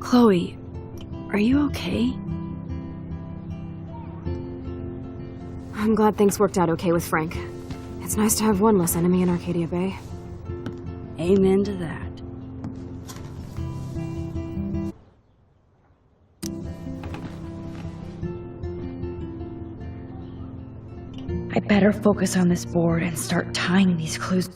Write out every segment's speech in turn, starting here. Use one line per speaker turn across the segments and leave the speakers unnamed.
Chloe, are you okay? I'm glad things worked out okay with Frank. It's nice to have one less enemy in Arcadia Bay.
Amen to that. I better focus on this board and start tying these clues.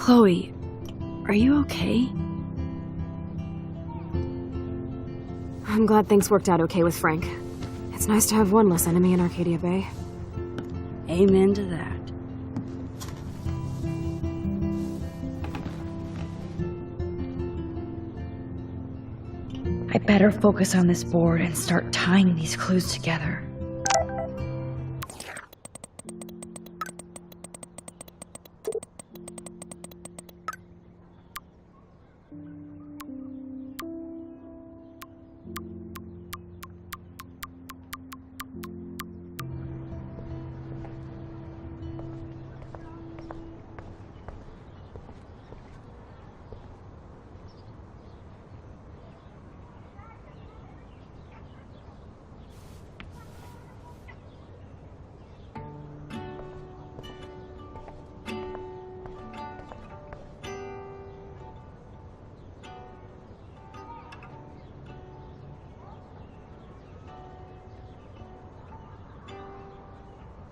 Chloe, are you okay? I'm glad things worked out okay with Frank. It's nice to have one less enemy in Arcadia Bay.
Amen to that. I better focus on this board and start tying these clues together.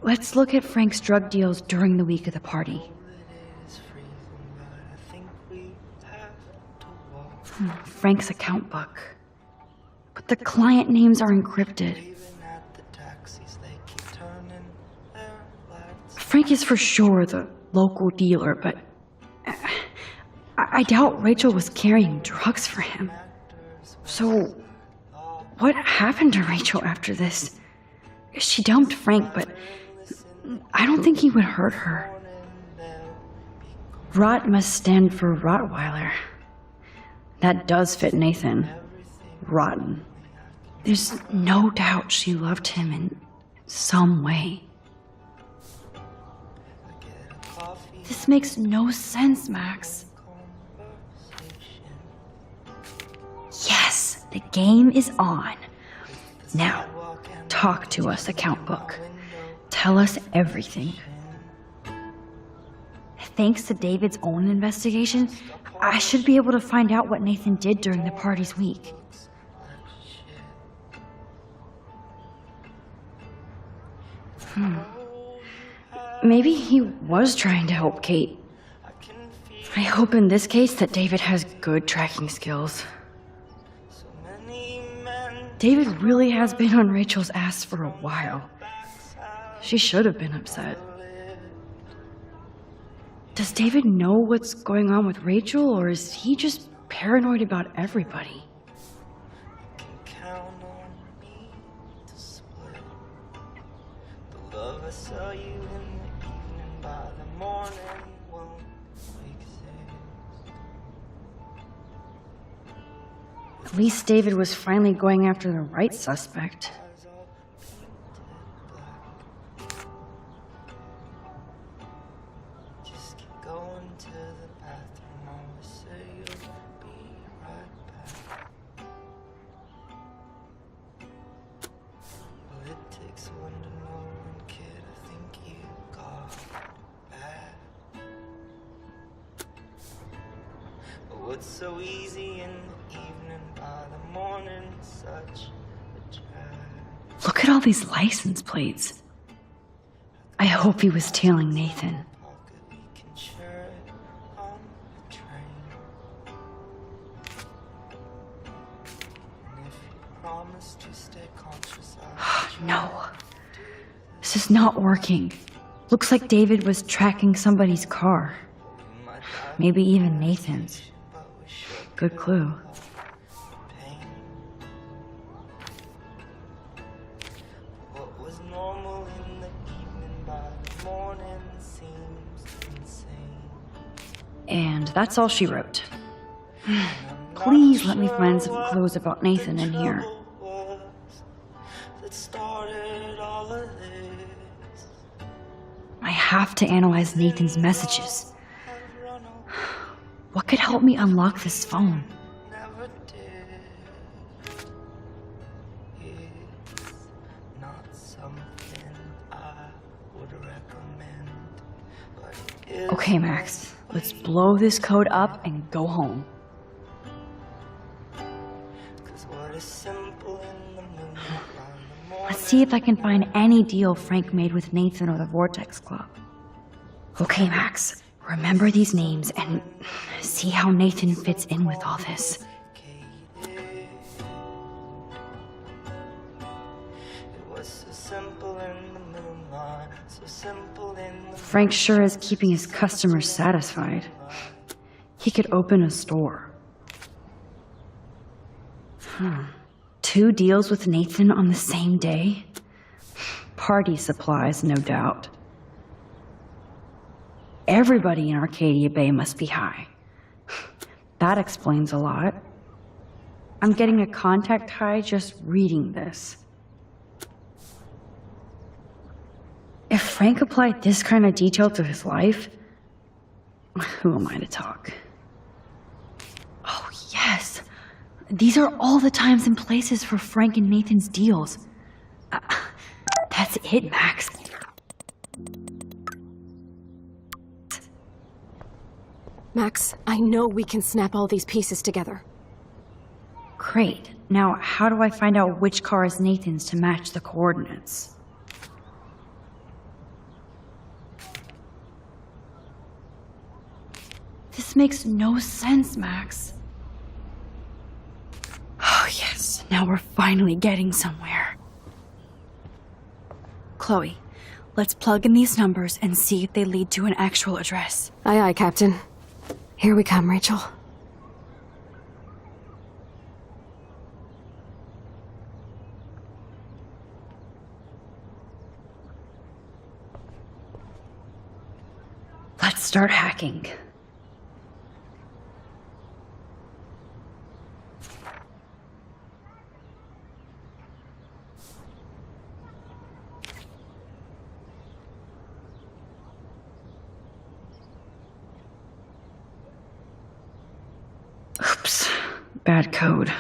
Let's look at Frank's drug deals during the week of the party. Frank's account book. But the client names are encrypted. Frank is for sure the local dealer, but I doubt Rachel was carrying drugs for him. So, what happened to Rachel after this? She dumped Frank, but I don't think he would hurt her. Rot must stand for Rottweiler. That does fit Nathan. Rotten. There's no doubt she loved him in some way. This makes no sense, Max. Yes, the game is on. Now, talk to us, account book. Tell us everything. Thanks to David's own investigation, I should be able to find out what Nathan did during the party's week. Maybe he was trying to help Kate. I hope in this case that David has good tracking skills. David really has been on Rachel's ass for a while. She should have been upset. Does David know what's going on with Rachel, or is he just paranoid about everybody? At least David was finally going after the right suspect.
What's so easy in the evening by the morning, such a drag.
Look at all these license plates. I hope he was tailing Nathan.
We can share it on the train. And if you promise to stay conscious,
No. This is not working. Looks like David was tracking somebody's car. Maybe even Nathan's. Good clue.
What was normal in the evening by the morning seems insane.
And that's all she wrote. Please let me find some clues about Nathan in here.
That started all of this.
I have to analyze Nathan's messages. What could help me unlock this phone?
Never did. It's not something I would recommend, but it is.
Okay, Max. Let's blow this code up and go home.
'Cause what is simple in the moonlight in the morning.
Let's see if I can find any deal Frank made with Nathan or the Vortex Club. Okay, Max. Remember these names and see how Nathan fits in with all this.
It was so simple in the moonlight, so simple in the
Frank sure is keeping his customers satisfied. He could open a store. 2 deals with Nathan on the same day? Party supplies, no doubt. Everybody in Arcadia Bay must be high. That explains a lot. I'm getting a contact high just reading this. If Frank applied this kind of detail to his life, who am I to talk? Oh, yes. These are all the times and places for Frank and Nathan's deals. That's it, Max.
Max, I know we can snap all these pieces together.
Great. Now, how do I find out which car is Nathan's to match the coordinates? This makes no sense, Max. Oh, yes. Now we're finally getting somewhere. Chloe, let's plug in these numbers and see if they lead to an actual address.
Aye, aye, Captain. Here we come, Rachel.
Let's start hacking. Oops, bad code.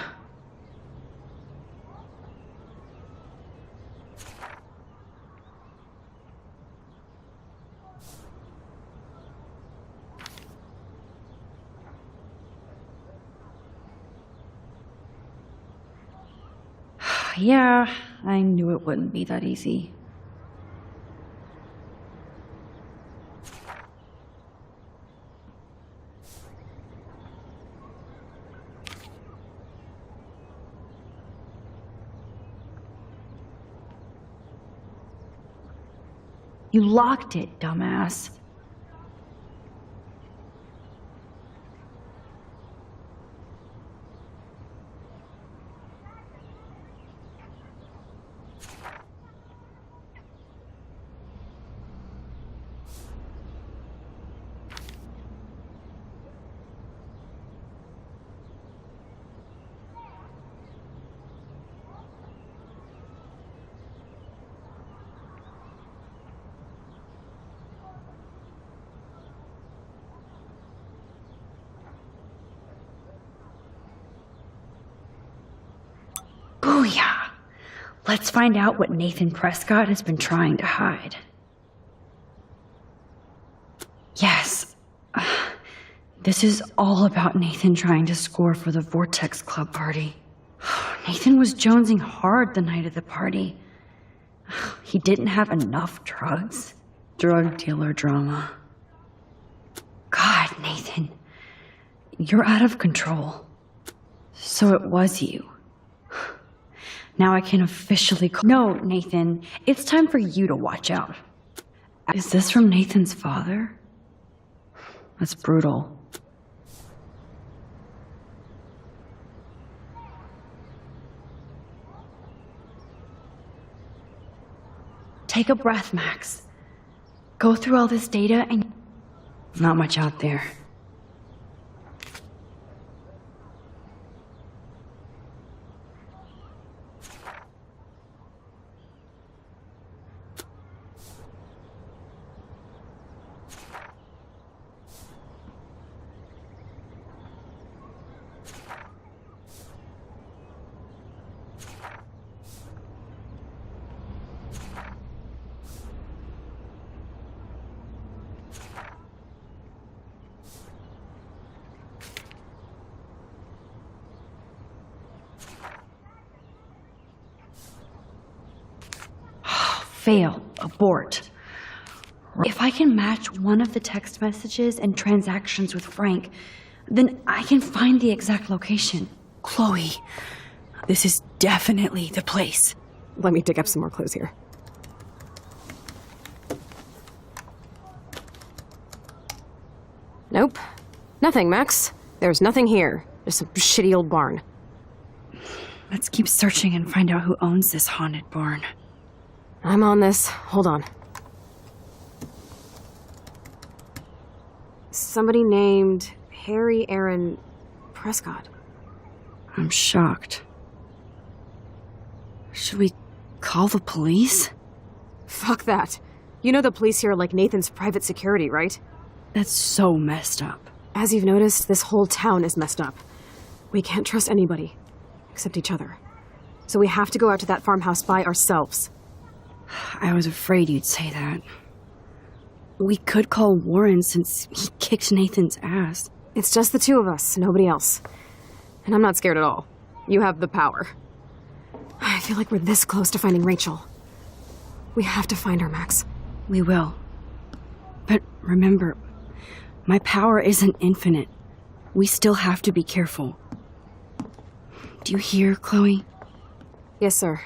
Yeah, I knew it wouldn't be that easy. You locked it, dumbass. Booyah! Let's find out what Nathan Prescott has been trying to hide. Yes. This is all about Nathan trying to score for the Vortex Club party. Nathan was jonesing hard the night of the party. He didn't have enough drugs. Drug dealer drama. God, Nathan. You're out of control. So it was you. Now I can officially No, Nathan. It's time for you to watch out. Is this from Nathan's father? That's brutal. Take a breath, Max. Go through all this data and... Not much out there. Fail. Abort. If I can match one of the text messages and transactions with Frank, then I can find the exact location.
Chloe, this is definitely the place.
Let me dig up some more clues here. Nope. Nothing, Max. There's nothing here. Just some shitty old barn.
Let's keep searching and find out who owns this haunted barn.
I'm on this. Hold on. Somebody named Harry Aaron Prescott.
I'm shocked. Should we call the police?
Fuck that. You know the police here are like Nathan's private security, right?
That's so messed up.
As you've noticed, this whole town is messed up. We can't trust anybody, except each other. So we have to go out to that farmhouse by ourselves.
I was afraid you'd say that. We could call Warren since he kicked Nathan's ass.
It's just the two of us, nobody else. And I'm not scared at all. You have the power. I feel like we're this close to finding Rachel. We have to find her, Max.
We will. But remember, my power isn't infinite. We still have to be careful. Do you hear, Chloe?
Yes, sir.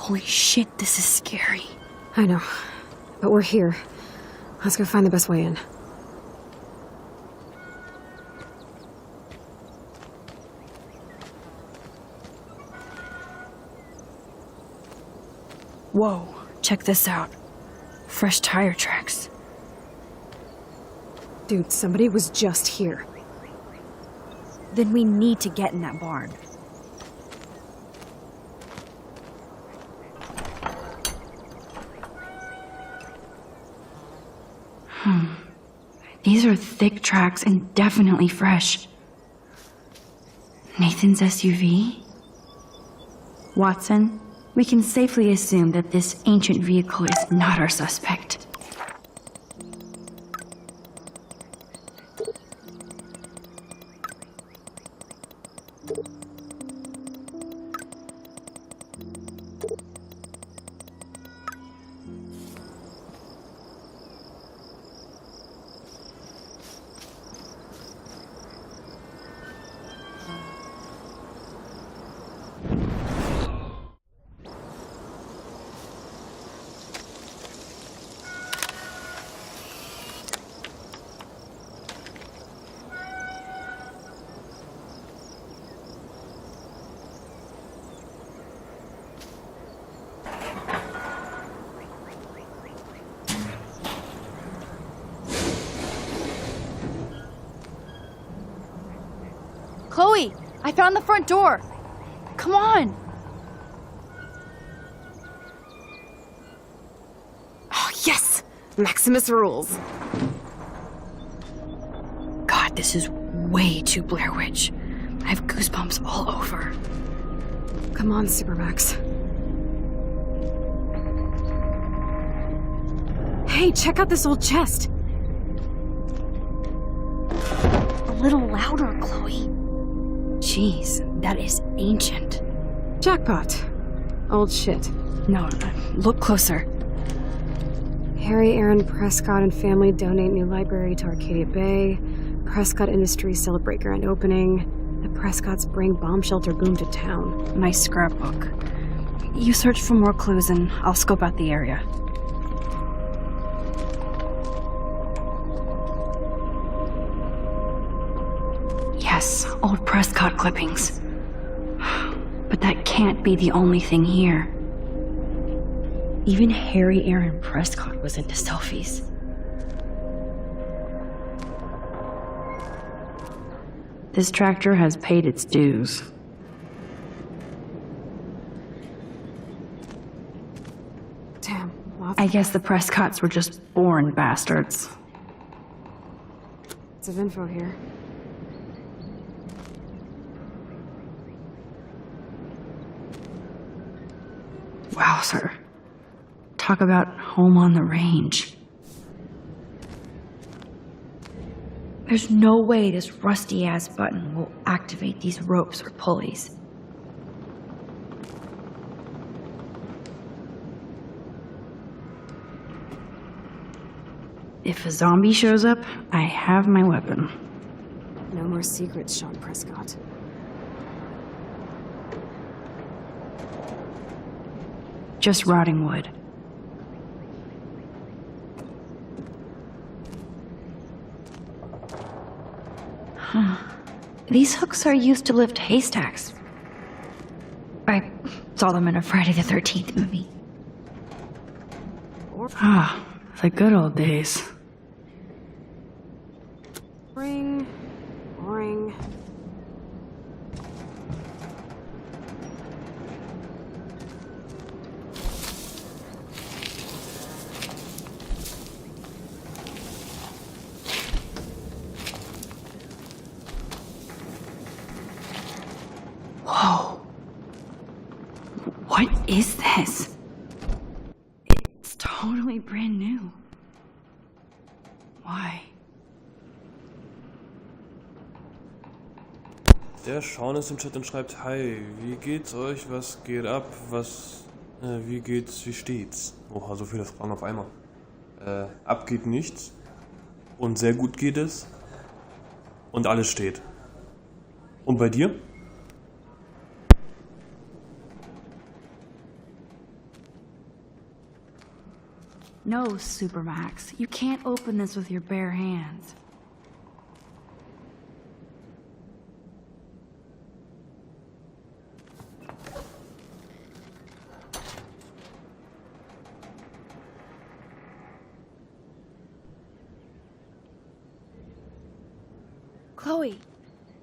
Holy shit, this is scary.
I know. But we're here. Let's go find the best way in.
Whoa, check this out. Fresh tire tracks.
Dude, somebody was just here.
Then we need to get in that barn. These are thick tracks and definitely fresh. Nathan's SUV? Watson, we can safely assume that this ancient vehicle is not our suspect.
Chloe, I found the front door. Come on.
Oh, yes! Maximus rules.
God, this is way too Blair Witch. I have goosebumps all over.
Come on, Supermax. Hey, check out this old chest.
A little louder, Chloe. Jeez, that is ancient.
Jackpot. Old shit.
No, look closer.
Harry Aaron Prescott and family donate new library to Arcadia Bay. Prescott Industries celebrate grand opening. The Prescotts bring bomb shelter boom to town.
Nice scrapbook. You search for more clues and I'll scope out the area. Yes, old Prescott clippings. But that can't be the only thing here. Even Harry Aaron Prescott was into selfies. This tractor has paid its dues.
Damn, lots
I guess the Prescotts were just born bastards.
of info here.
Wow, sir. Talk about home on the range. There's no way this rusty-ass button will activate these ropes or pulleys. If a zombie shows up, I have my weapon.
No more secrets, Sean Prescott.
Just rotting wood. Huh. These hooks are used to lift haystacks. I saw them in a Friday the 13th movie. Ah, the good old days.
Boring. Boring.
Whoa. What is this? It's totally brand new. Why?
Der Sean ist im Chat und schreibt: Hi, wie geht's euch? Was geht ab? Wie geht's? Wie steht's? Oha, so viele Fragen auf einmal. Ab geht nichts. Und sehr gut geht es. Und alles steht. Und bei dir?
No, Supermax. You can't open this with your bare hands.
Chloe,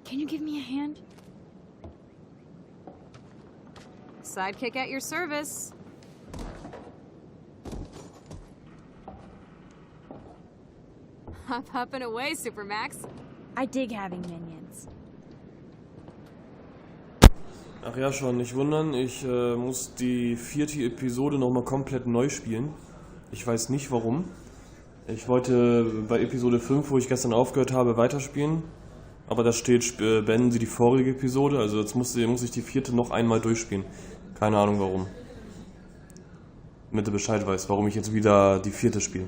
can you give me a hand?
Sidekick at your service. Up and away, Supermax.
I dig having minions.
Ach ja, schon, nicht wundern. Ich muss die 4. Episode nochmal komplett neu spielen. Ich weiß nicht warum. Ich wollte bei Episode 5, wo ich gestern aufgehört habe, weiterspielen. Aber da steht, beenden Sie die vorige Episode. Also jetzt muss ich die 4. noch einmal durchspielen. Keine Ahnung warum. Damit du Bescheid weißt, warum ich jetzt wieder die 4. spiele.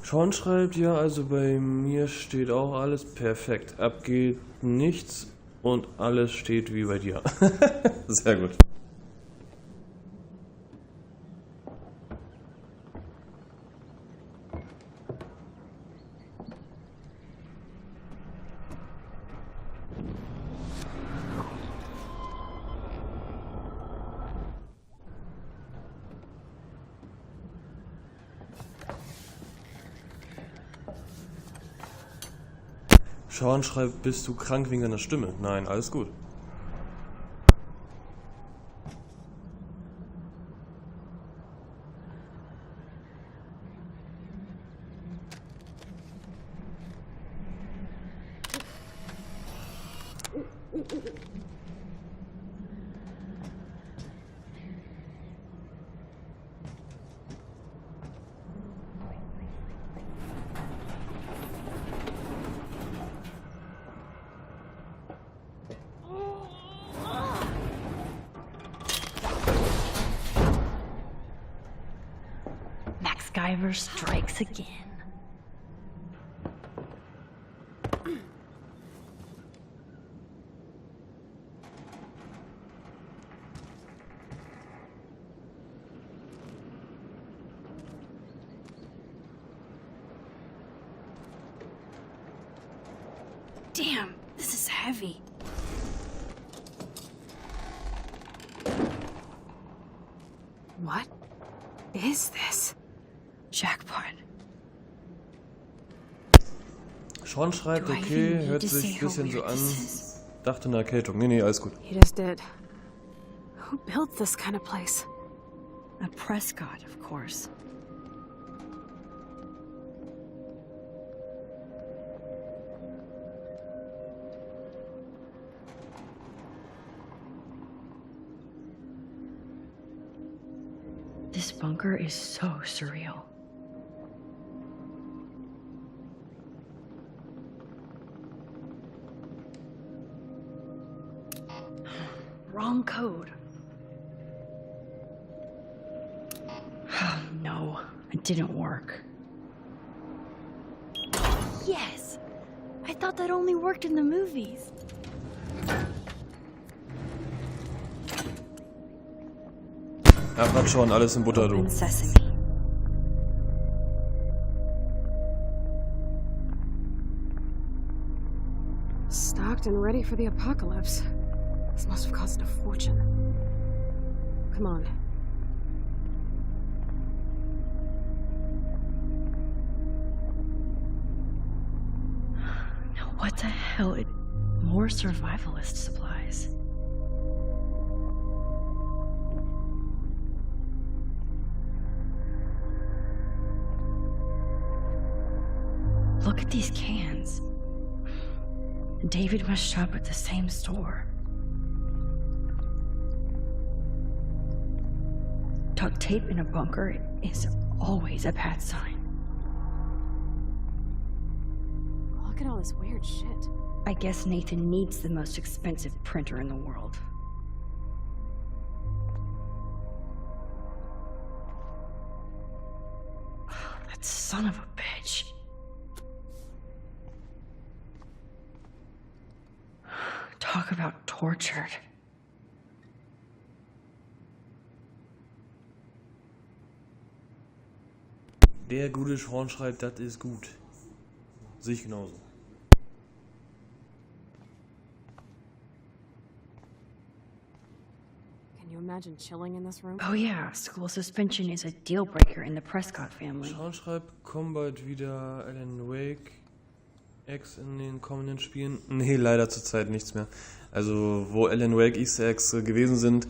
Sean schreibt, ja, also bei mir steht auch alles perfekt. Abgeht nichts und alles steht wie bei dir. Sehr gut. Sean schreibt, bist du krank wegen deiner Stimme? Nein, alles gut.
MacGyver strikes again.
Damn, this is heavy.
What is this?
Jackpot.
Sean schreibt, okay, hört sich ein bisschen so an. Dachte eine Erkältung. Nee, alles gut.
He just did. Who built this kind of place?
A Prescott, of course. This bunker is so surreal. Wrong code. Oh, no, it didn't work.
Yes! I thought that only worked in the movies.
Ach, hat schon alles in Butter, du.
Open sesame.
Stocked and ready for the apocalypse. This must have cost a fortune. Come on.
Now what the hell? More survivalist supplies. Look at these cans. David must shop at the same store. Duct tape in a bunker is always a bad sign.
Look at all this weird shit.
I guess Nathan needs the most expensive printer in the world. That son of a bitch. Talk about tortured.
Der gute Sean schreibt, das ist gut. Sehe ich genauso.
Can you imagine chilling in this room?
Oh yeah, school suspension is a deal breaker in the Prescott family.
Sean schreibt, komm bald wieder, Alan Wake. Eggs in den kommenden Spielen? Nee, leider zurzeit nichts mehr. Also, wo Alan Wake Easter Eggs gewesen sind,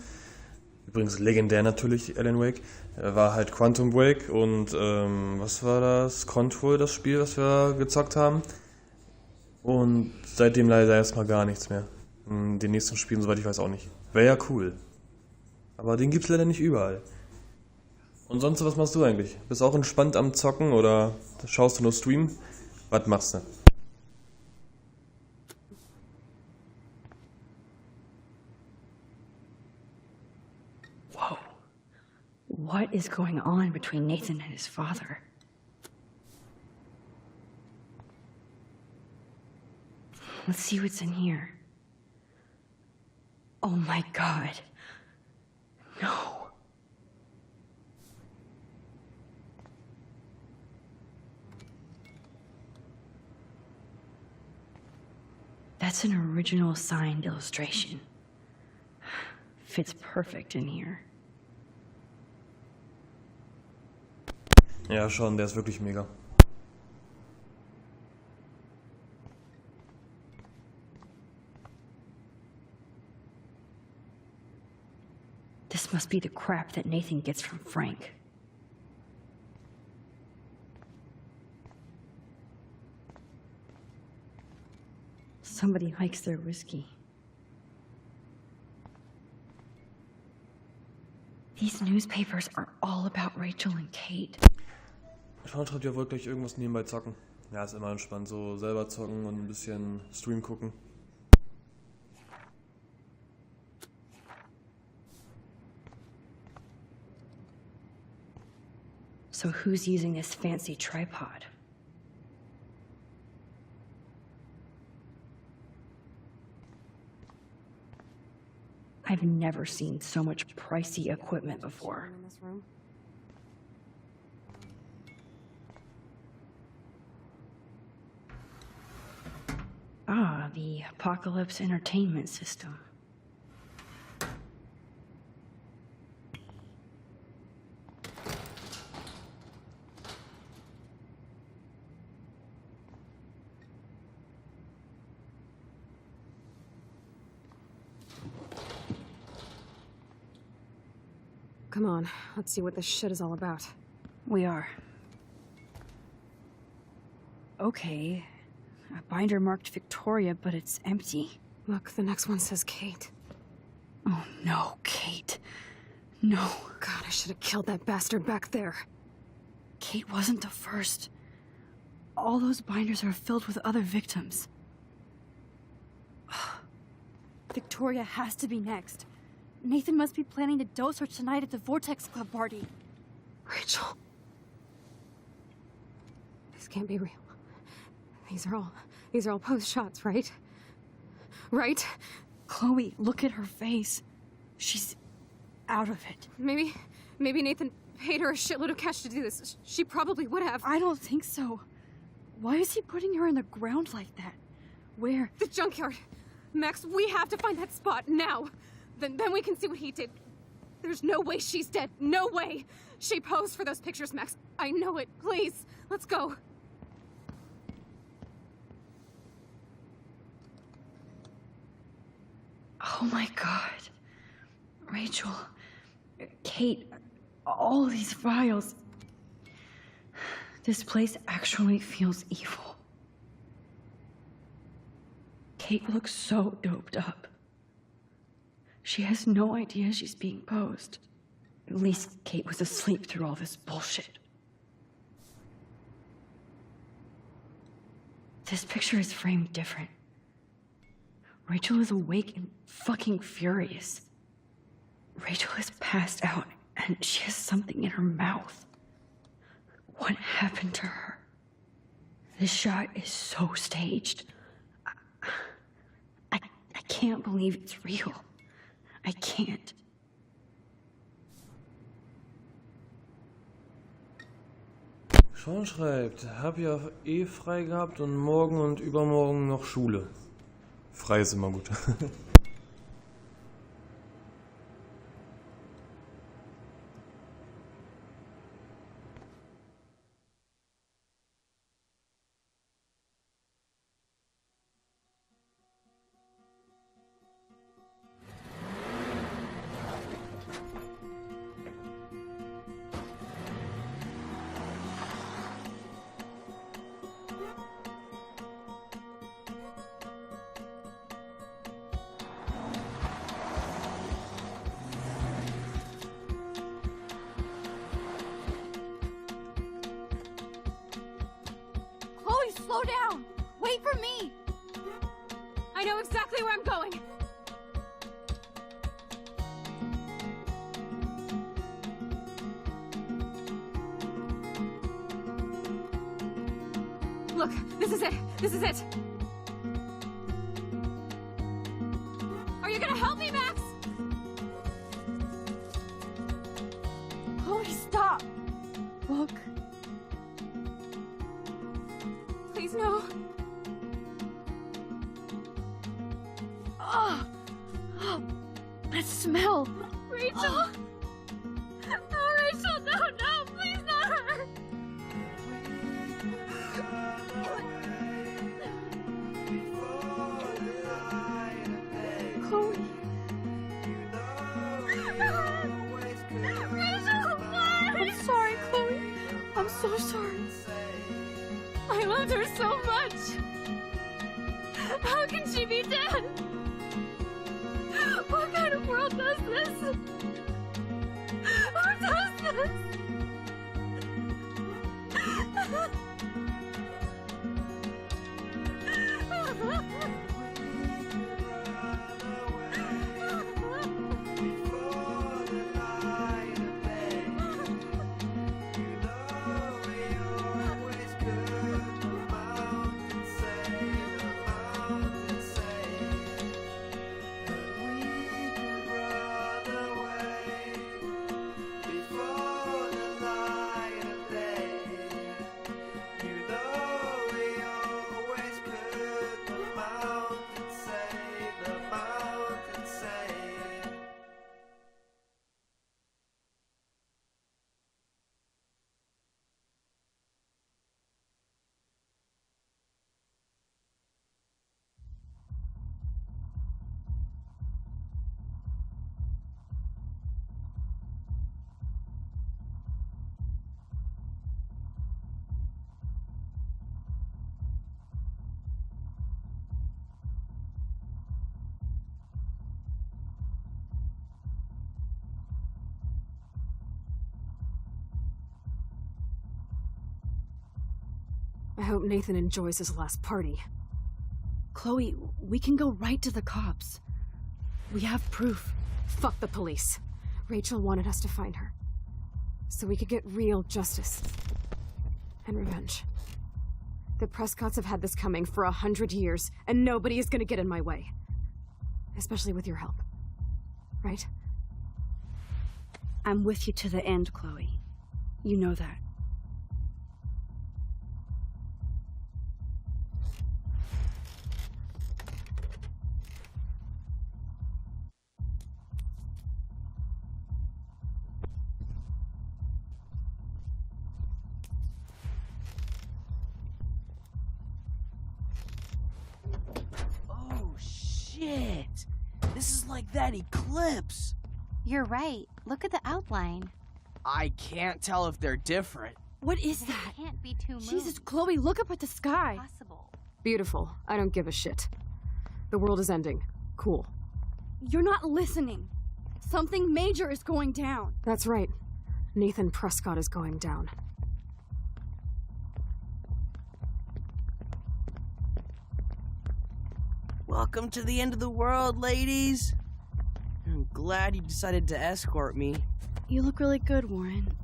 übrigens legendär natürlich, Alan Wake, war halt Quantum Break und was war das? Control, das Spiel, was wir gezockt haben. Und seitdem leider erstmal gar nichts mehr. In den nächsten Spielen, soweit ich weiß, auch nicht. Wäre ja cool. Aber den gibt's leider nicht überall. Und sonst, was machst du eigentlich? Bist du auch entspannt am Zocken oder schaust du nur Stream? Was machst du?
Whoa. What is going on between Nathan and his father? Let's see what's in here. Oh my God. No. That's an original signed illustration. Fits perfect in here.
Ja, schon, der ist wirklich mega.
This must be the crap that Nathan gets from Frank. Somebody likes their whiskey. These newspapers are all about Rachel and Kate.
Sean schreibt, ihr wollt gleich irgendwas nebenbei zocken. Ja, ist immer entspannt, so selber zocken und ein bisschen Stream gucken.
So who's using this fancy tripod? I've never seen so much pricey equipment before.
In this room?
Ah, the Apocalypse Entertainment System.
Come on, let's see what this shit is all about.
We are. Okay. A binder marked Victoria, but it's empty.
Look, the next one says Kate.
Oh no, Kate. No.
God, I should have killed that bastard back there.
Kate wasn't the first. All those binders are filled with other victims.
Victoria has to be next. Nathan must be planning to dose her tonight at the Vortex Club party.
Rachel. This can't be real. These are all post shots, right? Right?
Chloe, look at her face. She's out of it.
Maybe Nathan paid her a shitload of cash to do this. She probably would have.
I don't think so. Why is he putting her in the ground like that? Where?
The junkyard. Max, we have to find that spot now. Then we can see what he did. There's no way she's dead. No way. She posed for those pictures, Max. I know it. Please, let's go.
Oh my God. Rachel, Kate, all these files. This place actually feels evil. Kate looks so doped up. She has no idea she's being posed. At least Kate was asleep through all this bullshit. This picture is framed different. Rachel is awake and fucking furious. Rachel is passed out and she has something in her mouth. What happened to her? This shot is so staged. I can't believe it's real. I can't.
Sean schreibt, hab ja eh frei gehabt und morgen und übermorgen noch Schule. Frei ist immer gut.
slow down! Wait for me!
I know exactly where I'm going. Look, this is it. This is it. Are you gonna help me, Max?
Chloe, stop! Look.
Please, no.
Oh! That smell!
Rachel! Oh, Rachel, no, please not her!
Chloe.
Rachel, why?
I'm sorry, Chloe. I'm so sorry.
I loved her so much. How can she be dead? What kind of world does this? Who does this?
I hope Nathan enjoys his last party. Chloe, we can go right to the cops. We have proof.
Fuck the police. Rachel wanted us to find her. So we could get real justice. And revenge. The Prescotts have had this coming for 100 years, and nobody is gonna get in my way. Especially with your help. Right?
I'm with you to the end, Chloe. You know that.
Shit! This is like that eclipse!
You're right. Look at the outline.
I can't tell if they're different.
What is that?
It can't be two moons.
Jesus, Chloe, look up at the sky.
Possible.
Beautiful. I don't give a shit. The world is ending. Cool.
You're not listening. Something major is going down.
That's right. Nathan Prescott is going down.
Welcome to the end of the world, ladies! I'm glad you decided to escort me.
You look really good, Warren.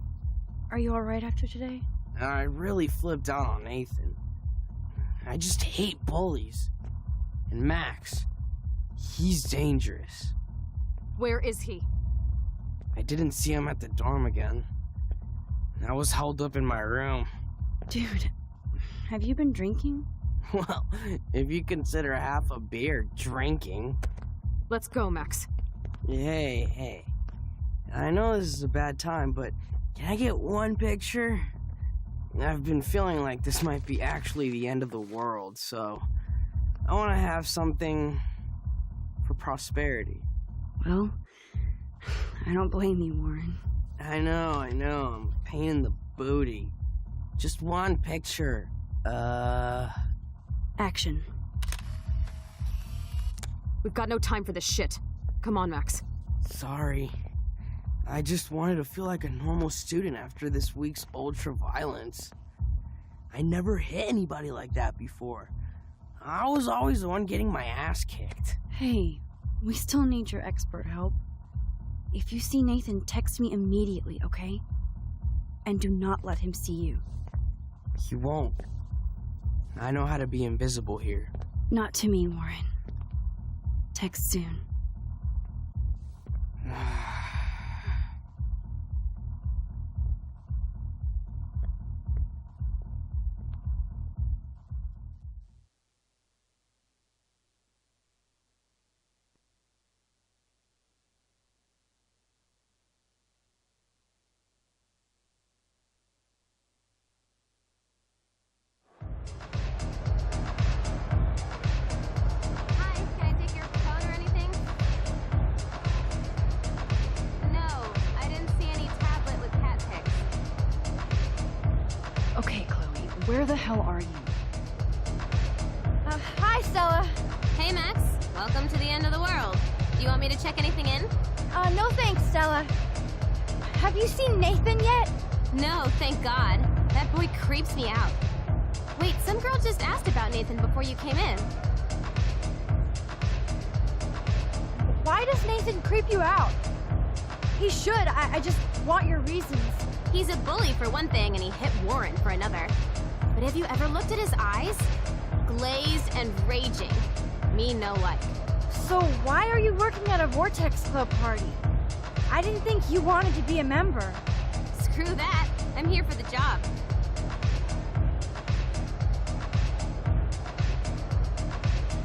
Are you alright after today?
I really flipped out on Nathan. I just hate bullies. And Max, he's dangerous.
Where is he?
I didn't see him at the dorm again. I was held up in my room.
Dude, have you been drinking?
Well, if you consider half a beer drinking.
Let's go, Max.
Hey. I know this is a bad time, but can I get one picture? I've been feeling like this might be actually the end of the world, so I want to have something for prosperity.
Well, I don't blame you, Warren.
I know, I'm a pain in the booty. Just one picture.
Action.
We've got no time for this shit. Come on, Max.
Sorry. I just wanted to feel like a normal student after this week's ultra-violence. I never hit anybody like that before. I was always the one getting my ass kicked.
Hey, we still need your expert help. If you see Nathan, text me immediately, okay? And do not let him see you.
He won't. I know how to be invisible here.
Not to me, Warren. Text soon.
Hi, can I take your phone or anything? No, I didn't see any tablet with cat pics.
Okay, Chloe, where the hell are you?
Hi, Stella.
Hey, Max. Welcome to the end of the world. Do you want me to check anything in?
No thanks, Stella. Have you seen Nathan yet?
No, thank God. That boy creeps me out. Wait, some girl just asked about Nathan before you came in.
Why does Nathan creep you out? He should. I just want your reasons.
He's a bully for one thing, and he hit Warren for another. But have you ever looked at his eyes? Glazed and raging. Me no like.
So why are you working at a Vortex Club party? I didn't think you wanted to be a member.
Screw that. I'm here for the job.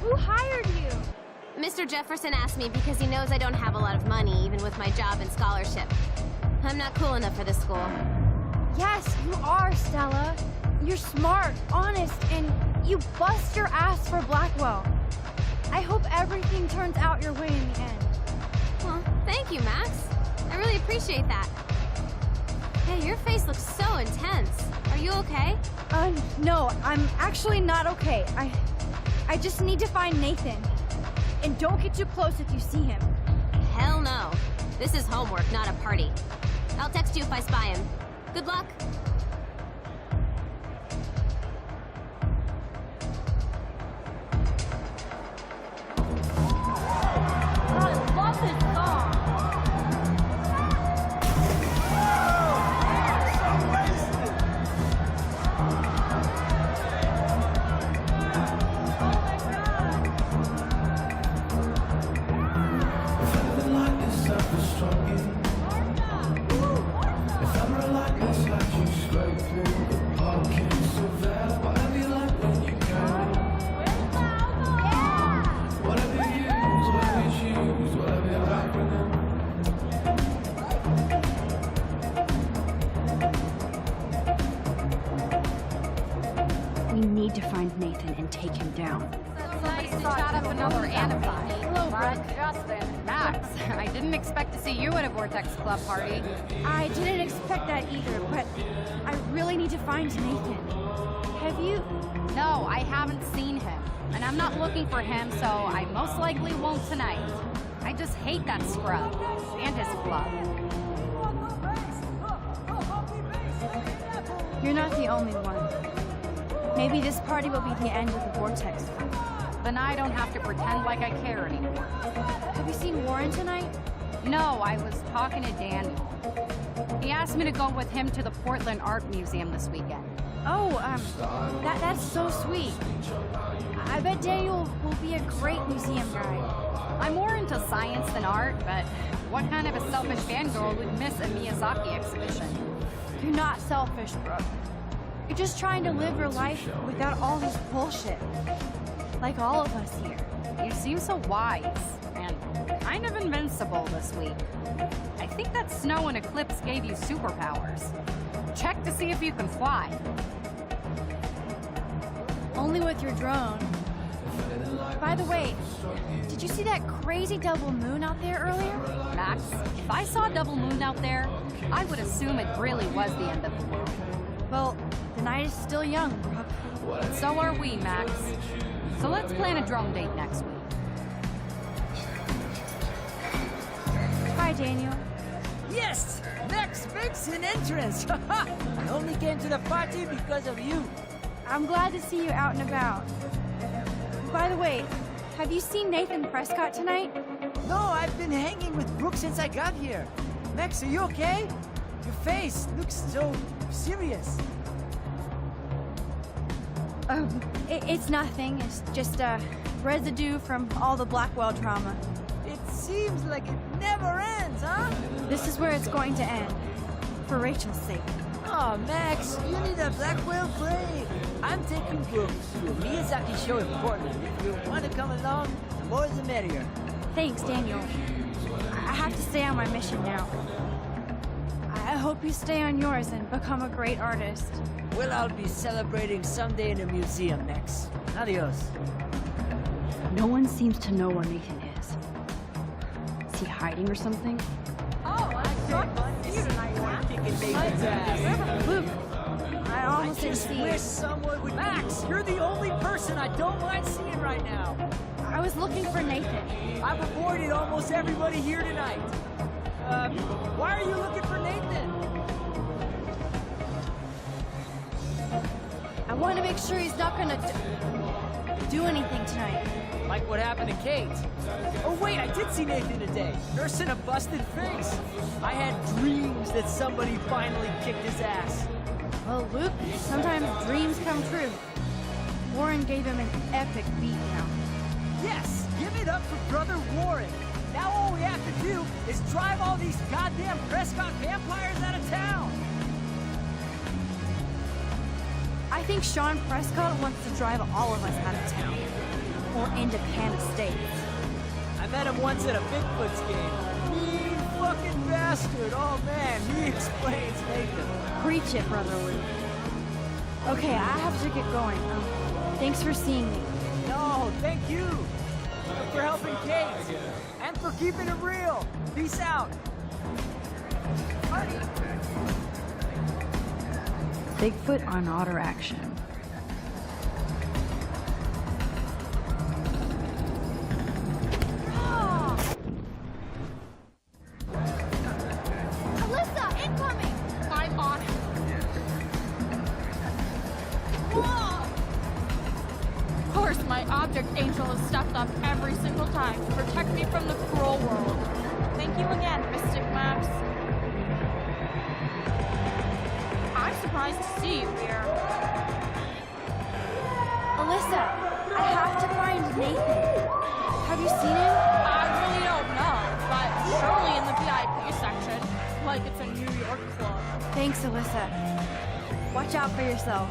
Who hired you?
Mr. Jefferson asked me because he knows I don't have a lot of money, even with my job and scholarship. I'm not cool enough for this school.
Yes, you are, Stella. You're smart, honest, and you bust your ass for Blackwell. I hope everything turns out your way in the end.
Well, thank you, Max. I really appreciate that. Hey, your face looks so intense. Are you okay?
No, I'm actually not okay. I just need to find Nathan. And don't get too close if you see him.
Hell no. This is homework, not a party. I'll text you if I spy him. Good luck.
I love this song.
We need to find Nathan and take him down.
Nice to chat up another anime.
Hello, Brooke.
Justin. Max, I didn't expect to see you at a Vortex Club party.
I didn't expect that either, but I really need to find Nathan. Have you?
No, I haven't seen him. And I'm not looking for him, so I most likely won't tonight. I just hate that scrub. And his club.
You're not the only one. Maybe this party will be the end of the Vortex Club.
Then I don't have to pretend like I care anymore.
Have you seen Warren tonight?
No, I was talking to Daniel. He asked me to go with him to the Portland Art Museum this weekend.
Oh, that's so sweet. I bet Daniel will be a great museum guide.
I'm more into science than art, but what kind of a selfish fangirl would miss a Miyazaki exhibition?
You're not selfish, Brooke. You're just trying to live your life without all this bullshit. Like all of us here.
You seem so wise, and kind of invincible this week. I think that snow and eclipse gave you superpowers. Check to see if you can fly.
Only with your drone. By the way, did you see that crazy double moon out there earlier?
Max, if I saw a double moon out there, I would assume it really was the end of the world.
Well, the night is still young, Brooke.
So are we, Max. So let's plan a drum date next week.
Hi, Daniel.
Yes! Max makes an entrance! I only came to the party because of you.
I'm glad to see you out and about. By the way, have you seen Nathan Prescott tonight?
No, I've been hanging with Brooke since I got here. Max, are you okay? Your face looks so serious.
It's nothing. It's just residue from all the Blackwell drama.
It seems like it never ends, huh?
This is where it's going to end. For Rachel's sake.
Oh, Max, you need a Blackwell play. I'm taking Brooke to a Miyazaki show in Portland. If you want to come along, the more the merrier.
Thanks, Daniel. I have to stay on my mission now. I hope you stay on yours and become a great artist.
Well, I'll be celebrating someday in a museum, Max. Adios.
No one seems to know where Nathan is. Is he hiding or something?
Oh, I thought to see you tonight, Luke, I almost didn't see you.
Wish someone would. Max, you're the only person I don't mind seeing right now.
I was looking for Nathan.
I've avoided almost everybody here tonight. Why are you looking for Nathan?
I want to make sure he's not gonna do anything tonight.
Like what happened to Kate. Oh wait, I did see Nathan today, nursing a busted face. I had dreams that somebody finally kicked his ass.
Well, Luke, sometimes dreams come true. Warren gave him an epic beatdown.
Yes, give it up for Brother Warren. Now all we have to do is drive all these goddamn Prescott vampires out of town.
I think Sean Prescott wants to drive all of us out of town. Or into Pan Estates.
I met him once at a Bigfoot's game. Mean fucking bastard. Oh man, he explains Nathan.
Preach it, Brother Luke. Okay, I have to get going. Thanks for seeing me.
No, thank you. For helping Kate. And for keeping it real. Peace out.
Bigfoot on otter action.
Alyssa, incoming!
I'm on it. Of course, my object angel is stepped up every single time to protect me from the cruel world. Thank you again, Mystic Max. I'm surprised to see you here.
Alyssa, I have to find Nathan. Have you seen him?
I really don't know, but surely in the VIP section, like it's a New York club.
Thanks, Alyssa. Watch out for yourself.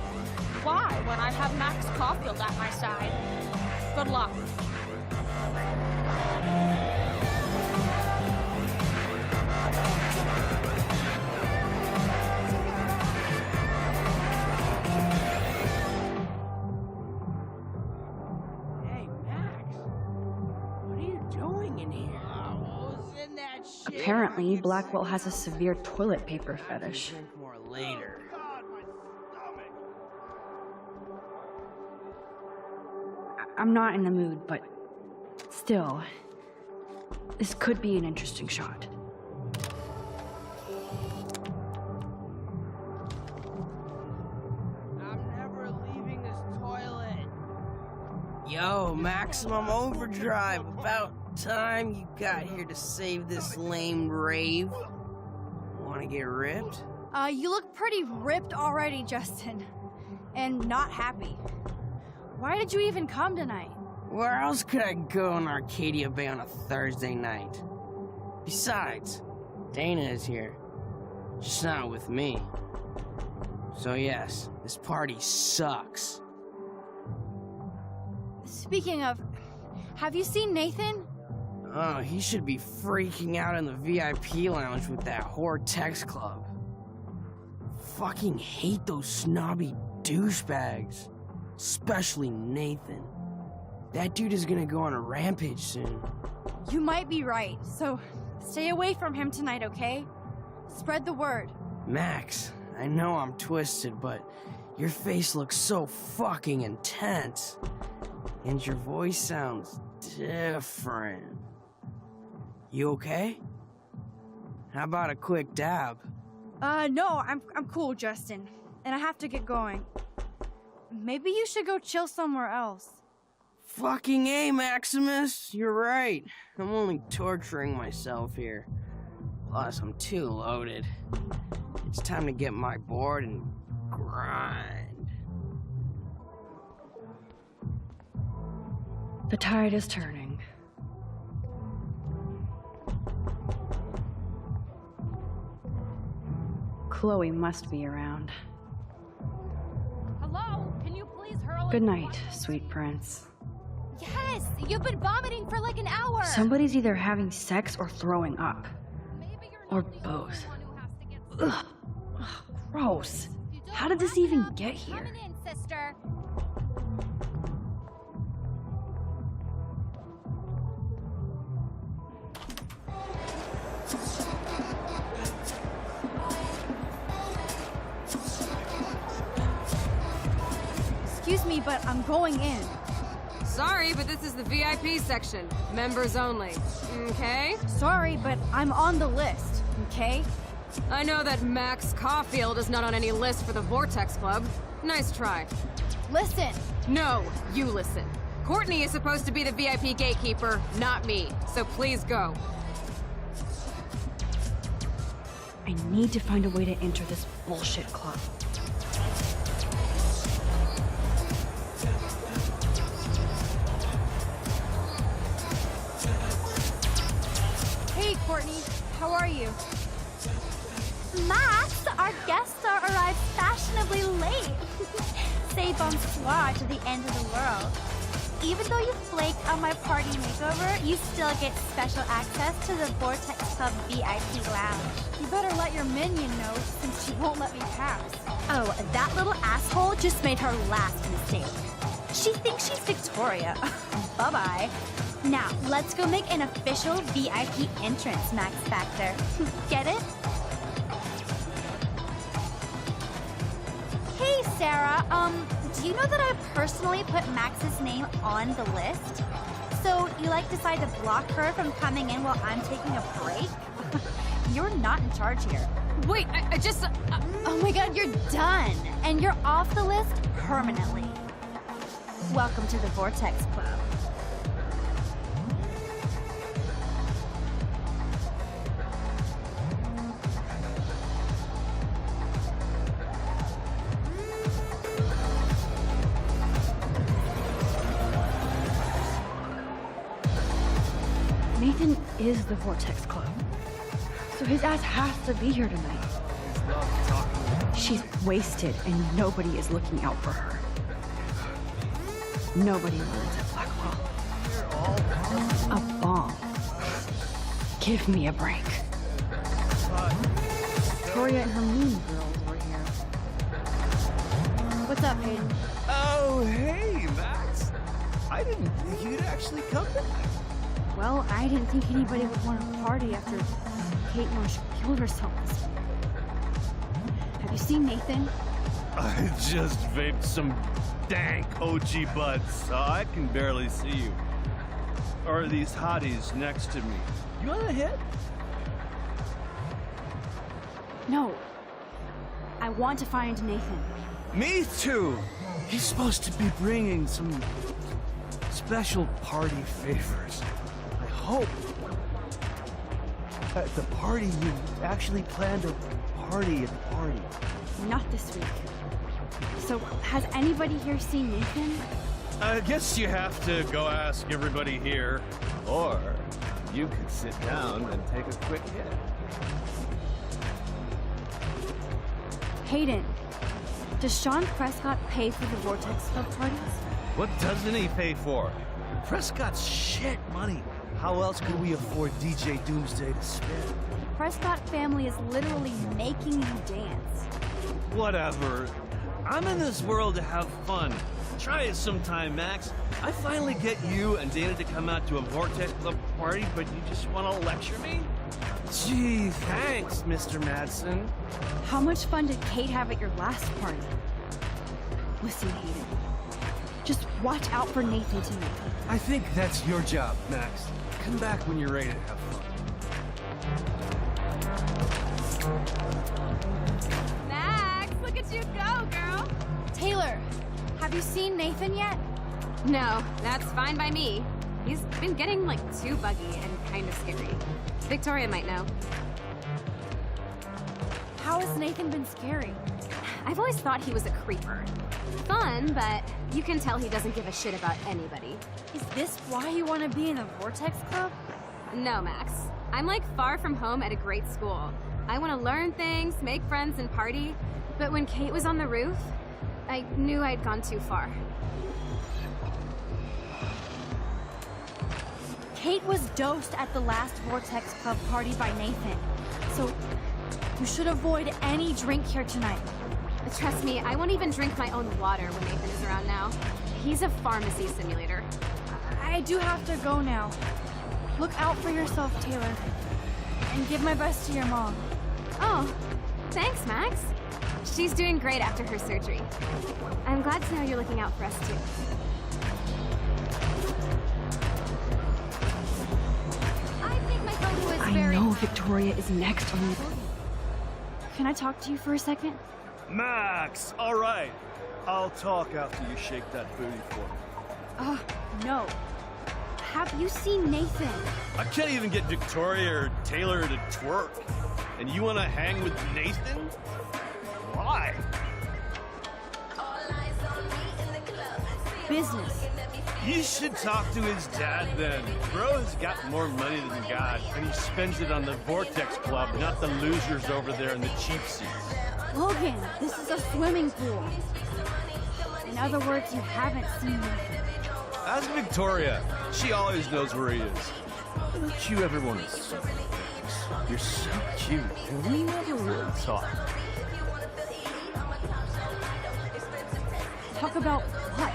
Why, when I have Max Caulfield at my side? Good luck.
Hey, Max. What are you doing in here? What was in that shit?
Apparently, Blackwell has a severe toilet paper fetish.
Drink more later.
I'm not in the mood, but still, this could be an interesting shot.
I'm never leaving this toilet. Yo, maximum overdrive. About time you got here to save this lame rave. Wanna get ripped?
You look pretty ripped already, Justin. And not happy. Why did you even come tonight?
Where else could I go in Arcadia Bay on a Thursday night? Besides, Dana is here. Just not with me. So yes, this party sucks.
Speaking of, have you seen Nathan?
Oh, he should be freaking out in the VIP lounge with that whore text club. Fucking hate those snobby douchebags. Especially Nathan. That dude is gonna go on a rampage soon.
You might be right, so stay away from him tonight, okay? Spread the word.
Max, I know I'm twisted, but your face looks so fucking intense. And your voice sounds different. You okay? How about a quick dab?
No, I'm cool, Justin. And I have to get going. maybe you should go chill somewhere else.
Fucking A, Maximus. You're right. I'm only torturing myself here. Plus, I'm too loaded. It's time to get my board and grind.
The tide is turning. Chloe must be around.
Hello? Can you please hurl
Good night, sweet prince.
Yes, you've been vomiting for like an hour.
Somebody's either having sex or throwing up. Or both. Ugh. Ugh, gross. How did this even get here?
Coming in, sister. Excuse me, but I'm going in.
Sorry, but this is the VIP section. Members only. Okay?
Sorry, but I'm on the list, okay?
I know that Max Caulfield is not on any list for the Vortex Club. Nice try.
Listen.
No, you listen. Courtney is supposed to be the VIP gatekeeper, not me. So please go.
I need to find a way to enter this bullshit club.
Hey, Courtney. How are you? Max, our guest star arrived fashionably late. Say bonsoir to the end of the world. Even though you flaked on my party makeover, you still get special access to the Vortex Club VIP lounge. You better let your minion know, since she won't let me pass. Oh, that little asshole just made her last mistake. She thinks she's Victoria. Bye-bye. Now, let's go make an official VIP entrance, Max Factor. Get it? Hey, Sarah, do you know that I personally put Max's name on the list? So you decide to block her from coming in while I'm taking a break? You're not in charge here.
Wait, I just...
Oh my god, you're done! And you're off the list permanently. Welcome to the Vortex Club.
Nathan is the Vortex Club. So his ass has to be here tonight. She's wasted and nobody is looking out for her. Nobody learns at Blackwell. A bomb. Give me a break. Victoria and her mean girls were here.
What's up, Hayden?
Oh, hey, Max. I didn't think you'd actually come back.
Well, I didn't think anybody would want to party after Kate Marsh killed herself. Have you seen Nathan?
I just vaped some dank OG buds, so I can barely see you. Or these hotties next to me. You want a hit?
No. I want to find Nathan.
Me too. He's supposed to be bringing some special party favors. I hope at the party you actually planned a party at the party.
Not this week. So, has anybody here seen Nathan?
I guess you have to go ask everybody here. Or you could sit down and take a quick hit.
Hayden, does Sean Prescott pay for the Vortex Club parties?
What doesn't he pay for? Prescott's shit money. How else could we afford DJ Doomsday to spend?
Prescott family is literally making you dance.
Whatever. I'm in this world to have fun. Try it sometime, Max. I finally get you and Dana to come out to a Vortex Club party, but you just want to lecture me? Gee, thanks, Mr. Madsen.
How much fun did Kate have at your last party? Listen, Hayden. Just watch out for Nathan tonight.
I think that's your job, Max. Come back when you're ready to have fun.
Max, look at you go, girl.
Taylor, have Have you seen Nathan yet?
No, that's fine by me. He's been getting, like, too buggy and kind of scary. Victoria might know.
How has Nathan been scary?
I've always thought he was a creeper. Fun, but you can tell he doesn't give a shit about anybody.
Is this why you want to be in the Vortex Club?
No, Max. I'm, like, far from home at a great school. I want to learn things, make friends, and party. But when Kate was on the roof, I knew I'd gone too far.
Kate was dosed at the last Vortex Club party by Nathan. So, you should avoid any drink here tonight.
Trust me, I won't even drink my own water when Nathan is around now. He's a pharmacy simulator.
I do have to go now. Look out for yourself, Taylor. And give my best to your mom.
Oh, thanks, Max. She's doing great after her surgery. I'm glad to know you're looking out for us, too. I think my photo is very...
I know Victoria is next on the...
Can I talk to you for a second?
Max, all right. I'll talk after you shake that booty for me.
No. Have you seen Nathan?
I can't even get Victoria or Taylor to twerk. And you want to hang with Nathan? Why?
Business.
You should talk to his dad then. Bro's got more money than God, and he spends it on the Vortex Club, not the losers over there in the cheap seats.
Logan, this is a swimming pool. In other words, you haven't seen Nathan.
Ask Victoria. She always knows where he is. How cute everyone is. So you're so cute, and we never really talk.
Talk about what?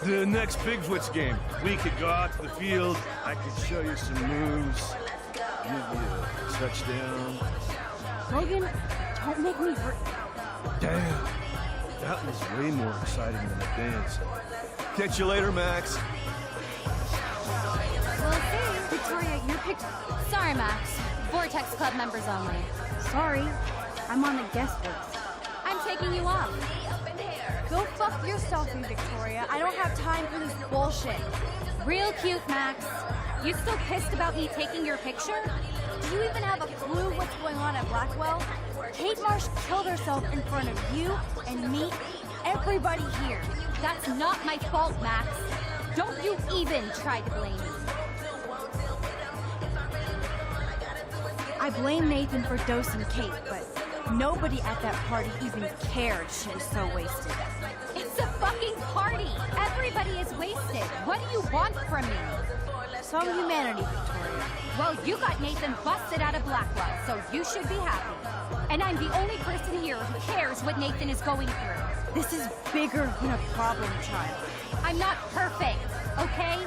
The next Bigfoot's game. We could go out to the field. I could show you some moves. Give you a touchdown.
Logan, don't make me hurt.
Damn. That was way more exciting than the dance. Catch you later, Max.
Well, hey, Victoria, you're picked...
Sorry, Max. Vortex Club members only.
Sorry, I'm on the guest list.
I'm taking you off.
Go fuck yourself, you Victoria. I don't have time for this bullshit.
Real cute, Max. You still pissed about me taking your picture?
Do you even have a clue what's going on at Blackwell? Kate Marsh killed herself in front of you and me, everybody here.
That's not my fault, Max. Don't you even try to blame me.
I blame Nathan for dosing Kate, but nobody at that party even cared she was so wasted.
It's a fucking party. Everybody is wasted. What do you want from me?
Some humanity, Victoria.
Well, you got Nathan busted out of Blackwell, so you should be happy. And I'm the only person here who cares what Nathan is going through.
This is bigger than a problem child.
I'm not perfect, okay?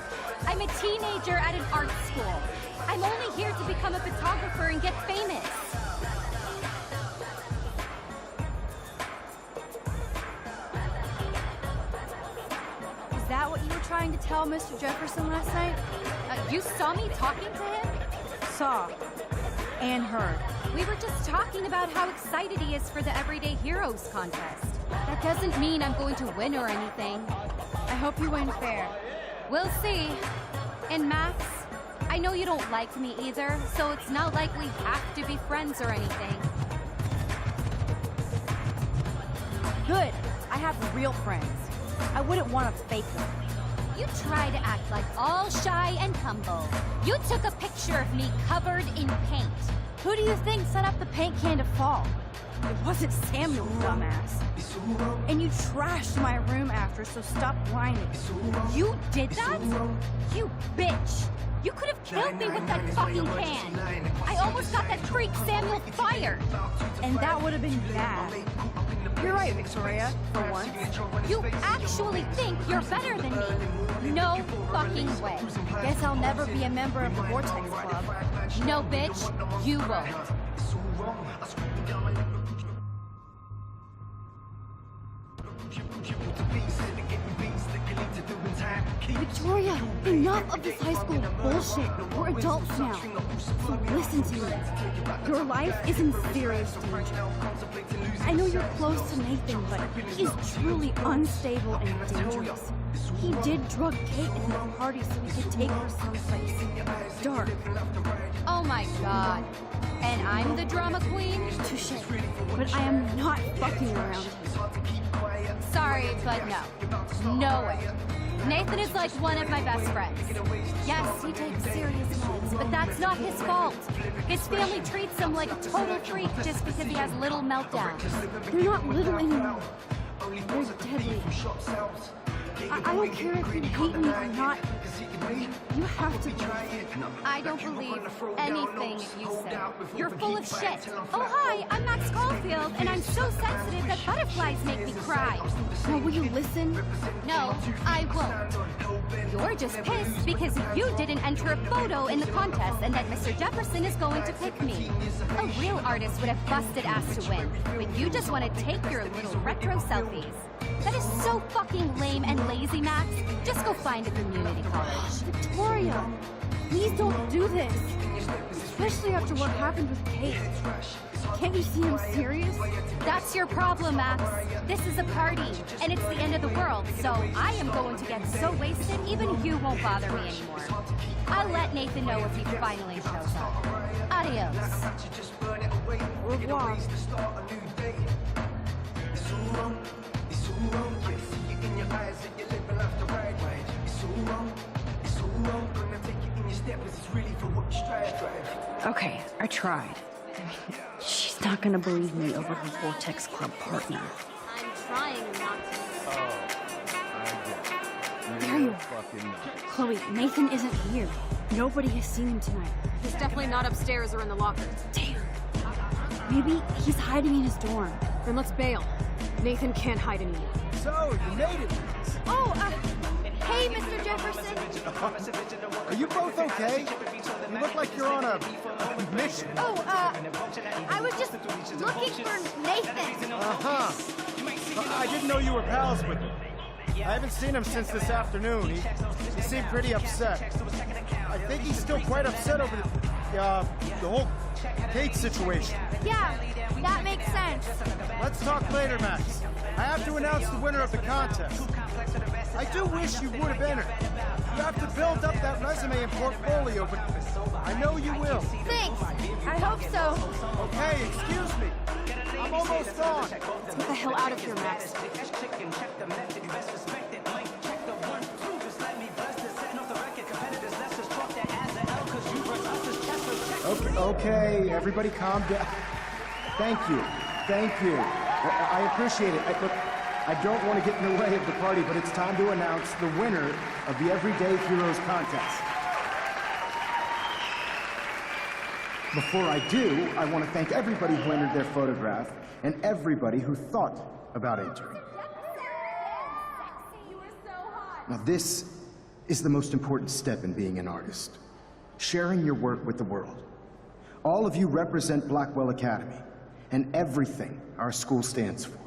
I'm a teenager at an art school. I'm only here to become a photographer and get famous.
Is that what you were trying to tell Mr. Jefferson last night?
You saw me talking to him?
Saw. And heard.
We were just talking about how excited he is for the Everyday Heroes contest. That doesn't mean I'm going to win or anything.
I hope you win fair.
We'll see. And Max, I know you don't like me either, so it's not like we have to be friends or anything.
Good. I have real friends. I wouldn't want to fake them.
You try to act like all shy and humble. You took a picture of me covered in paint.
Who do you think set up the paint can to fall? It wasn't Samuel, dumbass. And you trashed my room after, so stop whining.
You did that? You bitch! You could have killed me with that fucking can! I almost got that freak Samuel fired!
And that would have been bad. You're right, Victoria, for once.
You actually think you're better than me? No fucking way.
Guess I'll never be a member of the Vortex Club.
No, bitch, you won't.
Victoria, enough of this high school bullshit. We're adults now. So listen to me. Your life is in serious danger. I know you're close to Nathan, but he's truly unstable and dangerous. He did drug Kate into the party so he could take her someplace dark.
Oh my god. And I'm the drama queen?
Touche. But I am not fucking around here.
Sorry, but no. No way. Nathan is like one of my best friends. Yes, he takes serious meds, but that's not his fault. His family treats him like a total freak just because he has little meltdowns.
They're not little anymore. They're deadly. I don't care if you hate me or not. You have to trust me.
I don't believe anything you say. You're full of shit. Oh, hi, I'm Max Caulfield, and I'm so sensitive that butterflies make me cry.
Now, will you listen?
No, I won't. You're just pissed because you didn't enter a photo in the contest and that Mr. Jefferson is going to pick me. A real artist would have busted ass to win, but you just want to take your little retro selfies. That is so fucking lame and lazy, Max. Just go find a community college.
Victoria, please don't do this. Especially after what happened with Kate. Can't you see I'm serious?
That's your problem, Max. This is a party, and it's the end of the world, so I am going to get so wasted even you won't bother me anymore. I'll let Nathan know if he finally shows up. Adios.
Au revoir.
Okay, I tried. She's not gonna believe me over her Vortex Club partner.
I'm trying not to.
There you are. Chloe, Nathan isn't here. Nobody has seen him tonight.
He's definitely not upstairs or in the locker.
Damn. Maybe he's hiding in his dorm.
Then let's bail. Nathan can't hide anymore.
So, you made it.
Oh, hey, Mr. Jefferson.
Are you both okay? You look like you're on a mission.
Oh, I was just looking for Nathan.
Uh-huh. I didn't know you were pals with him. I haven't seen him since this afternoon. He seemed pretty upset. I think he's still quite upset over the whole Kate situation.
Yeah, that makes sense.
Let's talk later, Max. I have to announce the winner of the contest. I do wish you would have entered. You have to build up that resume and portfolio, but I know you will.
Thanks. I hope so.
Okay, excuse me. I'm almost on.
Let's get the hell out of here, Max.
Okay, everybody calm down. Thank you. I appreciate it. Look, I don't want to get in the way of the party, but it's time to announce the winner of the Everyday Heroes contest. Before I do, I want to thank everybody who entered their photograph and everybody who thought about entering. Now this is the most important step in being an artist. Sharing your work with the world. All of you represent Blackwell Academy and everything our school stands for.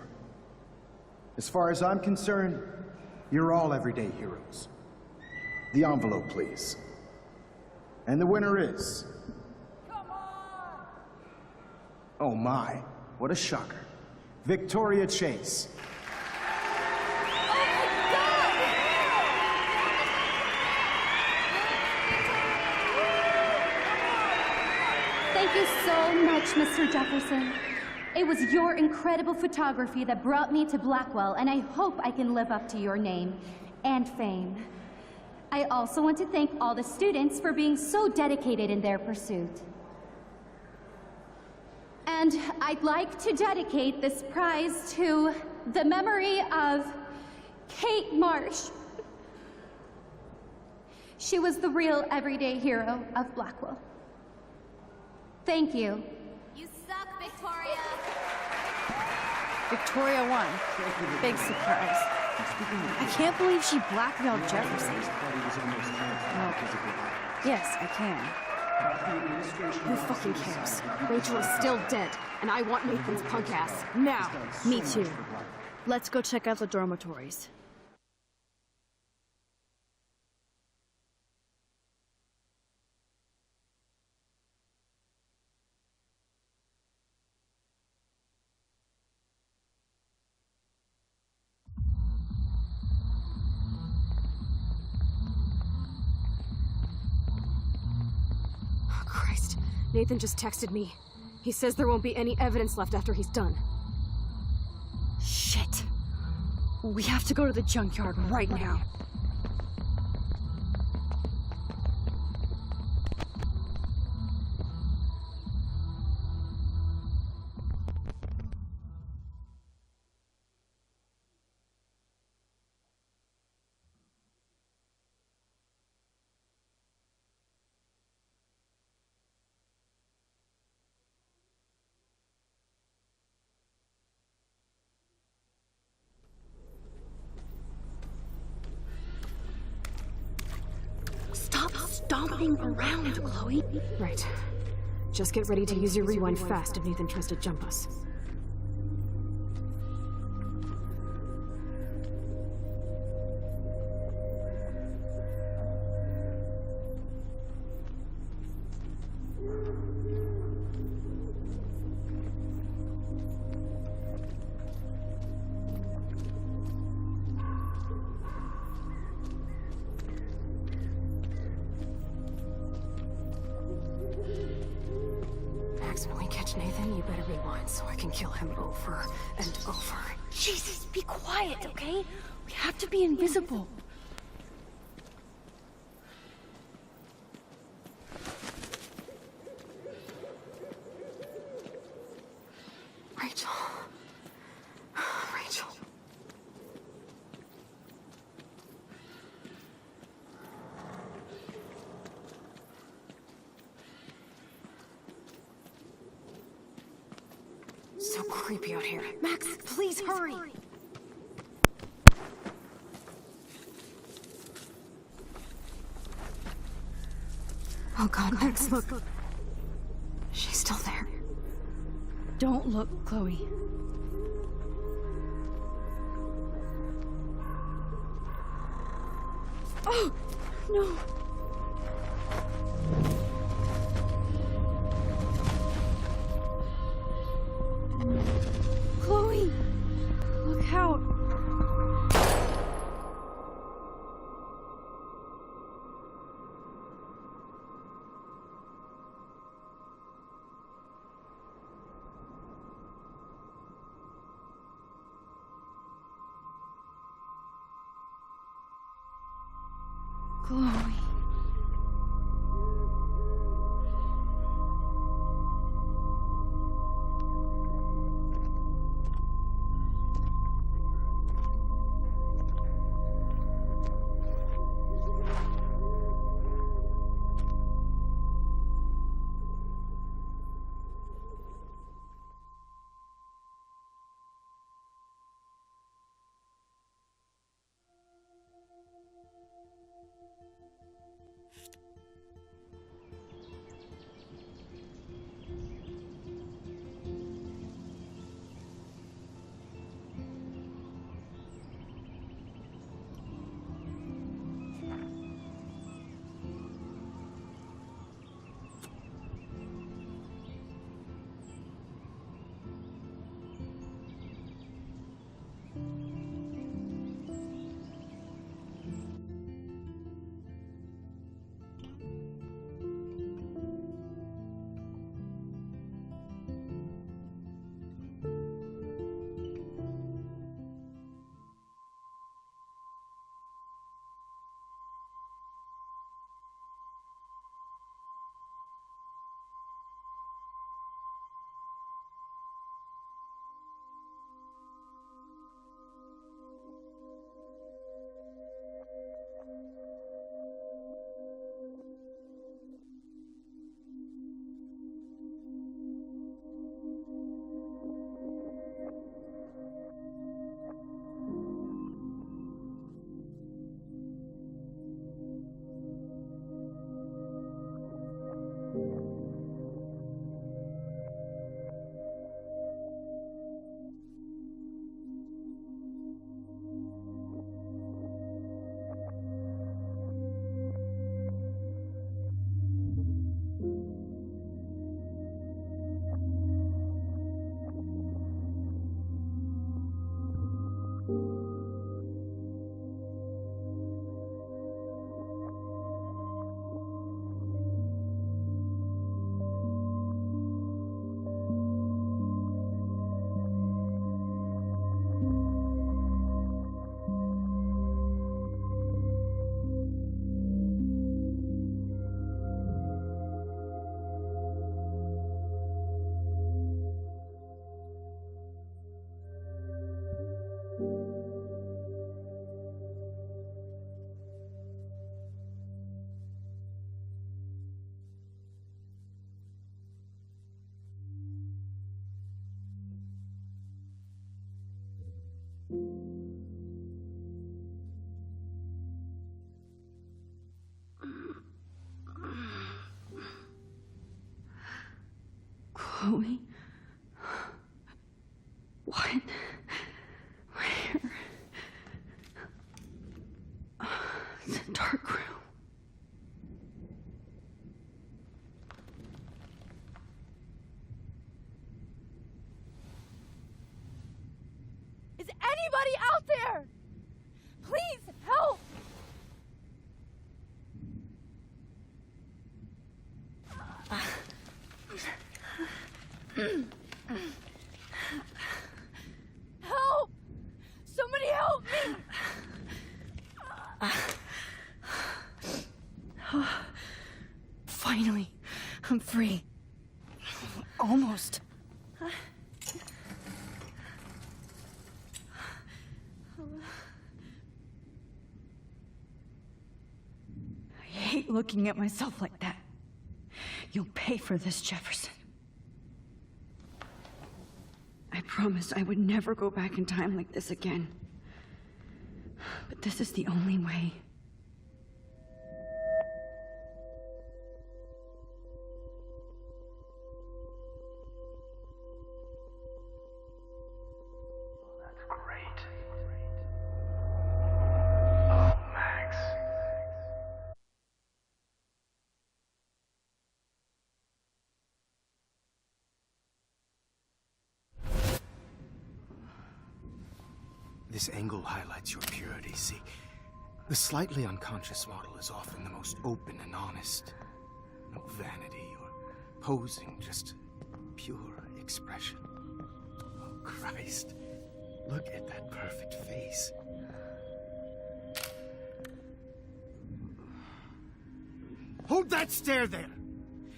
As far as I'm concerned, you're all everyday heroes. The envelope, please. And the winner is... Oh my, what a shocker. Victoria Chase.
Thank you so much, Mr. Jefferson. It was your incredible photography that brought me to Blackwell, and I hope I can live up to your name and fame. I also want to thank all the students for being so dedicated in their pursuit. And I'd like to dedicate this prize to the memory of Kate Marsh. She was the real everyday hero of Blackwell. Thank you.
You suck, Victoria.
Victoria won. Big surprise. I can't believe she blackmailed Jefferson. Well, yes, I can.
Who fucking cares? Rachel is still dead, and I want Nathan's punk ass. Now!
Me too. Let's go check out the dormitories.
Christ. Nathan just texted me. He says there won't be any evidence left after he's done.
Shit. We have to go to the junkyard right now.
Stop stomping around, Chloe.
Right. Just get ready to use your rewind fast if Nathan tries to jump us. When we catch Nathan, you better rewind so I can kill him over and over.
Jesus, be quiet, okay? We have to be invisible.
Rachel. Rachel. So creepy out here.
Max, please hurry.
Oh God, Max, look. She's still there.
Don't look, Chloe.
Oh, no.
Chloe! Look out! Chloe. Chloe? What? Where? It's a dark room.
Is anybody out there? Please help! Help! Somebody help me!
Finally, I'm free. Almost. I hate looking at myself like that. You'll pay for this, Jefferson. I promised I would never go back in time like this again. But this is the only way.
That's great. Oh, Max.
This angle highlights your purity, see? The slightly unconscious model is often the most open and honest. No vanity or posing, just pure expression. Oh, Christ. Look at that perfect face. Hold that stare there!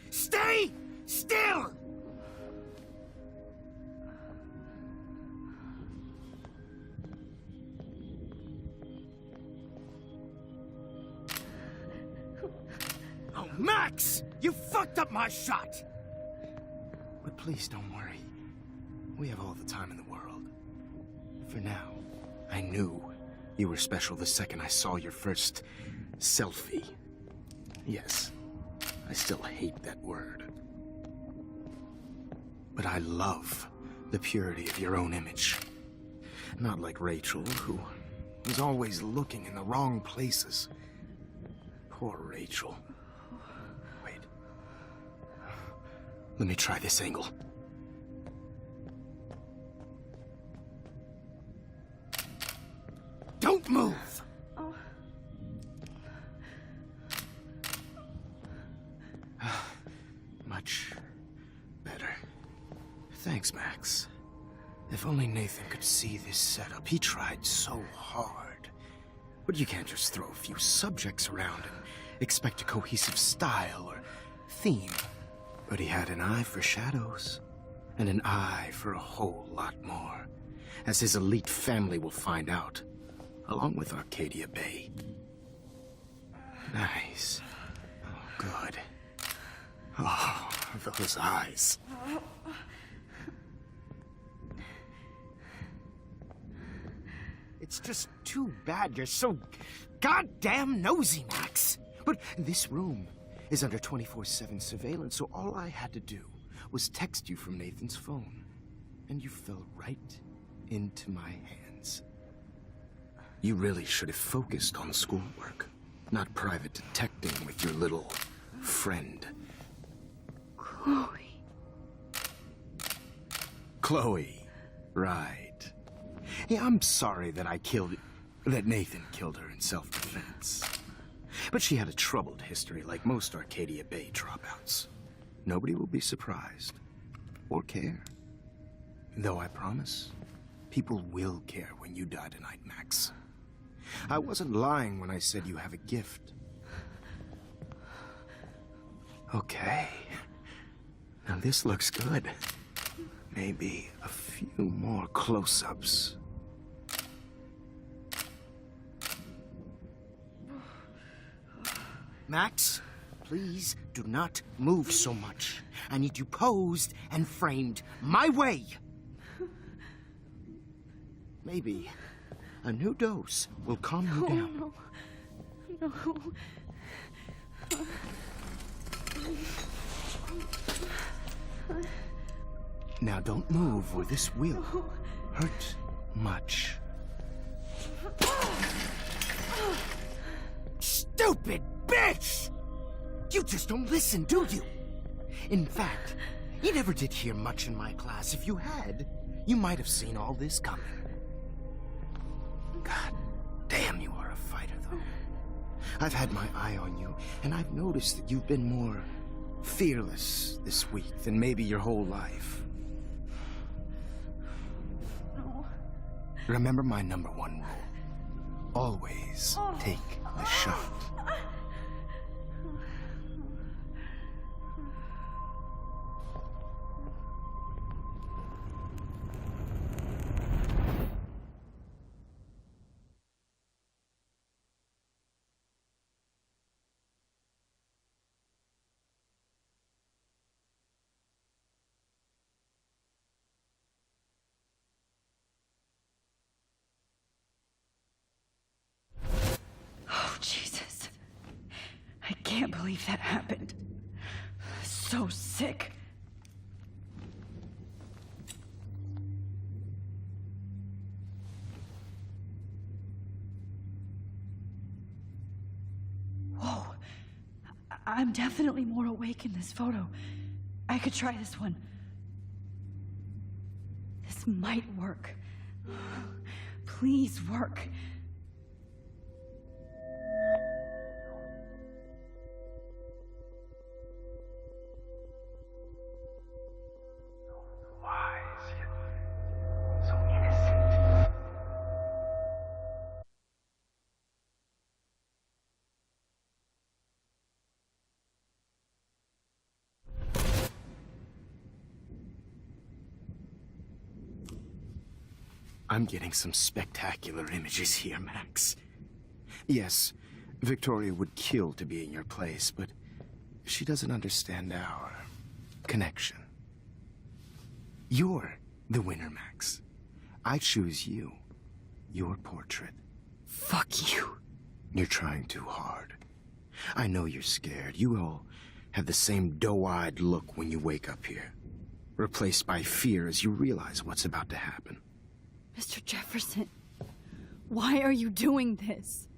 Stay still! Oh, Max! You fucked up my shot! But please don't worry. We have all the time in the world. For now, I knew you were special the second I saw your first selfie. Yes, I still hate that word. But I love the purity of your own image. Not like Rachel, who was always looking in the wrong places. Poor Rachel. Wait. Let me try this angle. Don't move!
Oh.
Much better. Thanks, Max. If only Nathan could see this setup. He tried so hard. But you can't just throw a few subjects around and expect a cohesive style or theme. But he had an eye for shadows, and an eye for a whole lot more, as his elite family will find out, along with Arcadia Bay. Nice. Oh, good. Oh, those eyes. It's just too bad you're so goddamn nosy, Max. But this room is under 24/7 surveillance, so all I had to do was text you from Nathan's phone. And you fell right into my hands. You really should have focused on schoolwork, not private detecting with your little friend.
Chloe.
Chloe, right. Yeah, I'm sorry that that Nathan killed her in self-defense. But she had a troubled history like most Arcadia Bay dropouts. Nobody will be surprised or care. Though I promise, people will care when you die tonight, Max. I wasn't lying when I said you have a gift. Okay. Now this looks good. Maybe a few more close-ups. Max, please do not move so much. I need you posed and framed my way. Maybe a new dose will calm you down.
No.
Now don't move or this will hurt much. Stupid bitch! You just don't listen, do you? In fact, you never did hear much in my class. If you had, you might have seen all this coming. God damn, you are a fighter, though. I've had my eye on you, and I've noticed that you've been more fearless this week than maybe your whole life.
No.
Remember my #1 rule. Always take the shot.
Oh, Jesus. I can't believe that happened. So sick. Whoa. I'm definitely more awake in this photo. I could try this one. This might work. Please work.
Wise, yet so innocent.
I'm getting some spectacular images here, Max. Yes, Victoria would kill to be in your place, but she doesn't understand our connection. You're the winner, Max. I choose you. Your portrait.
Fuck you.
You're trying too hard. I know you're scared. You all have the same doe-eyed look when you wake up here, replaced by fear as you realize what's about to happen.
Mr. Jefferson, why are you doing this?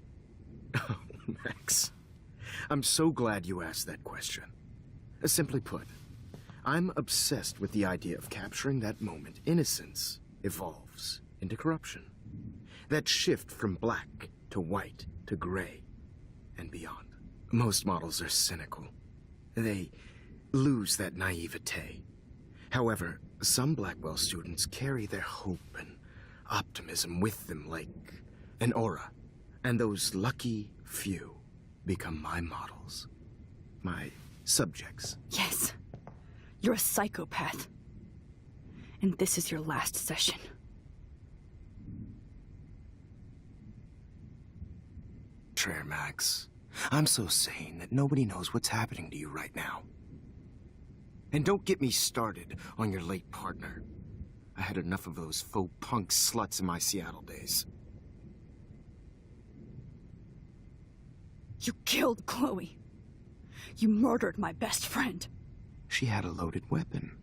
Oh, Max. I'm so glad you asked that question. Simply put, I'm obsessed with the idea of capturing that moment innocence evolves into corruption. That shift from black to white to gray and beyond. Most models are cynical. They lose that naivete. However, some Blackwell students carry their hope and optimism with them like an aura. And those lucky few become my models. My subjects.
Yes. You're a psychopath. And this is your last session.
Trare, Max. I'm so sane that nobody knows what's happening to you right now. And don't get me started on your late partner. I had enough of those faux punk sluts in my Seattle days.
You killed Chloe. You murdered my best friend.
She had a loaded weapon.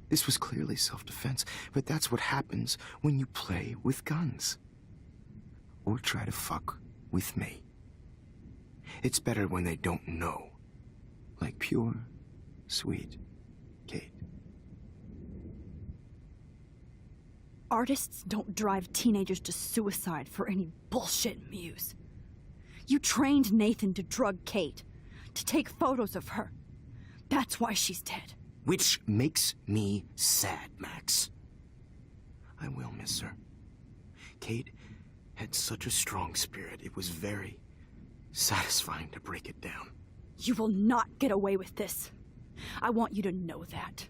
This was clearly self-defense, but that's what happens when you play with guns. Or try to fuck with me. It's better when they don't know. Like pure, sweet Kate.
Artists don't drive teenagers to suicide for any bullshit muse. You trained Nathan to drug Kate, to take photos of her. That's why she's dead.
Which makes me sad, Max. I will miss her. Kate had such a strong spirit, it was very satisfying to break it down.
You will not get away with this. I want you to know that.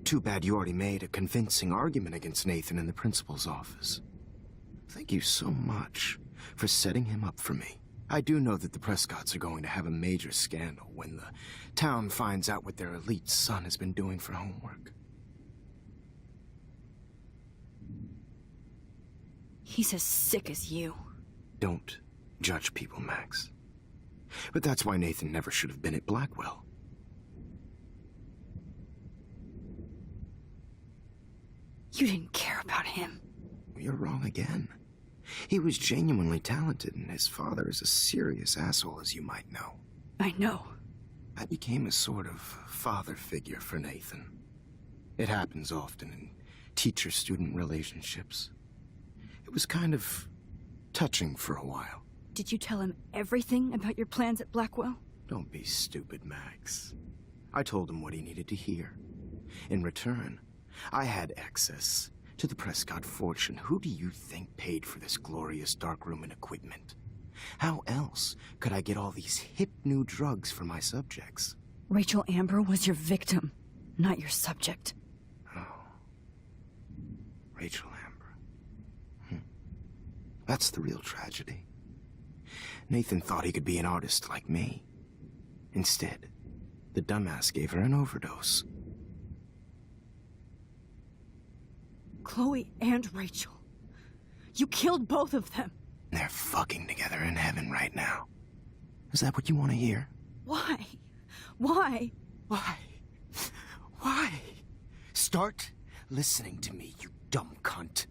Too bad you already made a convincing argument against Nathan in the principal's office. Thank you so much for setting him up for me. I do know that the Prescotts are going to have a major scandal when the town finds out what their elite son has been doing for homework.
He's as sick as you.
Don't judge people, Max. But that's why Nathan never should have been at Blackwell.
You didn't care about him.
You're wrong again. He was genuinely talented, and his father is a serious asshole, as you might know.
I know.
I became a sort of father figure for Nathan. It happens often in teacher-student relationships. It was kind of touching for a while.
Did you tell him everything about your plans at Blackwell?
Don't be stupid, Max. I told him what he needed to hear. In return, I had access to the Prescott fortune. Who do you think paid for this glorious darkroom and equipment? How else could I get all these hip new drugs for my subjects?
Rachel Amber was your victim, not your subject.
Oh. Rachel Amber. That's the real tragedy. Nathan thought he could be an artist like me. Instead, the dumbass gave her an overdose.
Chloe and Rachel. You killed both of them.
They're fucking together in heaven right now. Is that what you want to hear?
Why? Why?
Why? Why? Start listening to me, you dumb cunt.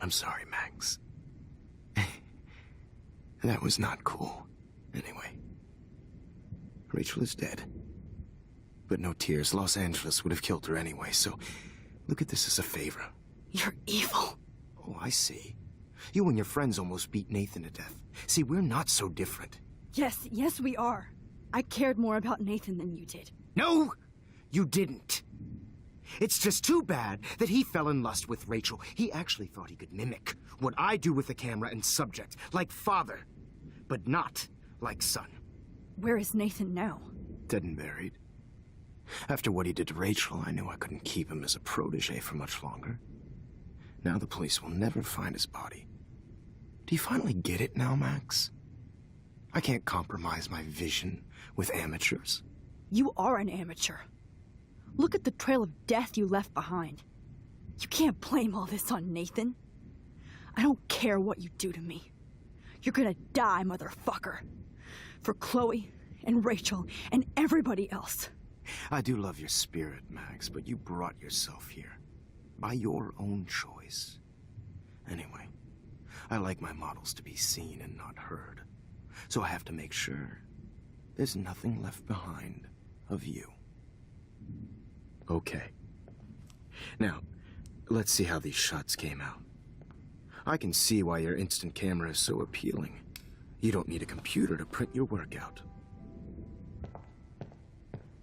I'm sorry, Max. That was not cool. Anyway, Rachel is dead. But no tears. Los Angeles would have killed her anyway, so look at this as a favor.
You're evil.
Oh, I see. You and your friends almost beat Nathan to death. See, we're not so different.
Yes, we are. I cared more about Nathan than you did.
No, you didn't. It's just too bad that he fell in lust with Rachel. He actually thought he could mimic what I do with the camera and subject, like father, but not like son.
Where is Nathan now?
Dead and buried. After what he did to Rachel, I knew I couldn't keep him as a protege for much longer. Now the police will never find his body. Do you finally get it now, Max? I can't compromise my vision with amateurs.
You are an amateur. Look at the trail of death you left behind. You can't blame all this on Nathan. I don't care what you do to me. You're gonna die, motherfucker. For Chloe and Rachel and everybody else.
I do love your spirit, Max, but you brought yourself here. By your own choice. Anyway, I like my models to be seen and not heard. So I have to make sure there's nothing left behind of you. Okay. Now, let's see how these shots came out. I can see why your instant camera is so appealing. You don't need a computer to print your work out.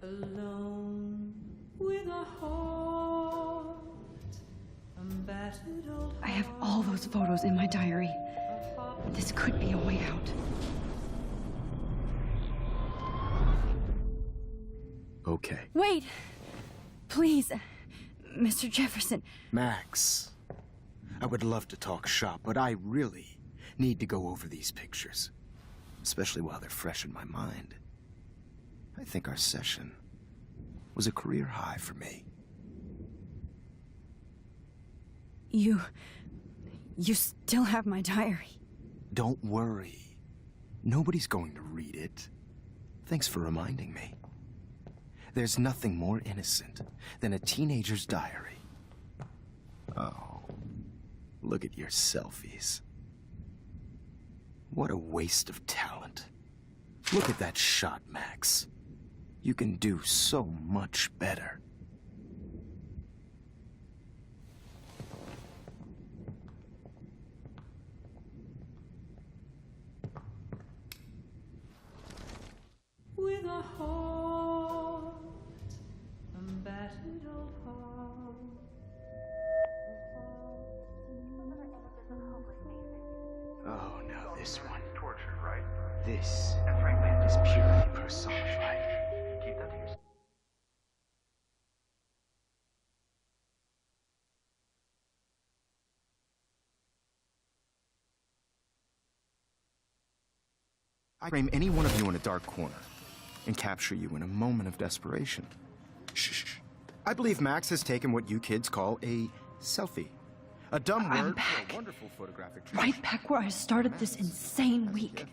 Alone with a heart,
I have all those photos in my diary. This could be a way out.
Okay.
Wait! Please, Mr. Jefferson.
Max, I would love to talk shop, but I really need to go over these pictures. Especially while they're fresh in my mind. I think our session was a career high for me.
You still have my diary.
Don't worry. Nobody's going to read it. Thanks for reminding me. There's nothing more innocent than a teenager's diary. Oh, look at your selfies. What a waste of talent. Look at that shot, Max. You can do so much better.
with a heart, a battered old heart.
Oh, now this one.
Tortured, right?
This
And frankly,
is purely personified.
keep that to yourself.
I frame any one of you in a dark corner and capture you in a moment of desperation. Shh. I believe Max has taken what you kids call a selfie. A dumb
I'm
word
back.
for a wonderful photographic
Right back where I started this insane week.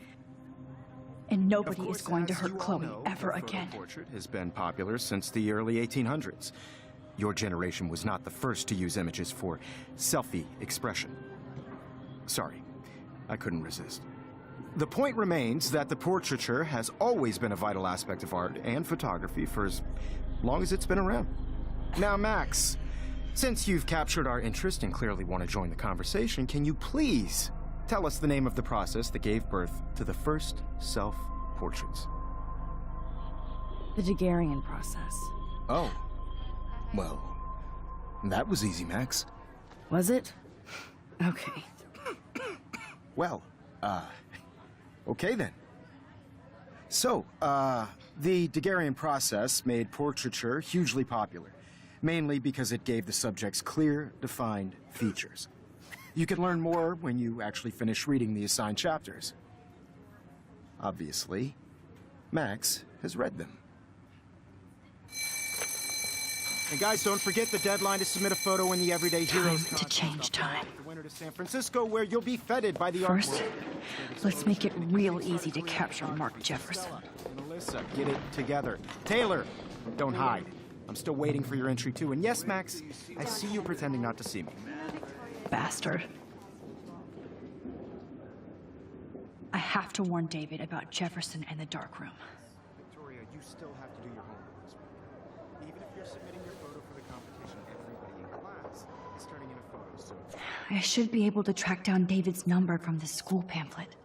And nobody is going to hurt Chloe ever again.
Portrait has been popular since the early 1800s. Your generation was not the first to use images for selfie expression. Sorry, I couldn't resist. The point remains that the portraiture has always been a vital aspect of art and photography for as long as it's been around. Now, Max, since you've captured our interest and clearly want to join the conversation, can you please tell us the name of the process that gave birth to the first self-portraits?
The Daguerrean process.
Oh. Well, that was easy, Max.
Was it? Okay.
Well, okay then. So, the Daguerrean process made portraiture hugely popular, mainly because it gave the subjects clear, defined features. You can learn more when you actually finish reading the assigned chapters. Obviously, Max has read them. And guys, don't forget the deadline to submit a photo in the Everyday Heroes
Time to change time.
The winter to San Francisco, where you'll be feted by the art
First,
world.
let's make it real easy to capture Mark Jefferson.
Melissa, get it together. Taylor, don't hide. I'm still waiting for your entry too. And yes, Max, I see you pretending not to see me.
Bastard. I have to warn David about Jefferson and the dark room.
Victoria, you still have to do your homework this week. Even if you're submitting your photo for the competition, everybody in class is turning in a photo soon.
I should be able to track down David's number from the school pamphlet.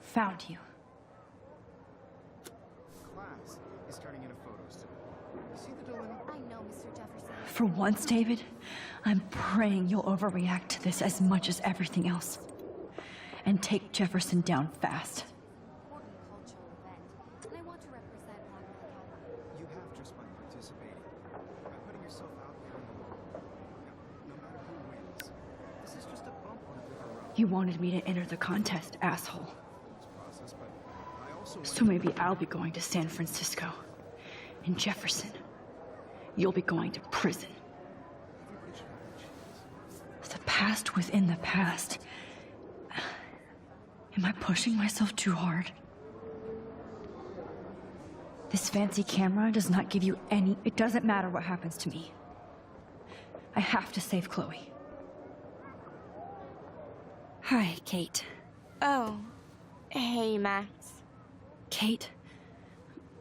Found you.
Class is turning in a photo soon. You see the dilemma?
I know, Mr. Jefferson.
For once, David, I'm praying you'll overreact to this as much as everything else. And take Jefferson down fast.
Important cultural event, and I want to represent Blackwell Academy.
You have just by participating, by putting yourself out there in the world. No matter who wins, this is just a bump on a bigger road.
You wanted me to enter the contest, asshole.
Process, but I also
So maybe I'll be going to San Francisco. And Jefferson, you'll be going to prison. The past within the past. Am I pushing myself too hard? This fancy camera does not give you any... It doesn't matter what happens to me. I have to save Chloe. Hi, Kate.
Oh, hey, Max.
Kate,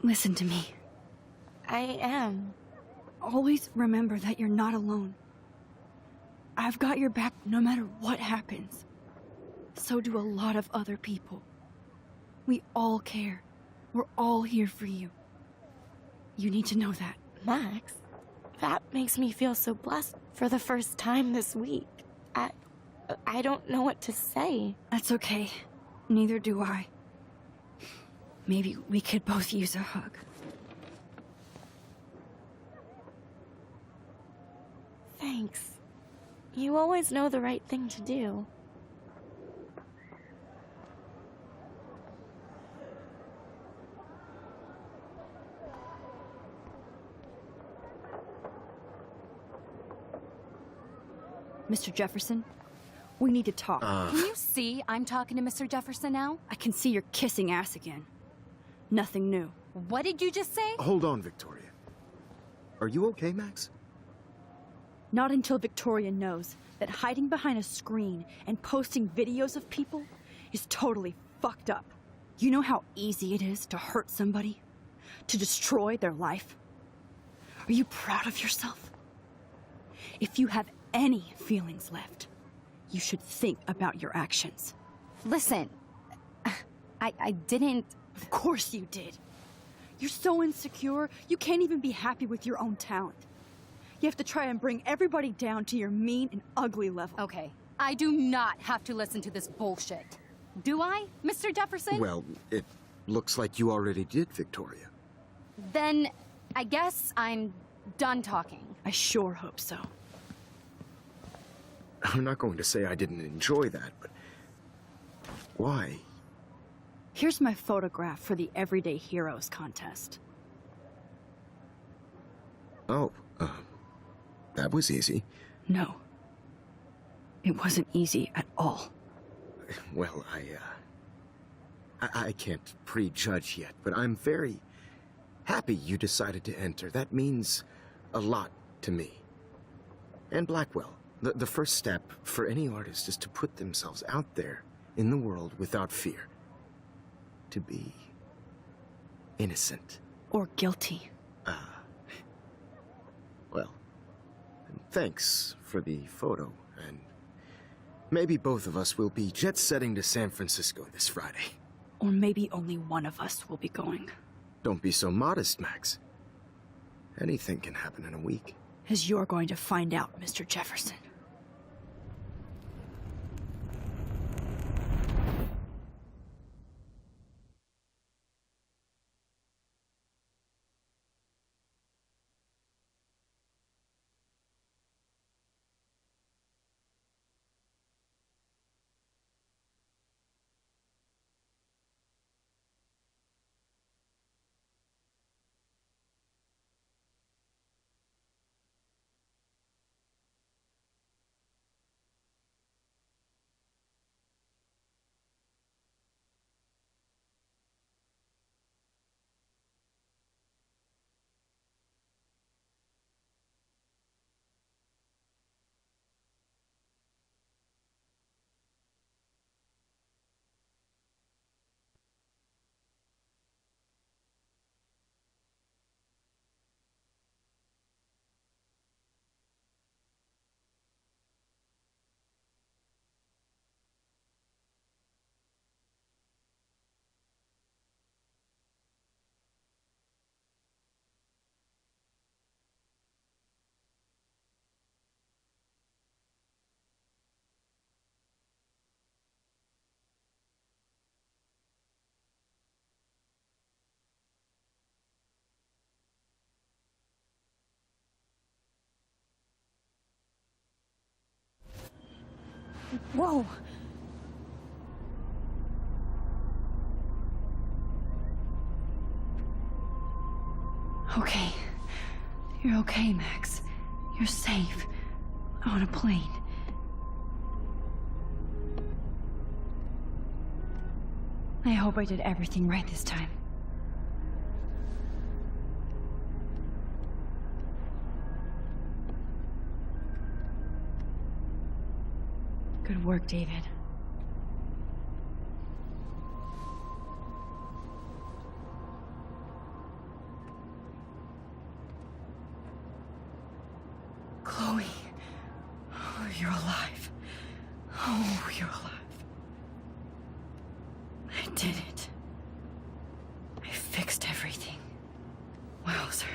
listen to me.
I am.
Always remember that you're not alone. I've got your back no matter what happens. So do a lot of other people. We all care. We're all here for you. You need to know that.
Max, that makes me feel so blessed for the first time this week. I don't know what to say.
That's okay. Neither do I. Maybe we could both use a hug.
Thanks. You always know the right thing to do.
Mr. Jefferson, we need to talk.
Can you see I'm talking to Mr. Jefferson now?
I can see you're kissing ass again. Nothing new.
What did you just say?
Hold on, Victoria. Are you okay, Max?
Not until Victoria knows that hiding behind a screen and posting videos of people is totally fucked up. You know how easy it is to hurt somebody? To destroy their life? Are you proud of yourself? If you have any feelings left, you should think about your actions.
Listen, I didn't...
Of course you did. You're so insecure, you can't even be happy with your own talent. You have to try and bring everybody down to your mean and ugly level.
Okay, I do not have to listen to this bullshit. Do I, Mr. Jefferson?
Well, it looks like you already did, Victoria.
Then I guess I'm done talking.
I sure hope so.
I'm not going to say I didn't enjoy that, but why?
Here's my photograph for the Everyday Heroes contest.
Oh,
That was easy.
No. It wasn't easy at all.
Well, I can't prejudge yet, but I'm very happy you decided to enter. That means a lot to me. And Blackwell. The first step for any artist is to put themselves out there in the world without fear. To be innocent.
Or guilty.
Well, thanks for the photo, and maybe both of us will be jet-setting to San Francisco this Friday.
Or maybe only one of us will be going.
Don't be so modest, Max. Anything can happen in a week.
As you're going to find out, Mr. Jefferson. Whoa! Okay. You're okay, Max. You're safe. On a plane. I hope I did everything right this time. Good work, David. Chloe. Oh, you're alive. Oh, you're alive. I did it. I fixed everything. Wowzer.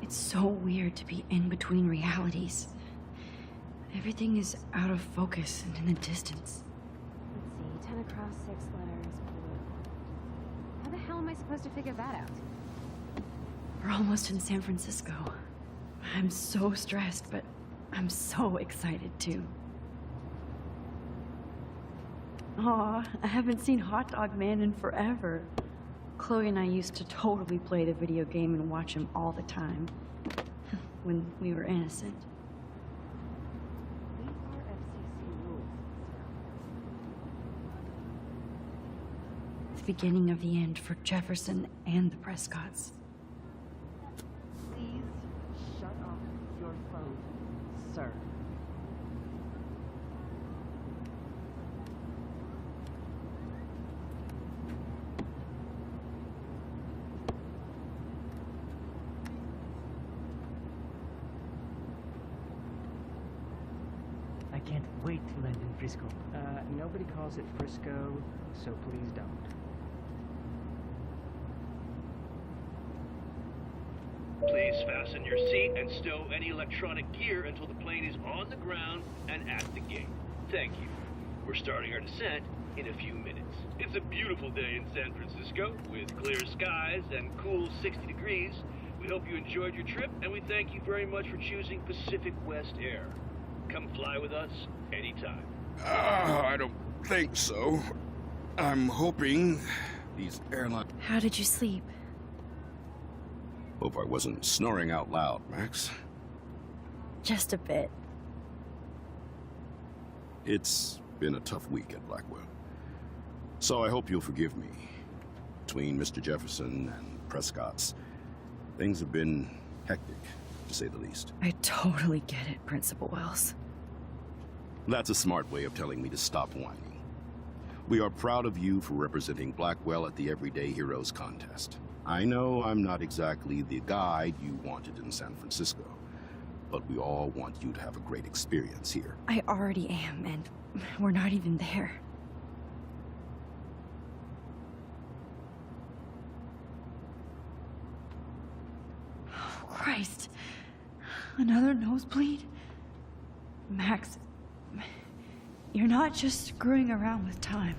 It's so weird to be in between realities. Everything is out of focus and in the distance.
Let's see, 10 across, 6 letters, blue. How the hell am I supposed to figure that out?
We're almost in San Francisco. I'm so stressed, but I'm so excited too. Aw, I haven't seen Hot Dog Man in forever. Chloe and I used to totally play the video game and watch him all the time. When we were innocent. The beginning of the end for Jefferson and the Prescotts.
Please shut off your phone, sir.
I can't wait to land in Frisco. Nobody calls it Frisco, so please don't.
Please fasten your seat and stow any electronic gear until the plane is on the ground and at the gate. Thank you. We're starting our descent in a few minutes. It's a beautiful day in San Francisco with clear skies and cool 60 degrees. We hope you enjoyed your trip, and we thank you very much for choosing Pacific West Air. Come fly with us anytime.
I don't think so. I'm hoping these airlines...
How did you sleep?
Hope I wasn't snoring out loud, Max.
Just a bit.
It's been a tough week at Blackwell. So I hope you'll forgive me. Between Mr. Jefferson and Prescott's, things have been hectic, to say the least.
I totally get it, Principal Wells.
That's a smart way of telling me to stop whining. We are proud of you for representing Blackwell at the Everyday Heroes contest. I know I'm not exactly the guide you wanted in San Francisco, but we all want you to have a great experience here.
I already am, and we're not even there. Oh, Christ. Another nosebleed? Max, you're not just screwing around with time.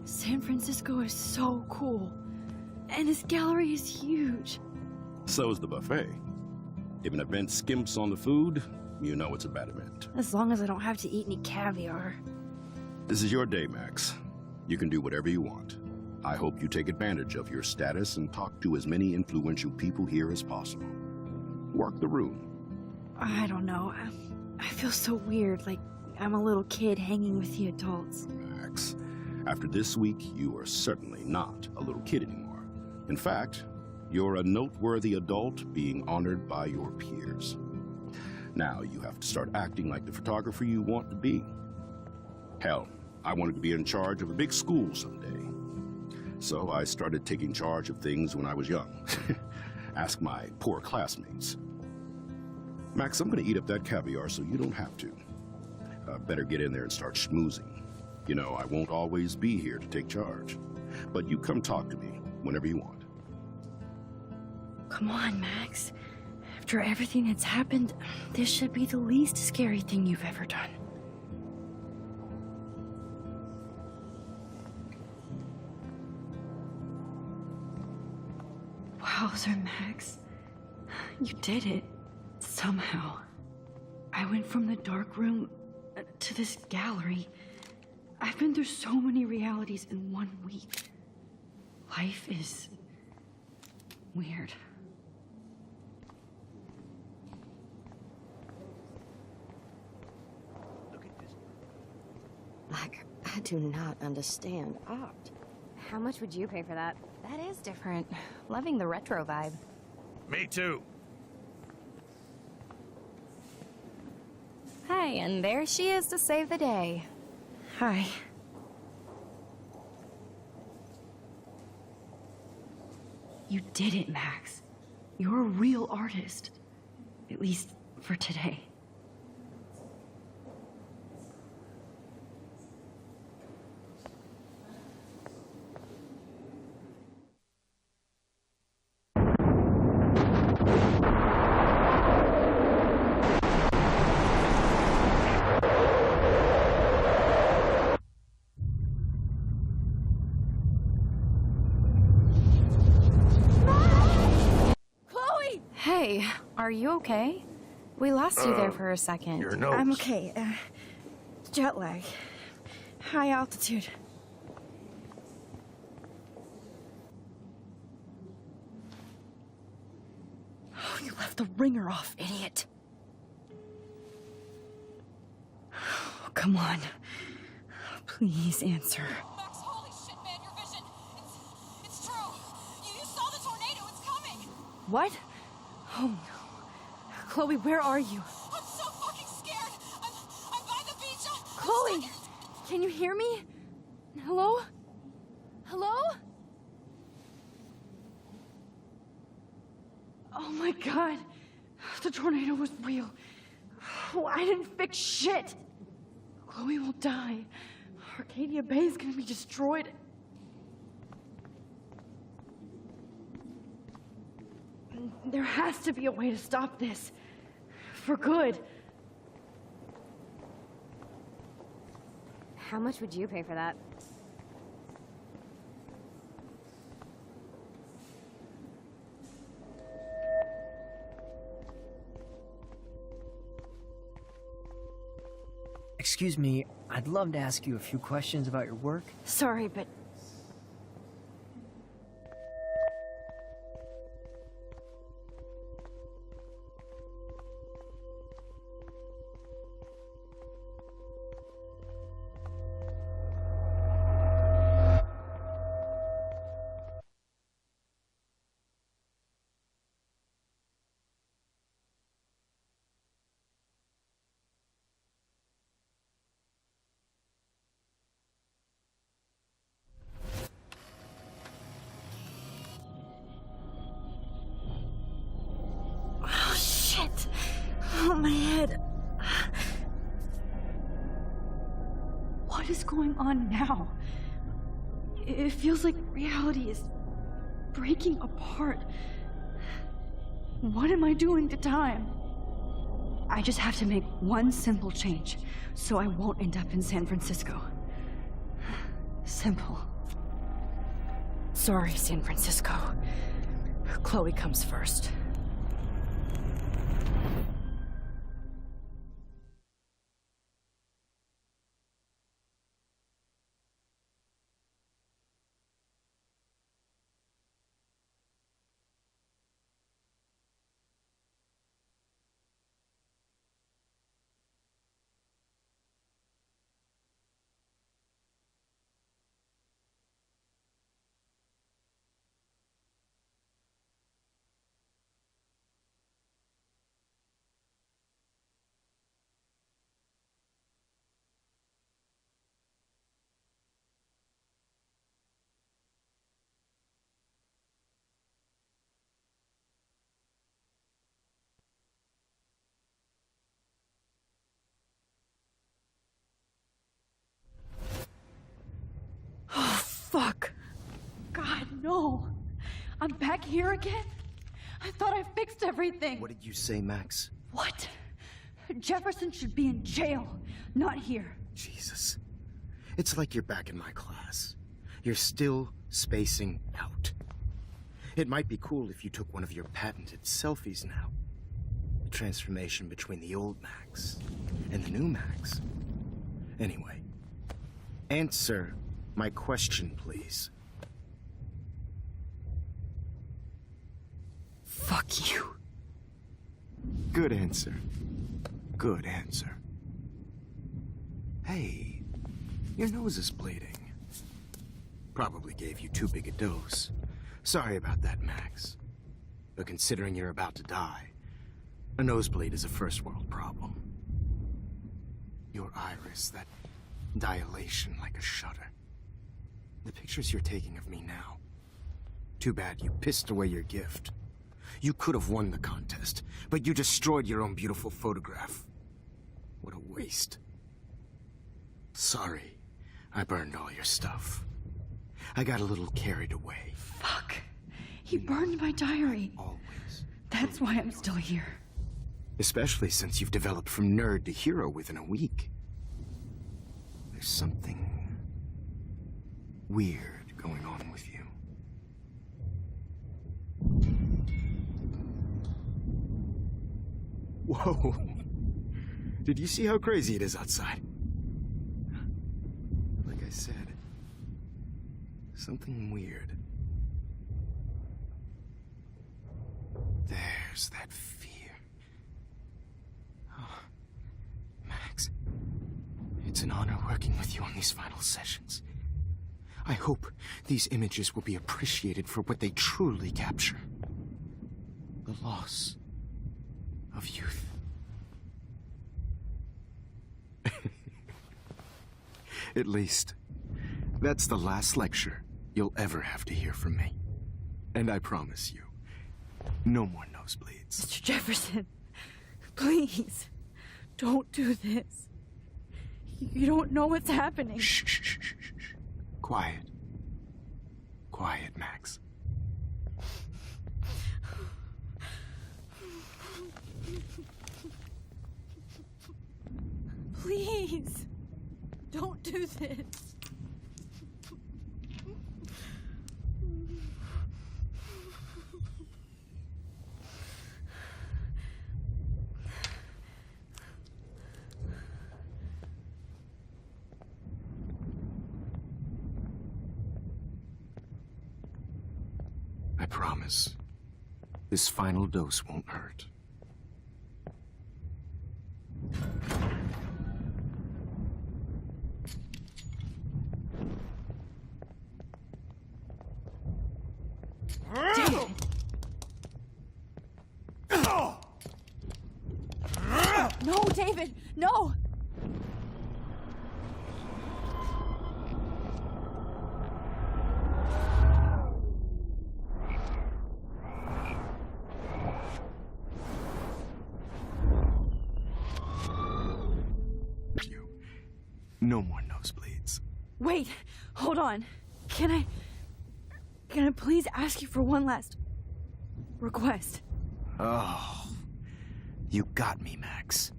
San Francisco is so cool, and this gallery is huge.
So is the buffet. If an event skimps on the food, you know it's a bad event.
As long as I don't have to eat any caviar.
This is your day, Max. You can do whatever you want. I hope you take advantage of your status and talk to as many influential people here as possible. Work the room.
I don't know. I feel so weird, like I'm a little kid hanging with the adults.
Max, after this week, you are certainly not a little kid anymore. In fact, you're a noteworthy adult being honored by your peers. Now you have to start acting like the photographer you want to be. Hell, I wanted to be in charge of a big school someday. So I started taking charge of things when I was young. Ask my poor classmates. Max, I'm gonna eat up that caviar so you don't have to. Better get in there and start schmoozing. You know, I won't always be here to take charge. But you come talk to me whenever you want.
Come on, Max. After everything that's happened, this should be the least scary thing you've ever done. Wowzer, Max. You did it. Somehow. I went from the dark room to this gallery. I've been through so many realities in 1 week. Life is weird.
Like, I do not understand art.
How much would you pay for that? That is different. Loving the retro vibe.
Me too.
Hey, and there she is to save the day.
Hi. You did it, Max. You're a real artist. At least for today.
Hey, are you okay? We lost you there for a second.
Your nose.
I'm okay. Jet lag. High altitude. You left the ringer off, idiot. Oh, come on. Please answer.
Max, holy shit, man, your vision. It's true. You saw the tornado. It's coming.
What? Oh no. Chloe, where are you?
I'm so fucking scared. I'm by the beach.
Chloe! Can you hear me? Hello? Hello? Oh my god. The tornado was real. Oh, I didn't fix shit. Chloe will die. Arcadia Bay is gonna be destroyed. There has to be a way to stop this. For good.
How much would you pay for that?
Excuse me, I'd love to ask you a few questions about your work.
Sorry, but... Oh, my head. What is going on now? It feels like reality is breaking apart. What am I doing to time? I just have to make one simple change, so I won't end up in San Francisco. Simple. Sorry, San Francisco. Chloe comes first. Fuck. God, no. I'm back here again? I thought I fixed everything.
What did you say, Max?
What? Jefferson should be in jail, not here.
Jesus. It's like you're back in my class. You're still spacing out. It might be cool if you took one of your patented selfies now. The transformation between the old Max and the new Max. Anyway, answer my question, please.
Fuck you.
Good answer. Good answer. Hey, your nose is bleeding. Probably gave you too big a dose. Sorry about that, Max. But considering you're about to die, a nosebleed is a first world problem. Your iris, that dilation like a shutter. The pictures you're taking of me now. Too bad you pissed away your gift. You could have won the contest, but you destroyed your own beautiful photograph. What a waste. Sorry, I burned all your stuff. I got a little carried away.
Fuck. He burned my diary.
Always.
That's why I'm still here.
Especially since you've developed from nerd to hero within a week. There's something weird going on with you. Whoa. Did you see how crazy it is outside? Like I said, something weird. There's that fear. Oh, Max, it's an honor working with you on these final sessions. I hope these images will be appreciated for what they truly capture. The loss of youth. At least, that's the last lecture you'll ever have to hear from me. And I promise you, no more nosebleeds.
Mr. Jefferson, please, don't do this. You don't know what's happening.
Shh, shh, shh, shh, shh. Quiet. Quiet, Max.
Please, don't do this.
I promise, this final dose won't hurt.
David! No, David, no!
No more nosebleeds.
Wait, hold on. Can I please ask you for one last request?
Oh, you got me, Max.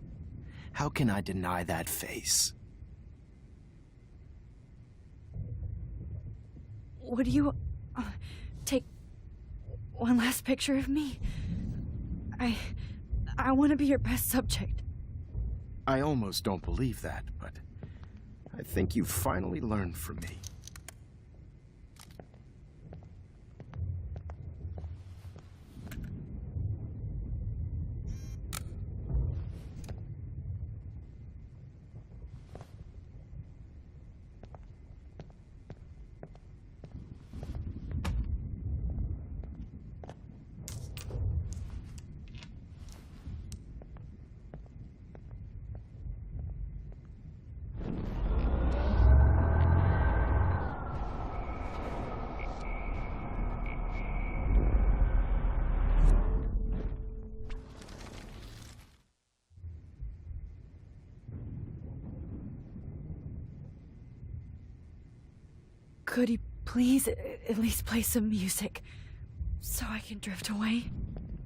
How can I deny that face?
Would you take one last picture of me? I want to be your best subject.
I almost don't believe that, but I think you finally learned from me.
Could you please at least play some music so I can drift away?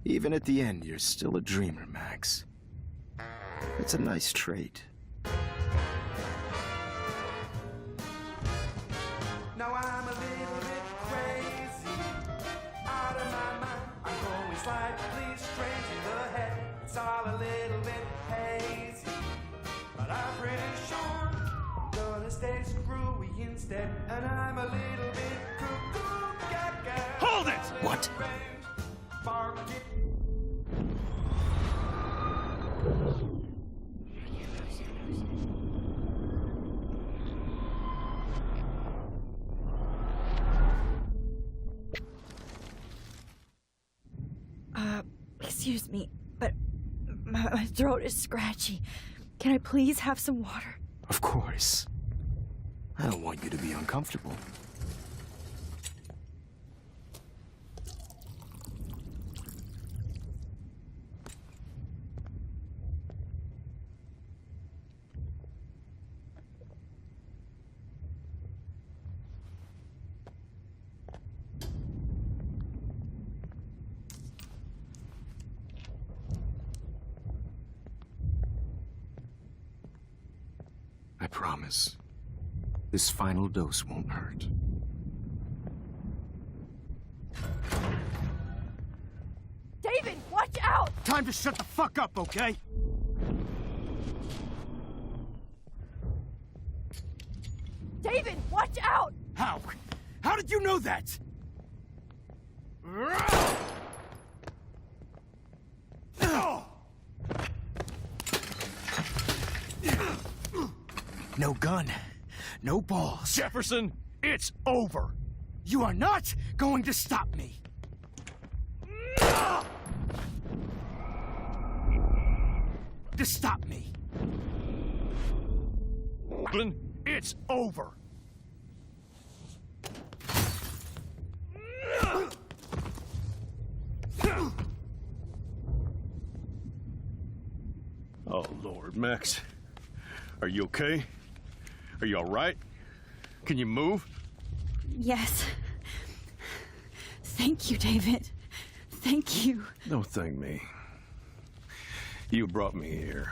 Even at the end, you're still a dreamer, Max. It's a nice trait.
Now I'm a little bit crazy, out of my mind. I'm going slightly strange in the head. It's all a little bit hazy, but I'm pretty sure I'm gonna stay screwy instead. And I'm a little bit cuckoo gaga.
Hold it!
What?
Excuse me, but my throat is scratchy. Can I please have some water?
Of course. I don't want you to be uncomfortable. I promise, this final dose won't hurt.
David, watch out!
Time to shut the fuck up, okay?
David, watch out!
How? How did you know that?
No gun. No balls.
Jefferson, it's over.
You are not going to stop me. To stop me.
Glenn, it's over. Oh, Lord, Max. Are you okay? Are you all right? Can you move?
Yes. Thank you, David. Thank you.
Don't thank me. You brought me here.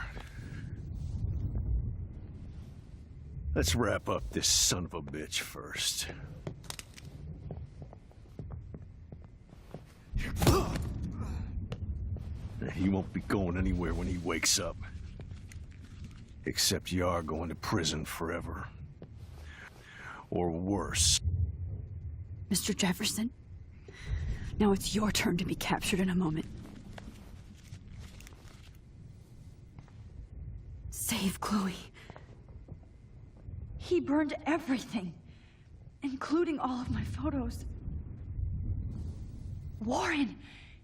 Let's wrap up this son of a bitch first. He won't be going anywhere when he wakes up. Except you are going to prison forever. Or worse.
Mr. Jefferson, now it's your turn to be captured in a moment. Save Chloe. He burned everything, including all of my photos. Warren!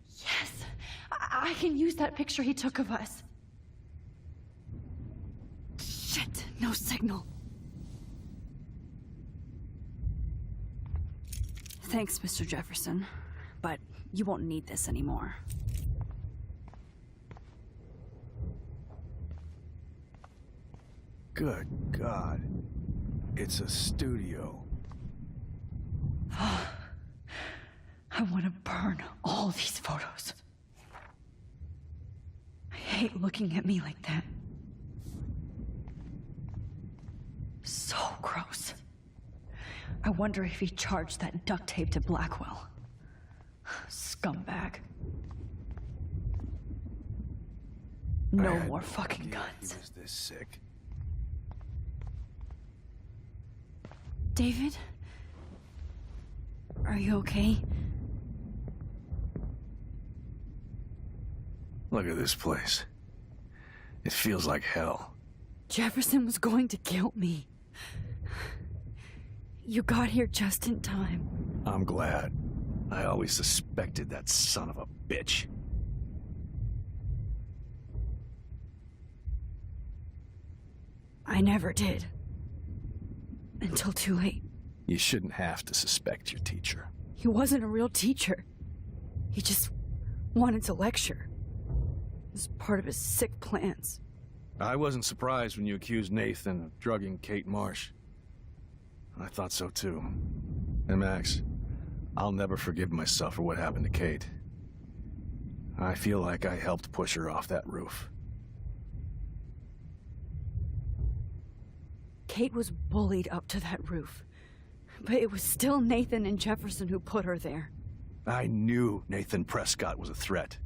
Yes! I can use that picture he took of us. Shit, no signal. Thanks, Mr. Jefferson, but you won't need this anymore.
Good God. It's a studio.
I want to burn all these photos. I hate looking at me like that. So gross. I wonder if he charged that duct tape to Blackwell. Scumbag. No more fucking guns.
He was this sick.
David? Are you okay?
Look at this place. It feels like hell.
Jefferson was going to kill me. You got here just in time.
I'm glad. I always suspected that son of a bitch.
I never did. Until too late.
You shouldn't have to suspect your teacher.
He wasn't a real teacher. He just wanted to lecture. It was part of his sick plans.
I wasn't surprised when you accused Nathan of drugging Kate Marsh. I thought so too. And Max, I'll never forgive myself for what happened to Kate. I feel like I helped push her off that roof.
Kate was bullied up to that roof. But it was still Nathan and Jefferson who put her there.
I knew Nathan Prescott was a threat.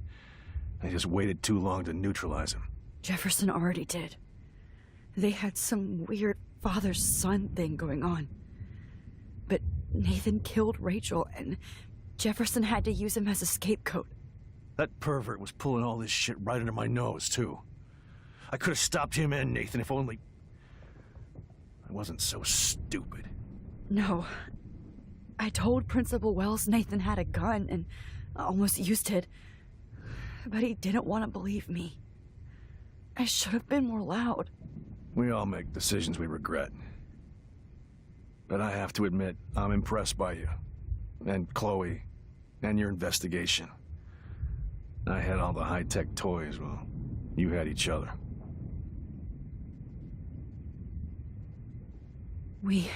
I just waited too long to neutralize him.
Jefferson already did. They had some weird father-son thing going on. But Nathan killed Rachel, and Jefferson had to use him as a scapegoat.
That pervert was pulling all this shit right under my nose, too. I could have stopped him and Nathan if only I wasn't so stupid.
No. I told Principal Wells Nathan had a gun and almost used it. But he didn't want to believe me. I should have been more loud.
We all make decisions we regret. But I have to admit, I'm impressed by you. And Chloe. And your investigation. I had all the high-tech toys, well, you had each other.
We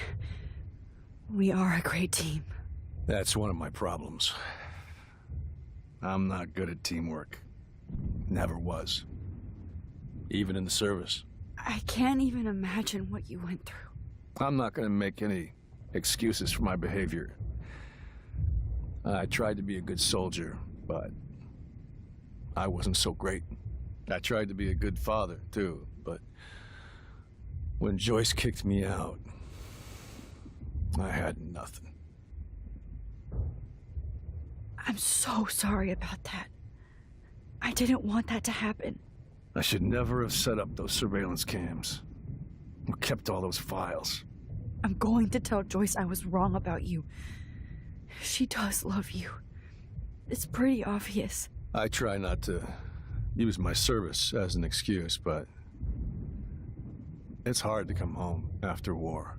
are a great team.
That's one of my problems. I'm not good at teamwork. Never was. Even in the service.
I can't even imagine what you went through.
I'm not gonna make any excuses for my behavior. I tried to be a good soldier, but I wasn't so great. I tried to be a good father, too, but when Joyce kicked me out, I had nothing.
I'm so sorry about that. I didn't want that to happen.
I should never have set up those surveillance cams.
Who kept all those files?
I'm going to tell Joyce I was wrong about you. She does love you. It's pretty obvious.
I try not to use my service as an excuse, but it's hard to come home after war.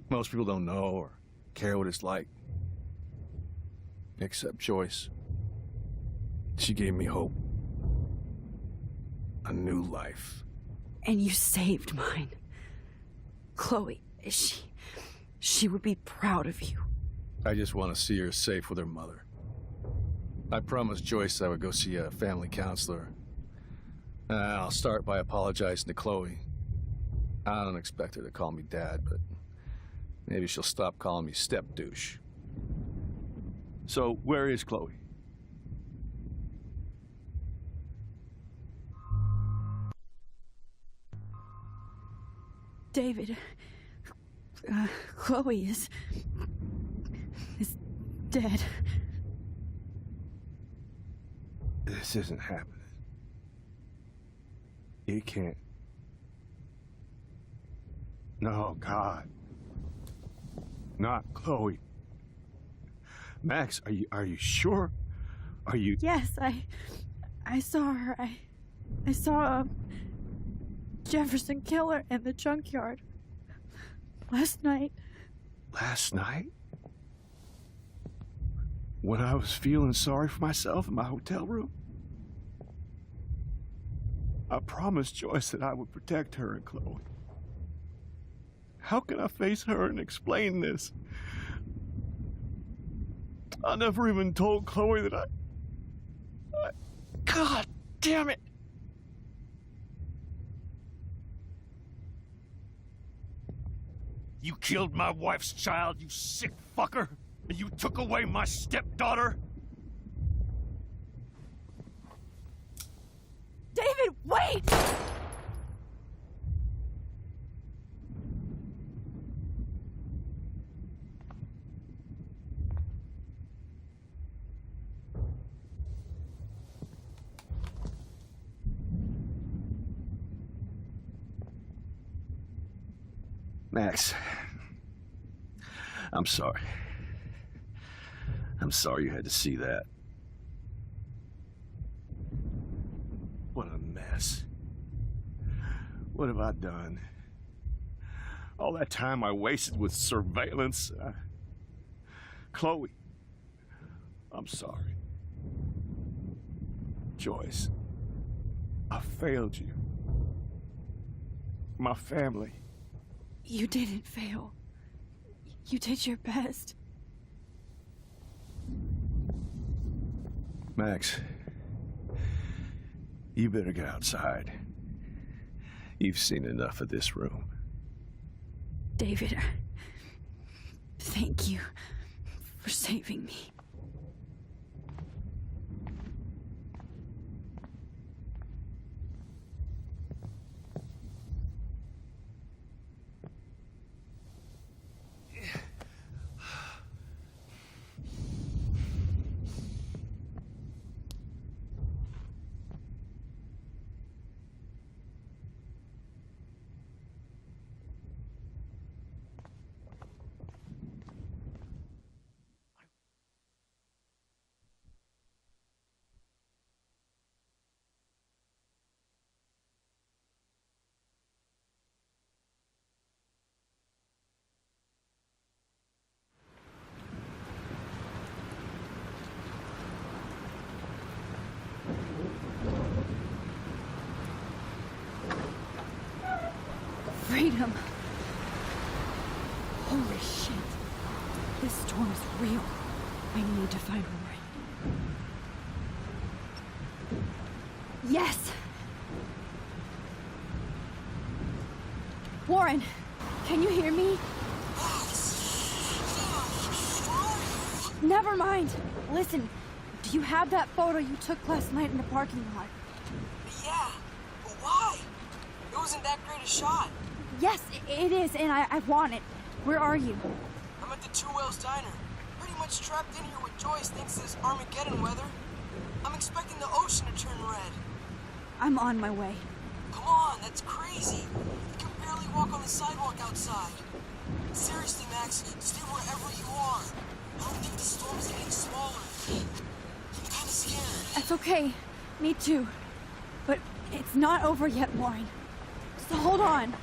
Most people don't know or care what it's like. Except Joyce. She gave me hope. A new life.
And you saved mine. Chloe, she would be proud of you.
I just want to see her safe with her mother. I promised Joyce I would go see a family counselor. I'll start by apologizing to Chloe. I don't expect her to call me Dad, but maybe she'll stop calling me step-douche. So, where is Chloe?
David, Chloe is dead.
This isn't happening. It can't. No, God. Not Chloe. Max, are you sure? Are you...
Yes, I saw her. I saw Jefferson kill her in the junkyard. Last night.
Last night? When I was feeling sorry for myself in my hotel room? I promised Joyce that I would protect her and Chloe. How can I face her and explain this? I never even told Chloe that I... God damn it!
You killed my wife's child, you sick fucker! And you took away my stepdaughter?
David, wait!
Max, I'm sorry. I'm sorry you had to see that. What a mess. What have I done? All that time I wasted with surveillance. Chloe, I'm sorry. Joyce, I failed you. My family.
You didn't fail. You did your best.
Max, you better get outside. You've seen enough of this room.
David, thank you for saving me. Freedom. Holy shit. This storm is real. I need to find Warren. Yes! Warren, can you hear me? Never mind. Listen, do you have that photo you took last night in the parking lot?
Yeah, but why? It wasn't that great a shot.
Yes, it is, and I want it. Where are you?
I'm at the Two Whales Diner. Pretty much trapped in here with Joyce thanks to this Armageddon weather. I'm expecting the ocean to turn red.
I'm on my way.
Come on, that's crazy. You can barely walk the sidewalk outside. Seriously, Max, stay wherever you are. I don't think the storm is getting smaller. I'm kind of scared.
That's okay. Me too. But it's not over yet, Warren. So hold on.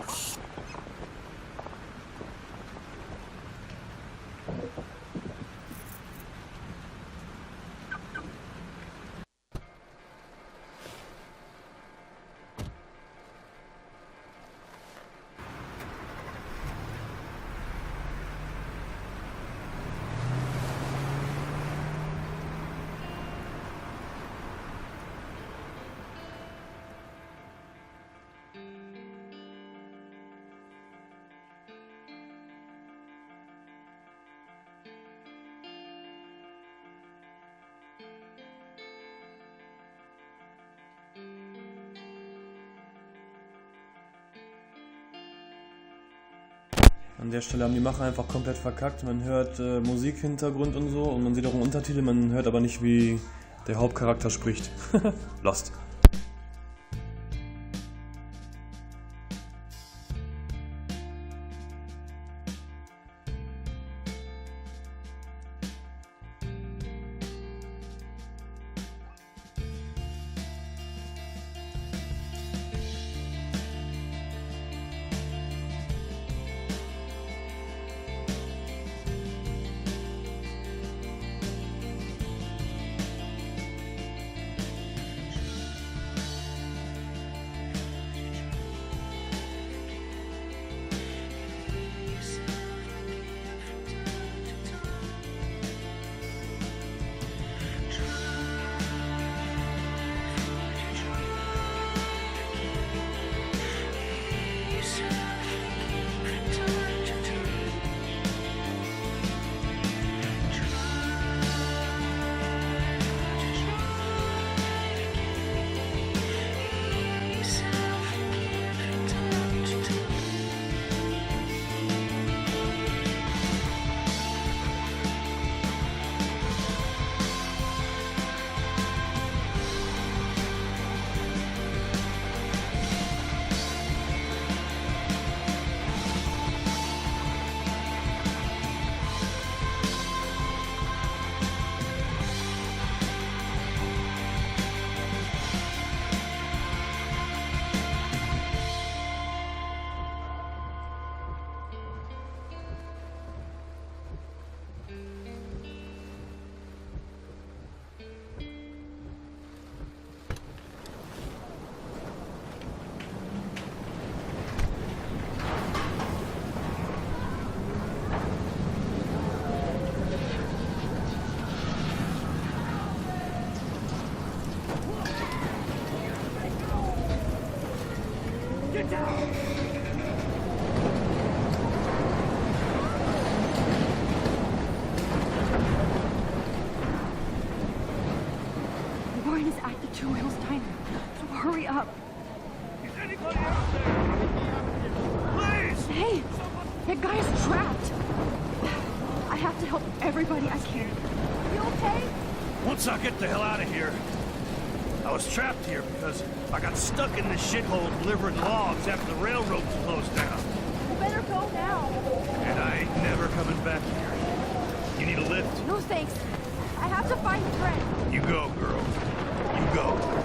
An der Stelle haben die Macher einfach komplett verkackt. Man hört Musikhintergrund und so und man sieht auch einen Untertitel, man hört aber nicht, wie der Hauptcharakter spricht. Lost.
Warren is at the Two Wheels Diner, so hurry up.
Is anybody out there? Please!
Hey, that guy's trapped. I have to help everybody I can. You okay?
Once I get the hell out of here, I was trapped here because I got stuck in this shithole delivering logs after the railroad closed down.
You better go now.
And I ain't never coming back here. You need a lift?
No thanks. I have to find a friend.
You go, girl. You go.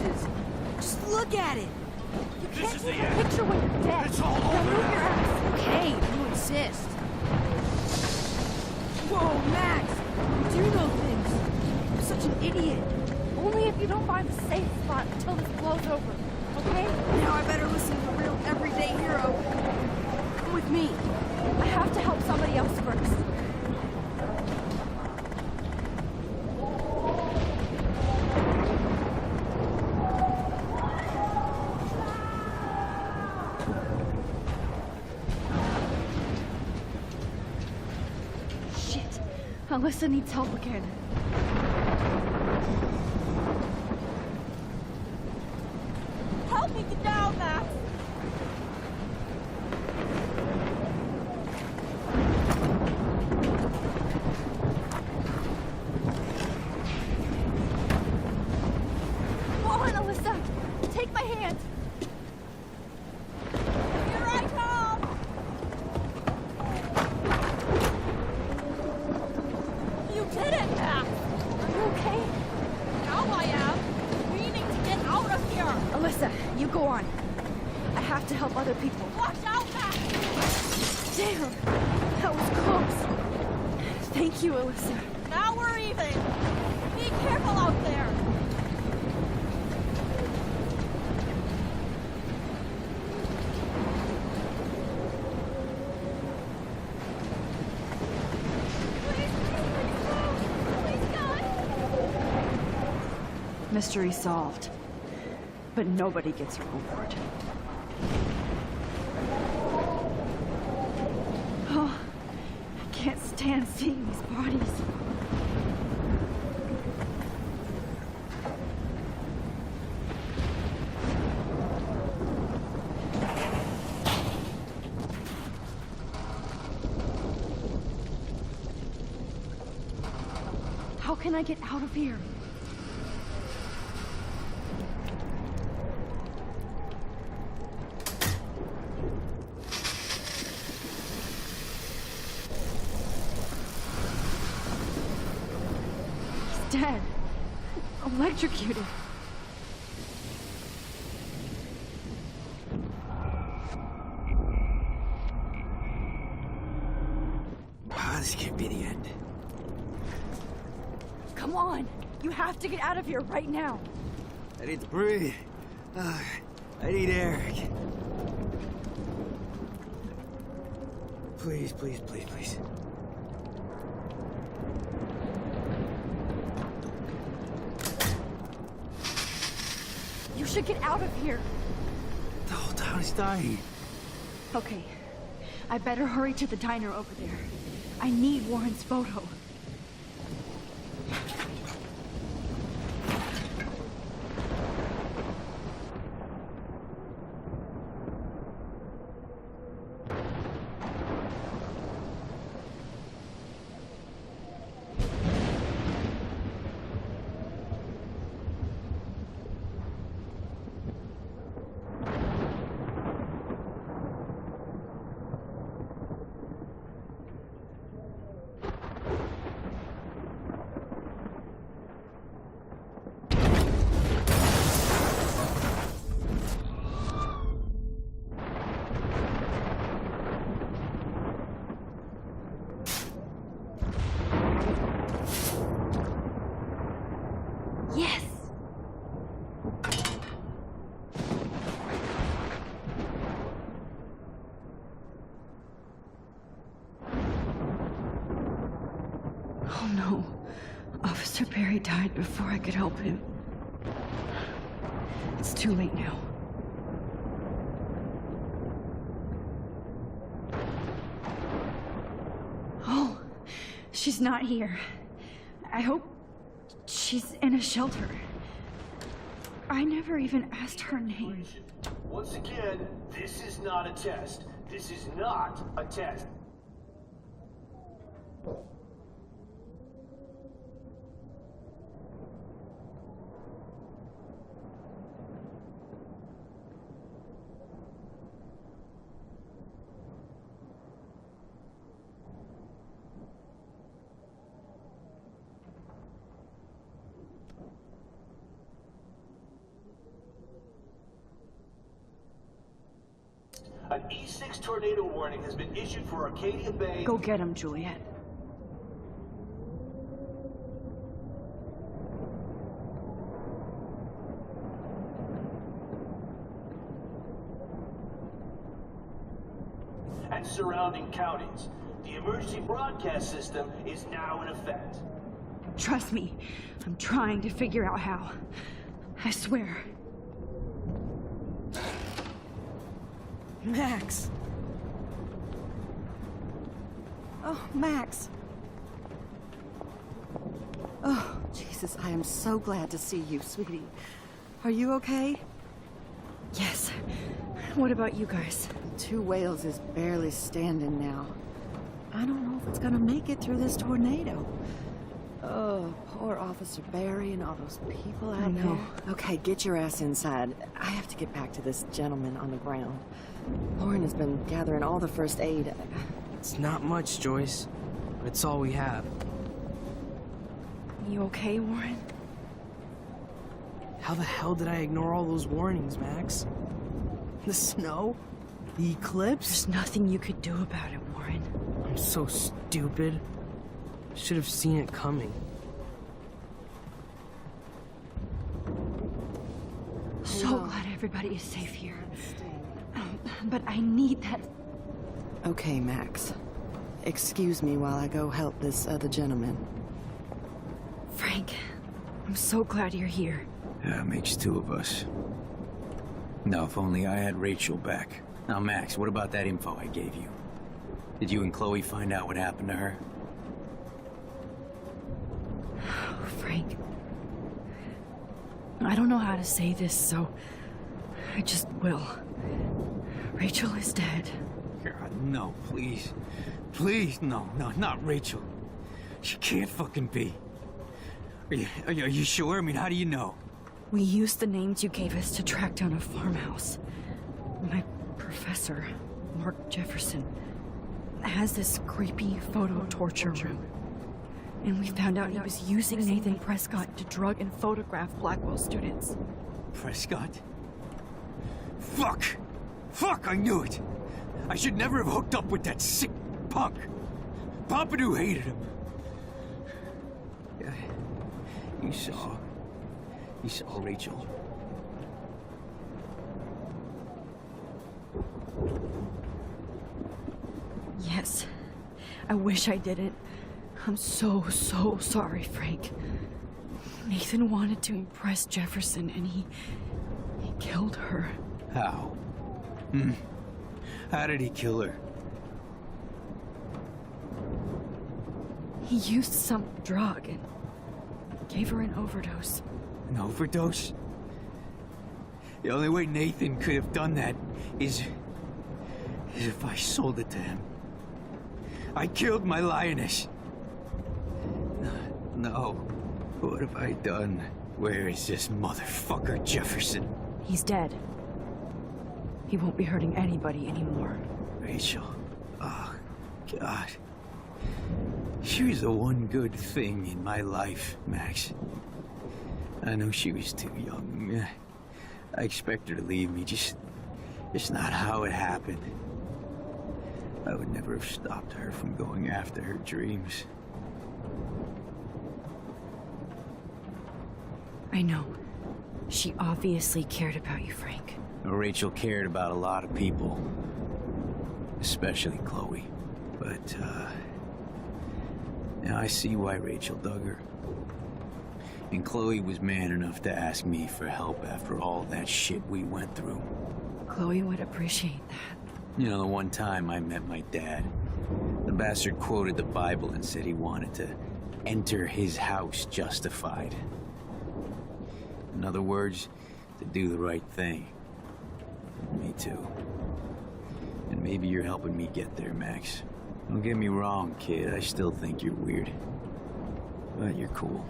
images. Just look at it.
You can't take a picture when you're dead.
It's all
Now
over
move
now.
your ass.
Okay, you insist. Whoa, Max! You do know things. I'm such an idiot.
Only if you don't find a safe spot until this blows over, okay?
Now I better listen to a real everyday hero. Come with me.
I have to help somebody else first. Shit. Alyssa needs help again.
Help me get down, Max!
Come on, Alyssa! Take my hand!
Here I come! You did it, Max!
Are you okay?
Now I am! We need to get out of here!
Alyssa, you go on. I have to help other people.
Watch out, Max!
Damn! That was close. Thank you, Alyssa.
Now we're even! Be careful out there!
Mystery solved. But nobody gets a reward. Oh, I can't stand seeing these bodies. How can I get out of here? Dead. Electrocuted.
This can't be the end.
Come on! You have to get out of here right now!
I need to breathe. I need air. Please, please, please, please.
You should get out of here!
The whole town is dying.
Okay. I better hurry to the diner over there. I need Warren's photo. Yes! Oh no. Officer Barry died before I could help him. It's too late now. Oh, she's not here. I hope she's in a shelter. I never even asked her name.
Once again, this is not a test. This is not a test. An E6 tornado warning has been issued for Arcadia Bay.
Go get him, Juliet.
And surrounding counties. The emergency broadcast system is now in effect.
Trust me, I'm trying to figure out how. I swear.
Max. Oh, Max. Oh, Jesus, I am so glad to see you, sweetie. Are you okay?
Yes. What about you guys?
Two Whales is barely standing now. I don't know if it's gonna make it through this tornado. Oh, poor Officer Barry and all those people out there. Okay, get your ass inside. I have to get back to this gentleman on the ground. Lauren has been gathering all the first aid.
It's not much, Joyce. But it's all we have.
You okay, Warren?
How the hell did I ignore all those warnings, Max? The snow? The eclipse?
There's nothing you could do about it, Warren.
I'm so stupid. Should have seen it coming.
So glad everybody is safe here. But I need that.
Okay, Max. Excuse me while I go help this other gentleman.
Frank, I'm so glad you're here.
Yeah, makes two of us. Now, if only I had Rachel back. Now, Max, what about that info I gave you? Did you and Chloe find out what happened to her?
Oh, Frank. I don't know how to say this, so I just will. Rachel is dead.
God, no, please. Please, no, not Rachel. She can't fucking be. Are you sure? I mean, how do you know?
We used the names you gave us to track down a farmhouse. My professor, Mark Jefferson, has this creepy photo torture room. And we found out he was using Nathan Prescott to drug and photograph Blackwell students.
Prescott? Fuck! Fuck, I knew it! I should never have hooked up with that sick punk! Pompidou hated him! Yeah, you saw Rachel.
Yes. I wish I didn't. I'm so sorry, Frank. Nathan wanted to impress Jefferson, and he killed her.
How? How did he kill her?
He used some drug and gave her an overdose.
An overdose? The only way Nathan could have done that is if I sold it to him. I killed my lioness. No. What have I done? Where is this motherfucker Jefferson?
He's dead. He won't be hurting anybody anymore.
Rachel. Oh, God. She was the one good thing in my life, Max. I know she was too young. I expect her to leave me, just not how it happened. I would never have stopped her from going after her dreams.
I know. She obviously cared about you, Frank.
Rachel cared about a lot of people. Especially Chloe. But, now I see why Rachel dug her. And Chloe was man enough to ask me for help after all that shit we went through.
Chloe would appreciate that.
You know, the one time I met my dad, the bastard quoted the Bible and said he wanted to enter his house justified. In other words, to do the right thing. Me too. And maybe you're helping me get there, Max. Don't get me wrong, kid. I still think you're weird. But you're cool.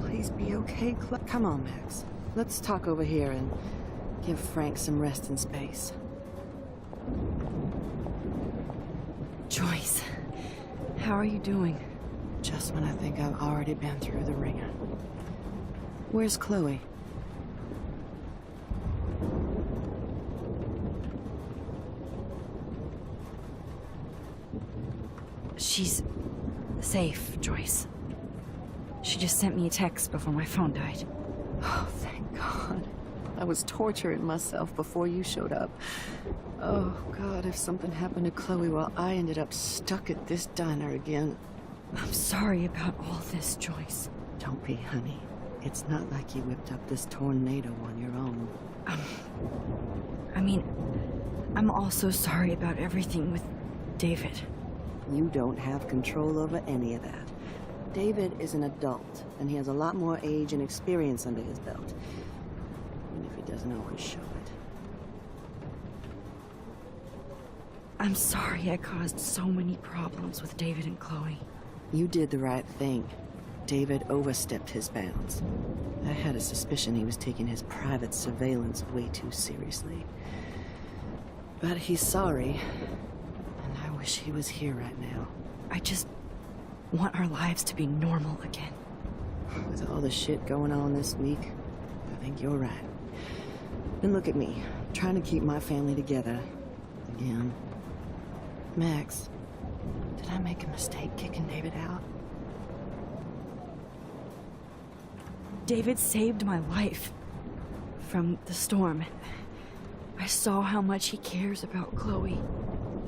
Please be okay, Come on, Max. Let's talk over here and give Frank some resting space.
Joyce, how are you doing?
Just when I think I've already been through the ringer. Where's Chloe?
She's safe, Joyce. She just sent me a text before my phone died.
Oh, thank God. I was torturing myself before you showed up. Oh, God, if something happened to Chloe while I ended up stuck at this diner again.
I'm sorry about all this, Joyce.
Don't be, honey. It's not like you whipped up this tornado on your own.
I mean, I'm also sorry about everything with David.
You don't have control over any of that. David is an adult, and he has a lot more age and experience under his belt. Even if he doesn't always show it.
I'm sorry I caused so many problems with David and Chloe.
You did the right thing. David overstepped his bounds. I had a suspicion he was taking his private surveillance way too seriously. But he's sorry, and I wish he was here right now.
I just want our lives to be normal again.
With all the shit going on this week, I think you're right. And look at me, trying to keep my family together. Again. Max, did I make a mistake kicking David out?
David saved my life from the storm. I saw how much he cares about Chloe,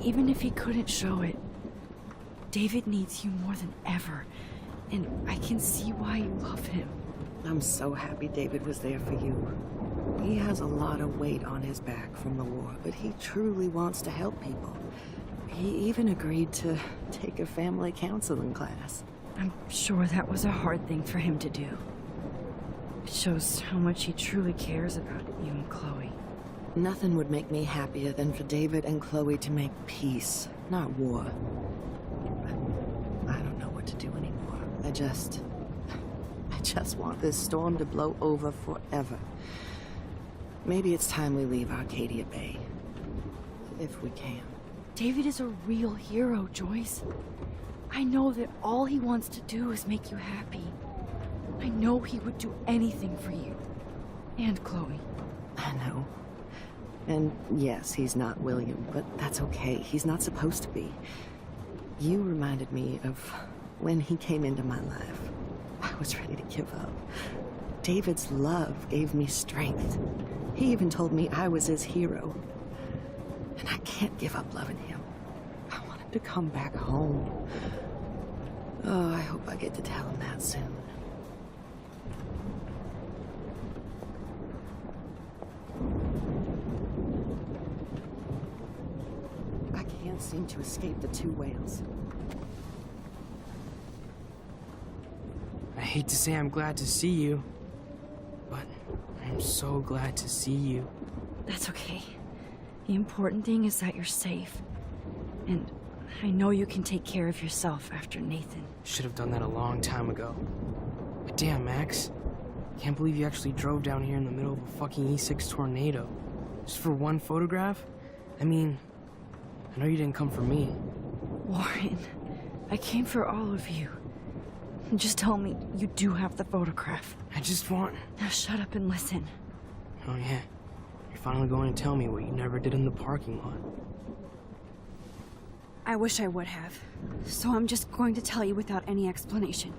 even if he couldn't show it. David needs you more than ever, and I can see why you love him.
I'm so happy David was there for you. He has a lot of weight on his back from the war, but he truly wants to help people. He even agreed to take a family counseling class.
I'm sure that was a hard thing for him to do. It shows how much he truly cares about you and Chloe.
Nothing would make me happier than for David and Chloe to make peace, not war. I don't know what to do anymore. I just want this storm to blow over forever. Maybe it's time we leave Arcadia Bay. If we can.
David is a real hero, Joyce. I know that all he wants to do is make you happy. I know he would do anything for you. And Chloe.
I know. And yes, he's not William, but that's okay. He's not supposed to be. You reminded me of when he came into my life. I was ready to give up. David's love gave me strength. He even told me I was his hero. And I can't give up loving him. I want him to come back home. Oh, I hope I get to tell him that soon. I can't seem to escape the two whales.
I hate to say I'm glad to see you, but I'm so glad to see you.
That's okay. The important thing is that you're safe. And I know you can take care of yourself after Nathan.
Should have done that a long time ago. But damn, Max. Can't believe you actually drove down here in the middle of a fucking E6 tornado. Just for one photograph? I mean, I know you didn't come for me.
Warren, I came for all of you. Just tell me you do have the photograph.
I just want...
Now shut up and listen.
Oh yeah. You're finally going to tell me what you never did in the parking lot.
I wish I would have. So I'm just going to tell you without any explanation.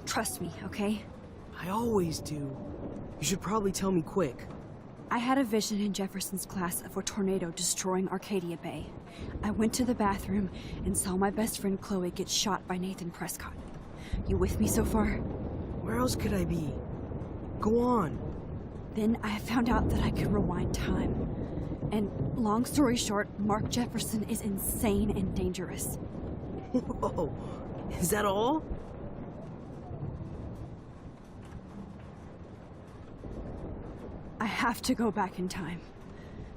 Trust me, okay?
I always do. You should probably tell me quick.
I had a vision in Jefferson's class of a tornado destroying Arcadia Bay. I went to the bathroom and saw my best friend Chloe get shot by Nathan Prescott. You with me so far?
Where else could I be? Go on.
Then I found out that I could rewind time. And long story short, Mark Jefferson is insane and dangerous.
Whoa, is that all?
I have to go back in time.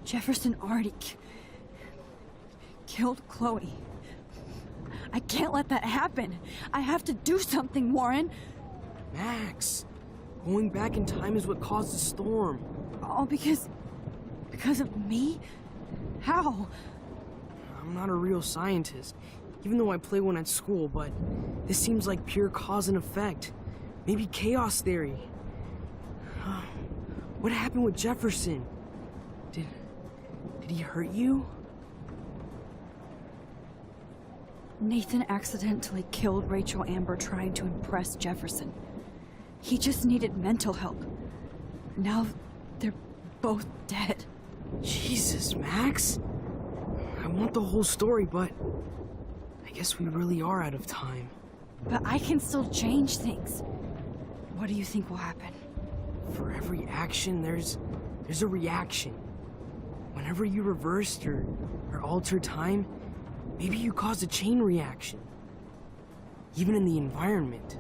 Jefferson already killed Chloe. I can't let that happen. I have to do something, Warren.
Max, going back in time is what caused the storm.
All because of me? How?
I'm not a real scientist, even though I play one at school, but this seems like pure cause and effect. Maybe chaos theory. What happened with Jefferson? Did he hurt you?
Nathan accidentally killed Rachel Amber trying to impress Jefferson. He just needed mental help. Now they're both dead.
Jesus, Max. I want the whole story, but I guess we really are out of time.
But I can still change things. What do you think will happen?
For every action, there's a reaction. Whenever you reversed or altered time, maybe you caused a chain reaction. Even in the environment.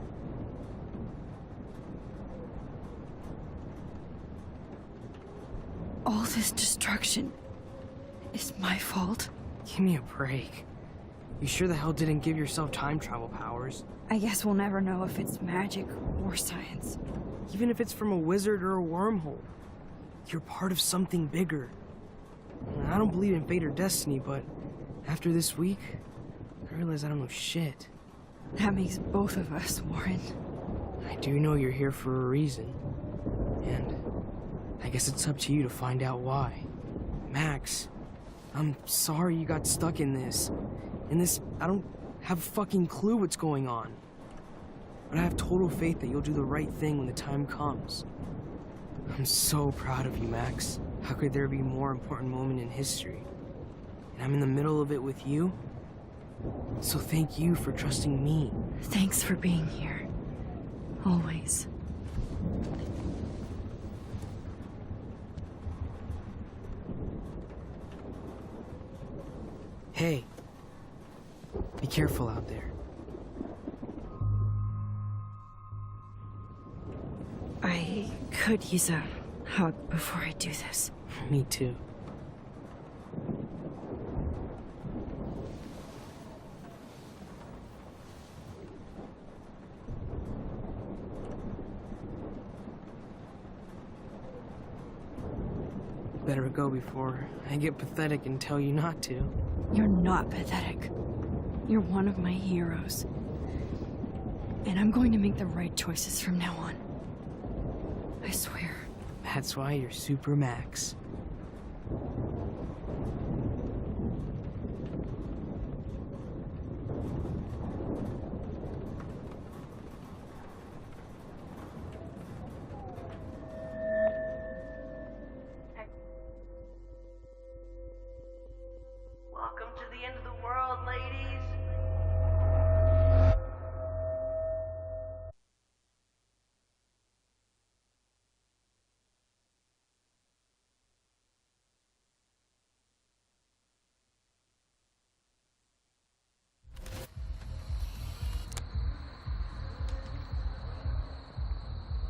All this destruction is my fault.
Give me a break. You sure the hell didn't give yourself time travel powers?
I guess we'll never know if it's magic or science.
Even if it's from a wizard or a wormhole. You're part of something bigger. I don't believe in fate or destiny, but after this week, I realize I don't know shit.
That makes both of us, Warren.
I do know you're here for a reason. And I guess it's up to you to find out why. Max, I'm sorry you got stuck in this. I don't have a fucking clue what's going on. But I have total faith that you'll do the right thing when the time comes. I'm so proud of you, Max. How could there be a more important moment in history? And I'm in the middle of it with you. So thank you for trusting me.
Thanks for being here. Always.
Hey, be careful out there.
I could use a hug before I do this.
Me too. Better go before I get pathetic and tell you not to.
You're not pathetic. You're one of my heroes. And I'm going to make the right choices from now on. I swear.
That's why you're Super Max.
Welcome to the end of the world, ladies.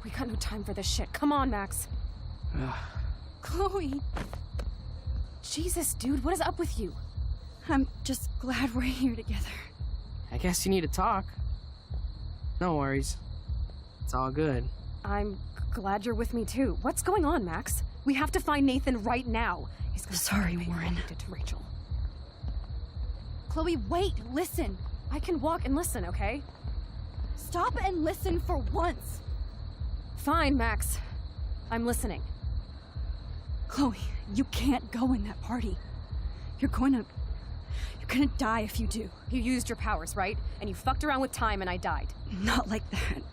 We got no time for this shit. Come on, Max. Chloe. Jesus, dude, what is up with you?
I'm just glad we're here together.
I guess you need to talk. No worries. It's all good.
I'm glad you're with me too. What's going on, Max? We have to find Nathan right now. He's gonna
Sorry, Warren.
Did to Rachel.
Chloe, wait, listen.
I can walk and listen, okay?
Stop and listen for once.
Fine, Max. I'm listening.
Chloe, you can't go in that party. You're gonna die if you do.
You used your powers, right? And you fucked around with time and I died.
Not like that.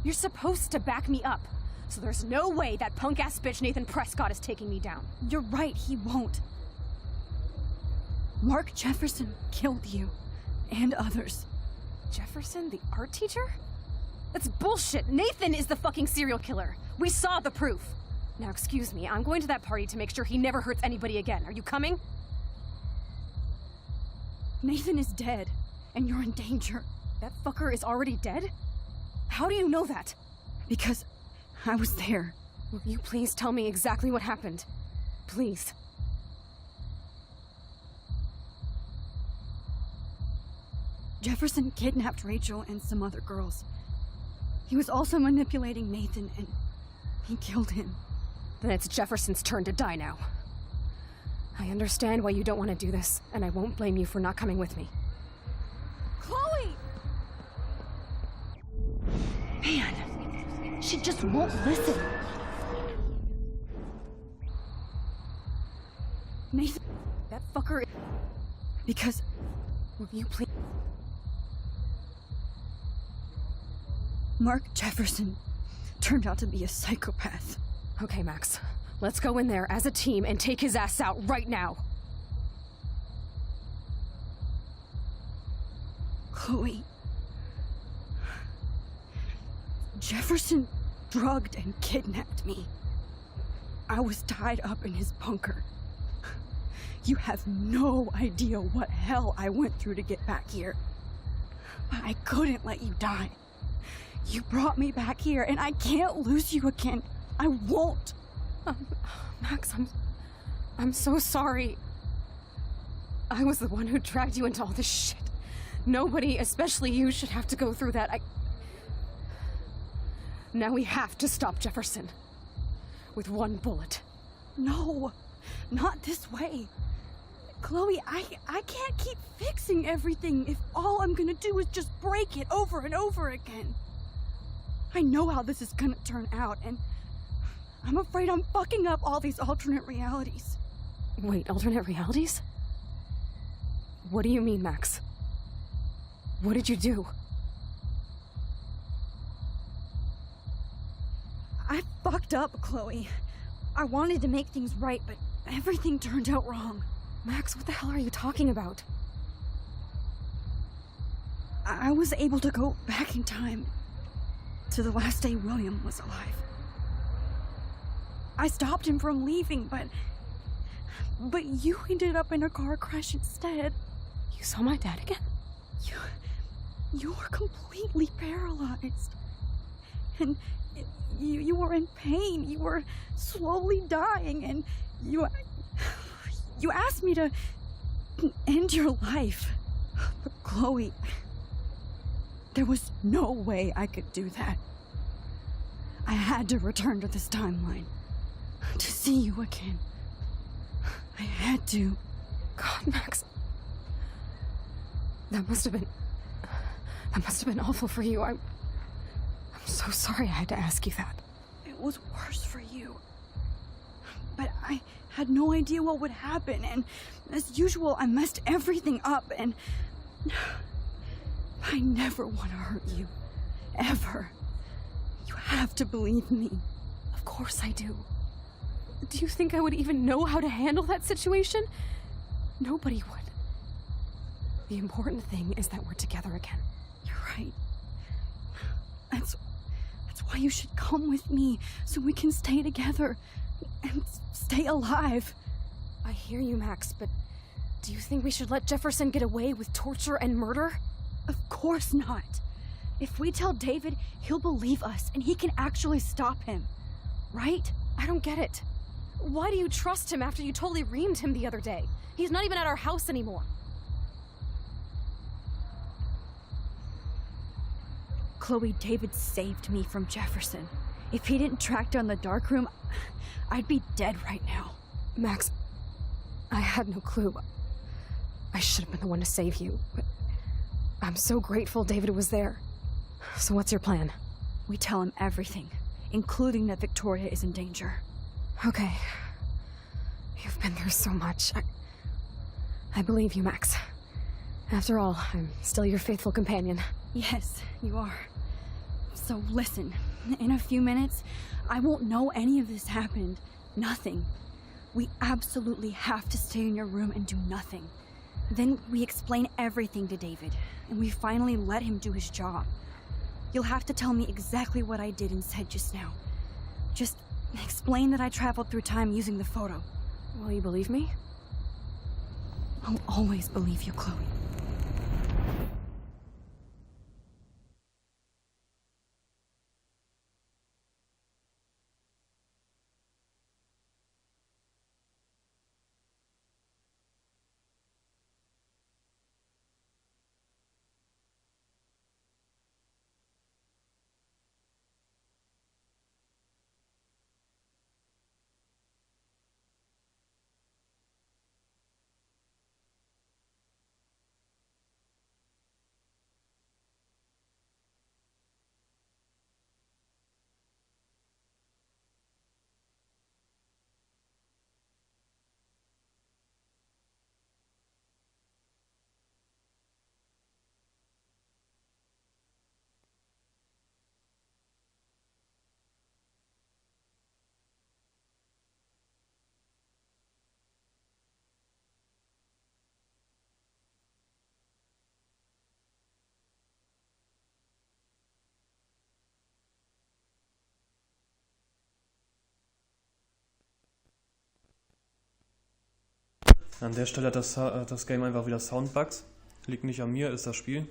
You're supposed to back me up. So there's no way that punk-ass bitch Nathan Prescott is taking me down.
You're right, he won't. Mark Jefferson killed you. And others.
Jefferson, the art teacher? That's bullshit. Nathan is the fucking serial killer. We saw the proof. Now, excuse me, I'm going to that party to make sure he never hurts anybody again. Are you coming?
Nathan is dead, and you're in danger.
That fucker is already dead? How do you know that?
Because I was there.
Will you please tell me exactly what happened? Please.
Jefferson kidnapped Rachel and some other girls. He was also manipulating Nathan, and he killed him.
Then it's Jefferson's turn to die now. I understand why you don't want to do this, and I won't blame you for not coming with me.
Chloe!
Man,
she just won't listen. Nathan, that fucker. Because, will you please? Mark Jefferson turned out to be a psychopath.
Okay, Max. Let's go in there as a team and take his ass out right now.
Chloe. Jefferson drugged and kidnapped me. I was tied up in his bunker. You have no idea what hell I went through to get back here. But I couldn't let you die. You brought me back here, and I can't lose you again. I won't.
Max, I'm so sorry. I was the one who dragged you into all this shit. Nobody, especially you, should have to go through that. Now we have to stop Jefferson. With one bullet.
No, not this way. Chloe, I can't keep fixing everything if all I'm gonna do is just break it over and over again. I know how this is gonna turn out, and I'm afraid I'm fucking up all these alternate realities.
Wait, alternate realities? What do you mean, Max? What did you do?
I fucked up, Chloe. I wanted to make things right, but everything turned out wrong.
Max, what the hell are you talking about?
I was able to go back in time to the last day William was alive. I stopped him from leaving, but you ended up in a car crash instead.
You saw my dad again?
You were completely paralyzed. And you were in pain. You were slowly dying, and you asked me to end your life. But Chloe, there was no way I could do that. I had to return to this timeline to see you again. I had to.
God, Max. That must have been awful for you. I'm so sorry I had to ask you that.
It was worse for you. But I had no idea what would happen, and as usual, I messed everything up, and I never want to hurt you. Ever. You have to believe me.
Of course I do. Do you think I would even know how to handle that situation? Nobody would. The important thing is that we're together again.
You're right. That's why you should come with me, so we can stay together and stay alive.
I hear you, Max, but do you think we should let Jefferson get away with torture and murder?
Of course not. If we tell David, he'll believe us, and he can actually stop him. Right?
I don't get it. Why do you trust him after you totally reamed him the other day? He's not even at our house anymore.
Chloe, David saved me from Jefferson. If he didn't track down the darkroom, I'd be dead right now.
Max, I had no clue. I should have been the one to save you, but I'm so grateful David was there. So what's your plan?
We tell him everything, including that Victoria is in danger.
Okay. You've been through so much. I believe you, Max. After all, I'm still your faithful companion.
Yes, you are. So listen, in a few minutes, I won't know any of this happened. Nothing. We absolutely have to stay in your room and do nothing. Then we explain everything to David, and we finally let him do his job. You'll have to tell me exactly what I did and said just now. Just explain that I traveled through time using the photo.
Will you believe me?
I'll always believe you, Chloe.
An der Stelle hat das Game einfach wieder Soundbugs. Liegt nicht an mir, ist das Spiel.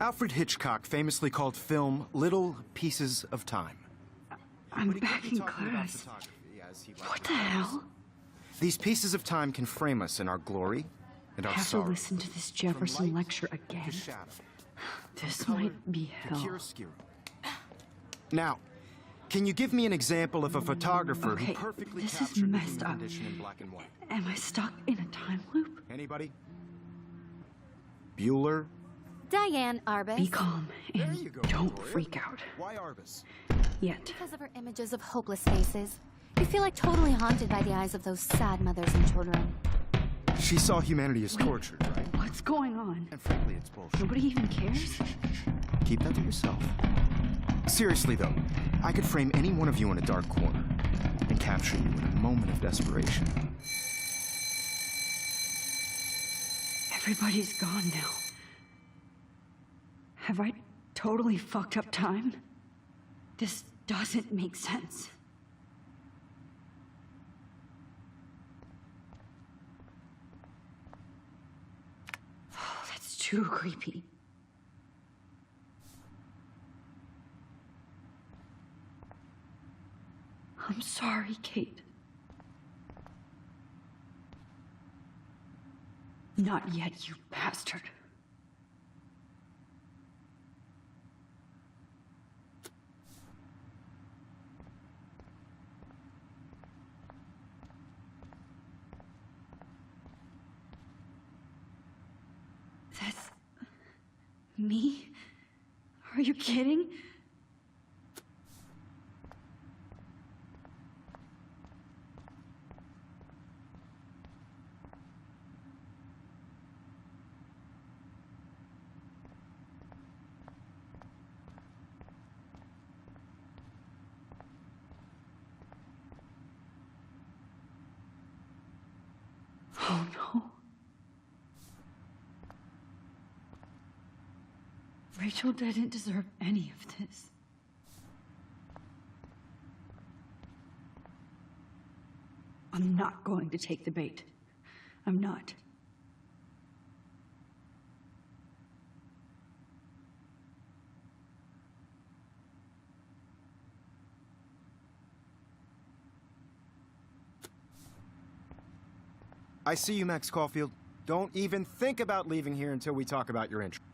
Alfred Hitchcock famously called film little pieces of time.
I'm back in class. What the hell?
These pieces of time can frame us in our glory and our
I have to
sorrow.
listen to this Jefferson lecture again. This might be hell.
Now, can you give me an example of a photographer
Okay,
who perfectly
this is
captured the
messed
human
up.
condition in black and white?
Am I stuck in a time loop?
Anybody? Bueller?
Diane Arbus.
Be calm and don't freak out.
Why Arbus?
Yet.
Because of her images of hopeless faces. You feel like totally haunted by the eyes of those sad mothers and children.
She saw humanity as tortured, right?
What's going on?
And frankly, it's bullshit.
Nobody even cares?
Keep that to yourself. Seriously, though, I could frame any one of you in a dark corner and capture you in a moment of desperation.
Everybody's gone now. Have I totally fucked up time? This doesn't make sense. Oh, that's too creepy. I'm sorry, Kate. Not yet, you bastard. That's me? Are you kidding? Oh no. Rachel didn't deserve any of this. I'm not going to take the bait. I'm not.
I see you, Max Caulfield. Don't even think about leaving here until we talk about your entry.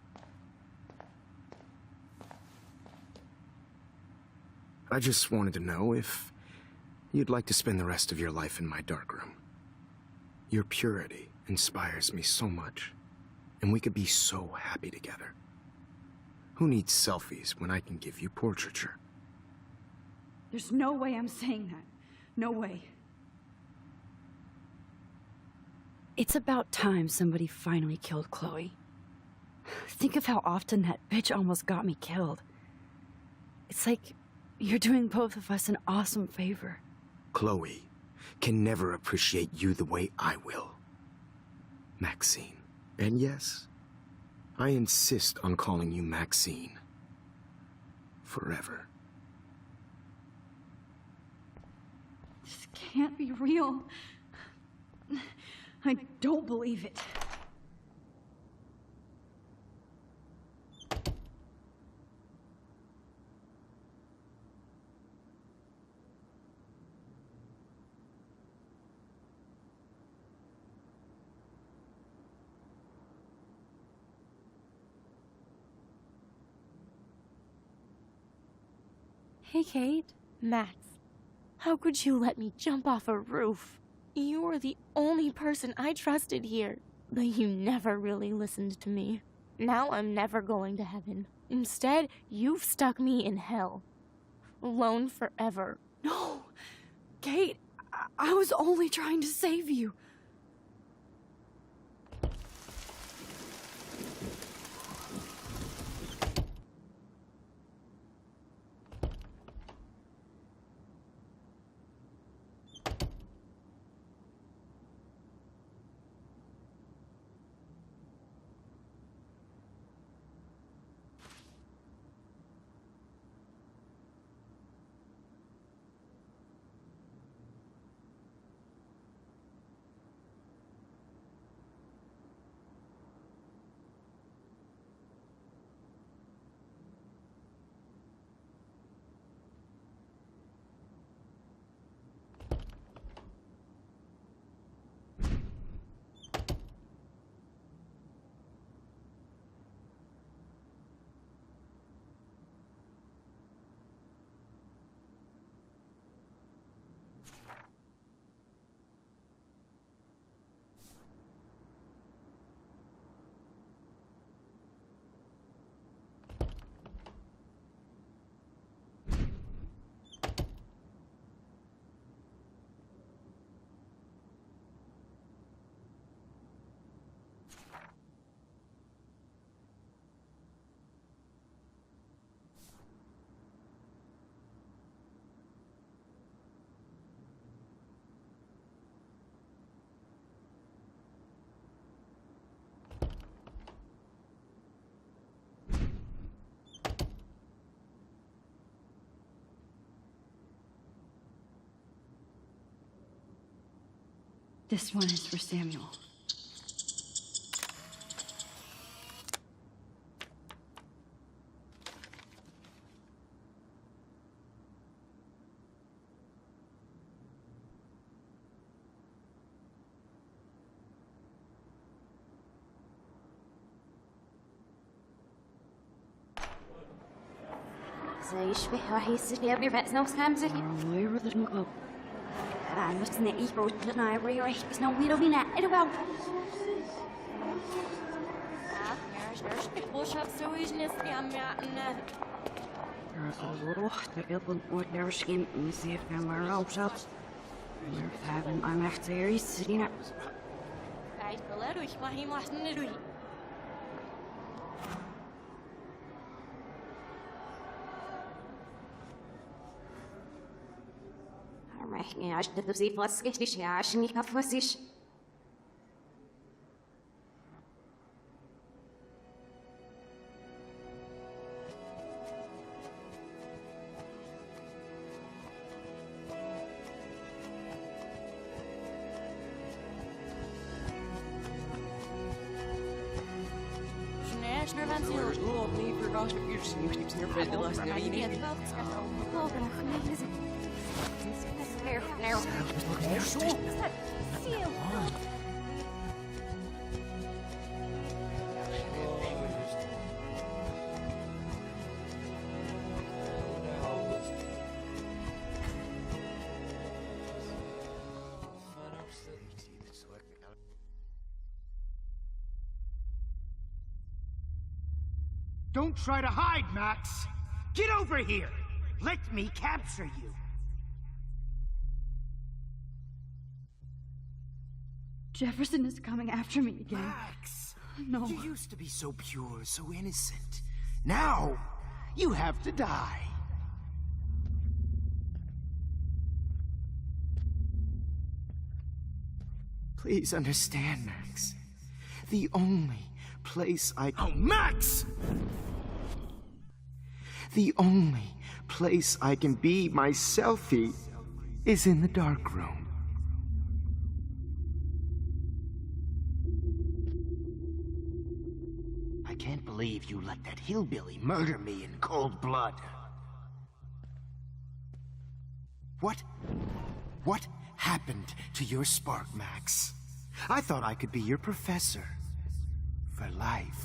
I just wanted to know if you'd like to spend the rest of your life in my darkroom. Your purity inspires me so much, and we could be so happy together. Who needs selfies when I can give you portraiture?
There's no way I'm saying that. No way. It's about time somebody finally killed Chloe. Think of how often that bitch almost got me killed. It's like you're doing both of us an awesome favor.
Chloe can never appreciate you the way I will, Maxine. And yes, I insist on calling you Maxine. Forever.
This can't be real. I don't believe it.
Hey, Kate. Max, how could you let me jump off a roof? You were the only person I trusted here, but you never really listened to me. Now I'm never going to heaven. Instead, you've stuck me in hell. Alone forever.
No! Kate, I was only trying to save you. This one is for Samuel.
Zeg, waar is het weer met nog staan zit?
Nee, wat is me op?
I was in the equal to my rear. It's no way to be that. It about.
I'm echt serieus.
Ja, ich dachte, sie was richtig, ja, ich nicht auf was ich.
Don't try to hide, Max. Get over here. Let me capture you.
Jefferson is coming after me again.
Max!
No.
You used to be so pure, so innocent. Now, you have to die.
Please understand, Max. The only place I can...
Oh, Max!
The only place I can be myself is in the dark room.
I can't believe you let that hillbilly murder me in cold blood. What happened to your spark, Max? I thought I could be your professor for life.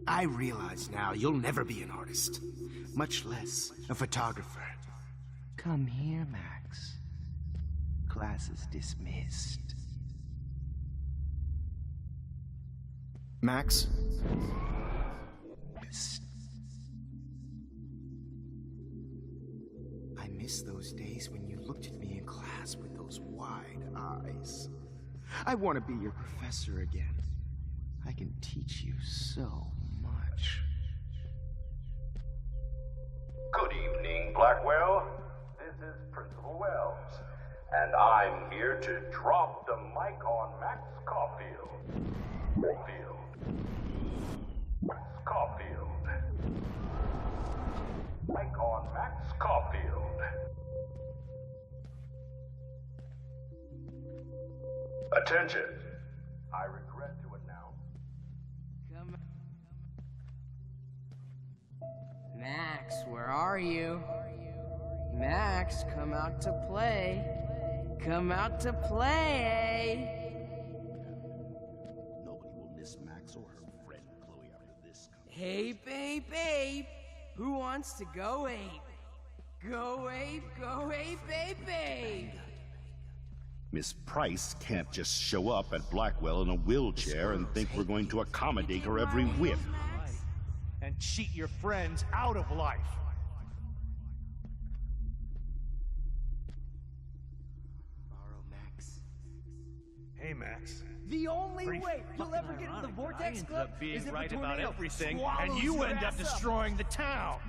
I realize now you'll never be an artist, much less a photographer. Come here, Max. Class is dismissed.
Max? I miss those days when you looked at me in class with those wide eyes. I want to be your professor again. I can teach you so much.
Good evening, Blackwell. This is Principal Wells, and I'm here to drop the mic on Max Caulfield. Max Caulfield. Mic on Max Caulfield. Attention. I regret to announce.
Max, where are you? Max, come out to play. Come out to play.
Nobody will miss Max or her friend Chloe after this.
Hey, babe. Who wants to go ape? Go ape, babe.
Miss Price can't just show up at Blackwell in a wheelchair and think we're going to accommodate her every whim.
And cheat your friends out of life.
Borrow Max.
Hey, Max.
The only way you'll ever get into the Vortex Club is if
right
a
about
tornado
everything,
swallows
and you
your
end up
ass
destroying the town.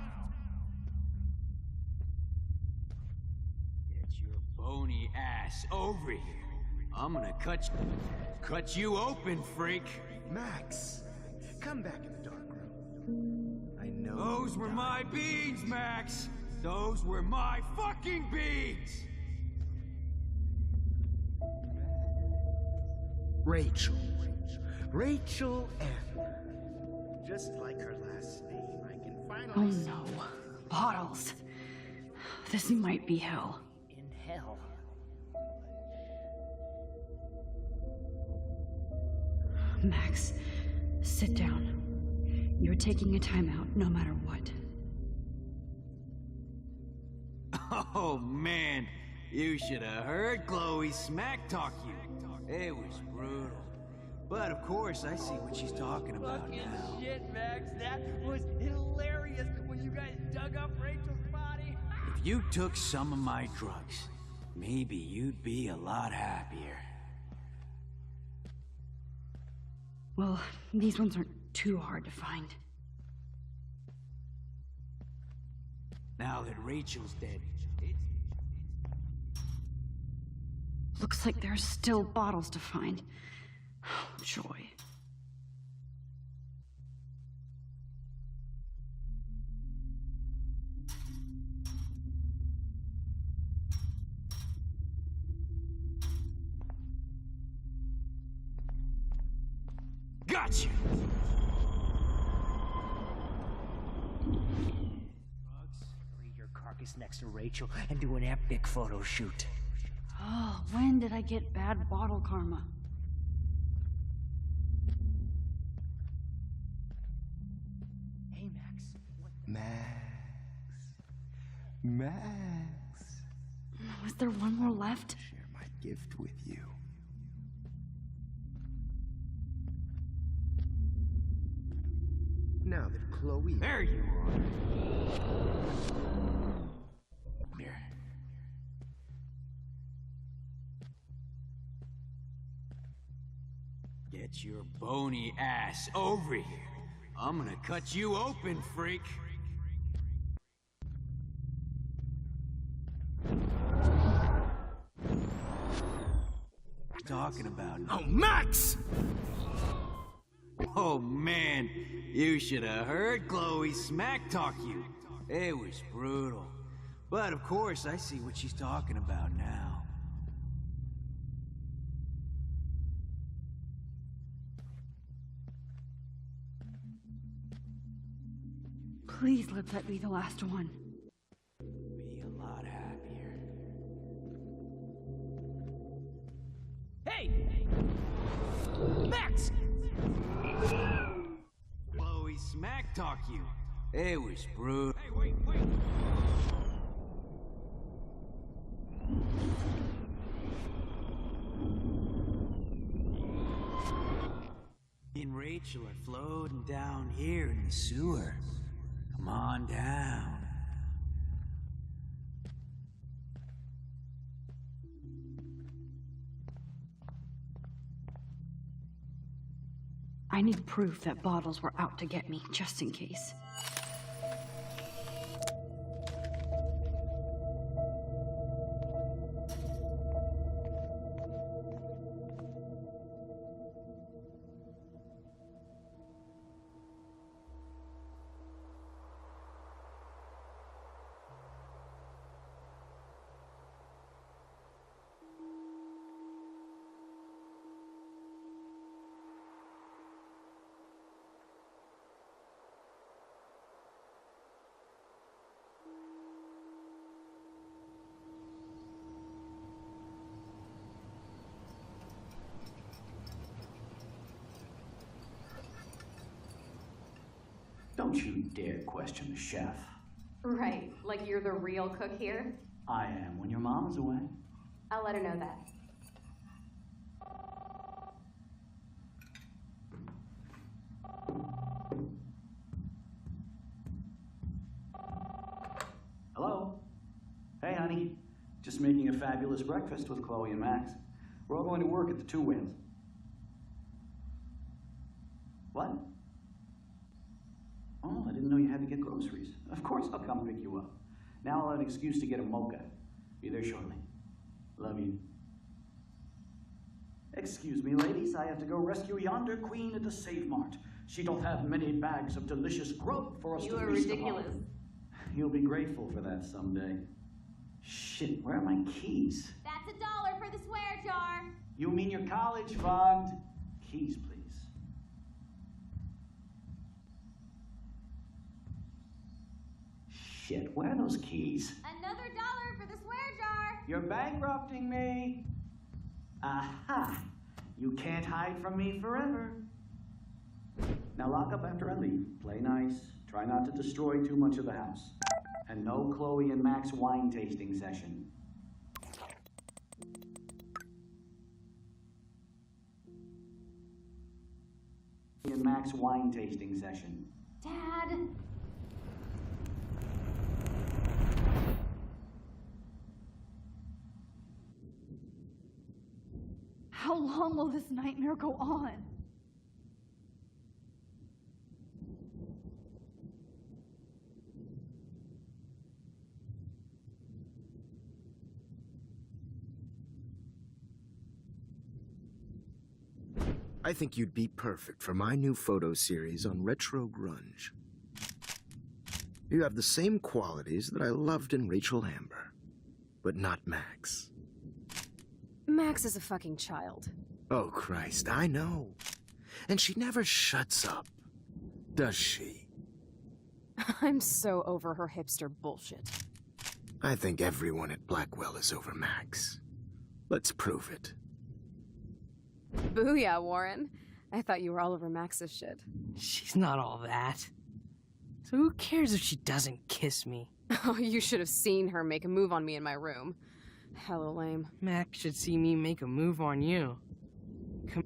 Get your bony ass over here. I'm gonna cut you open, freak.
Max, come back in the dark room. I know.
Those were my beans, Max. Those were my fucking beans.
Rachel M. Just like her last name, I can
Oh
finally see.
no. Bottles. This might be hell.
in hell.
Max, sit down. You're taking a timeout no matter what.
Oh man, you should have heard Chloe smack talk you. It was brutal. But of course, I see what she's talking about
Fucking
now.
shit, Max. That was hilarious when you guys dug up Rachel's body.
If you took some of my drugs, maybe you'd be a lot happier.
Well, these ones aren't too hard to find.
Now that Rachel's dead,
Looks like there's still bottles to find. Oh, joy.
Gotcha!
Bury your carcass next to Rachel and do an epic photo shoot.
Oh, when did I get bad bottle karma?
Hey, Max.
Max.
Was there one more left?
Share my gift with you. Now that Chloe...
There you are. Here. Get your bony ass over here. I'm gonna cut you open, freak. Talking about...
Oh, Max!
Oh, man. You should have heard Chloe smack talk you. It was brutal. But, of course, I see what she's talking about now.
Please let that be the last one.
Be a lot happier.
Hey! Max!
Chloe smack talk you. It was brutal.
Hey, wait!
Me and Rachel are floating down here in the sewer. Come on down.
I need proof that bottles were out to get me, just in case.
Don't you dare question the chef.
Right, like you're the real cook here?
I am when your mom is away.
I'll let her know that.
Hello? Hey, honey. Just making a fabulous breakfast with Chloe and Max. We're all going to work at the Two Whales. What? Oh, I didn't know you had to get groceries. Of course I'll come pick you up. Now I'll have an excuse to get a mocha. Be there shortly. Love you. Excuse me, ladies. I have to go rescue yonder queen at the Save Mart. She doth have many bags of delicious grub for us to feast upon.
You are ridiculous.
You'll be grateful for that someday. Shit, where are my keys?
That's $1 for the swear jar.
You mean your college fund? Keys, please. Shit, where are those keys?
Another $1 for the swear jar.
You're bankrupting me. Aha! You can't hide from me forever. Now lock up after I leave. Play nice. Try not to destroy too much of the house. And no Chloe and Max wine tasting session. And Max wine tasting session.
Dad.
How long will this nightmare go on?
I think you'd be perfect for my new photo series on retro grunge. You have the same qualities that I loved in Rachel Amber, but not Max.
Max is a fucking child.
Oh, Christ, I know. And she never shuts up, does she?
I'm so over her hipster bullshit.
I think everyone at Blackwell is over Max. Let's prove it.
Booyah, Warren. I thought you were all over Max's shit.
She's not all that. So who cares if she doesn't kiss me?
Oh, you should have seen her make a move on me in my room.
Hella lame.
Max should see me make a move on you. Come.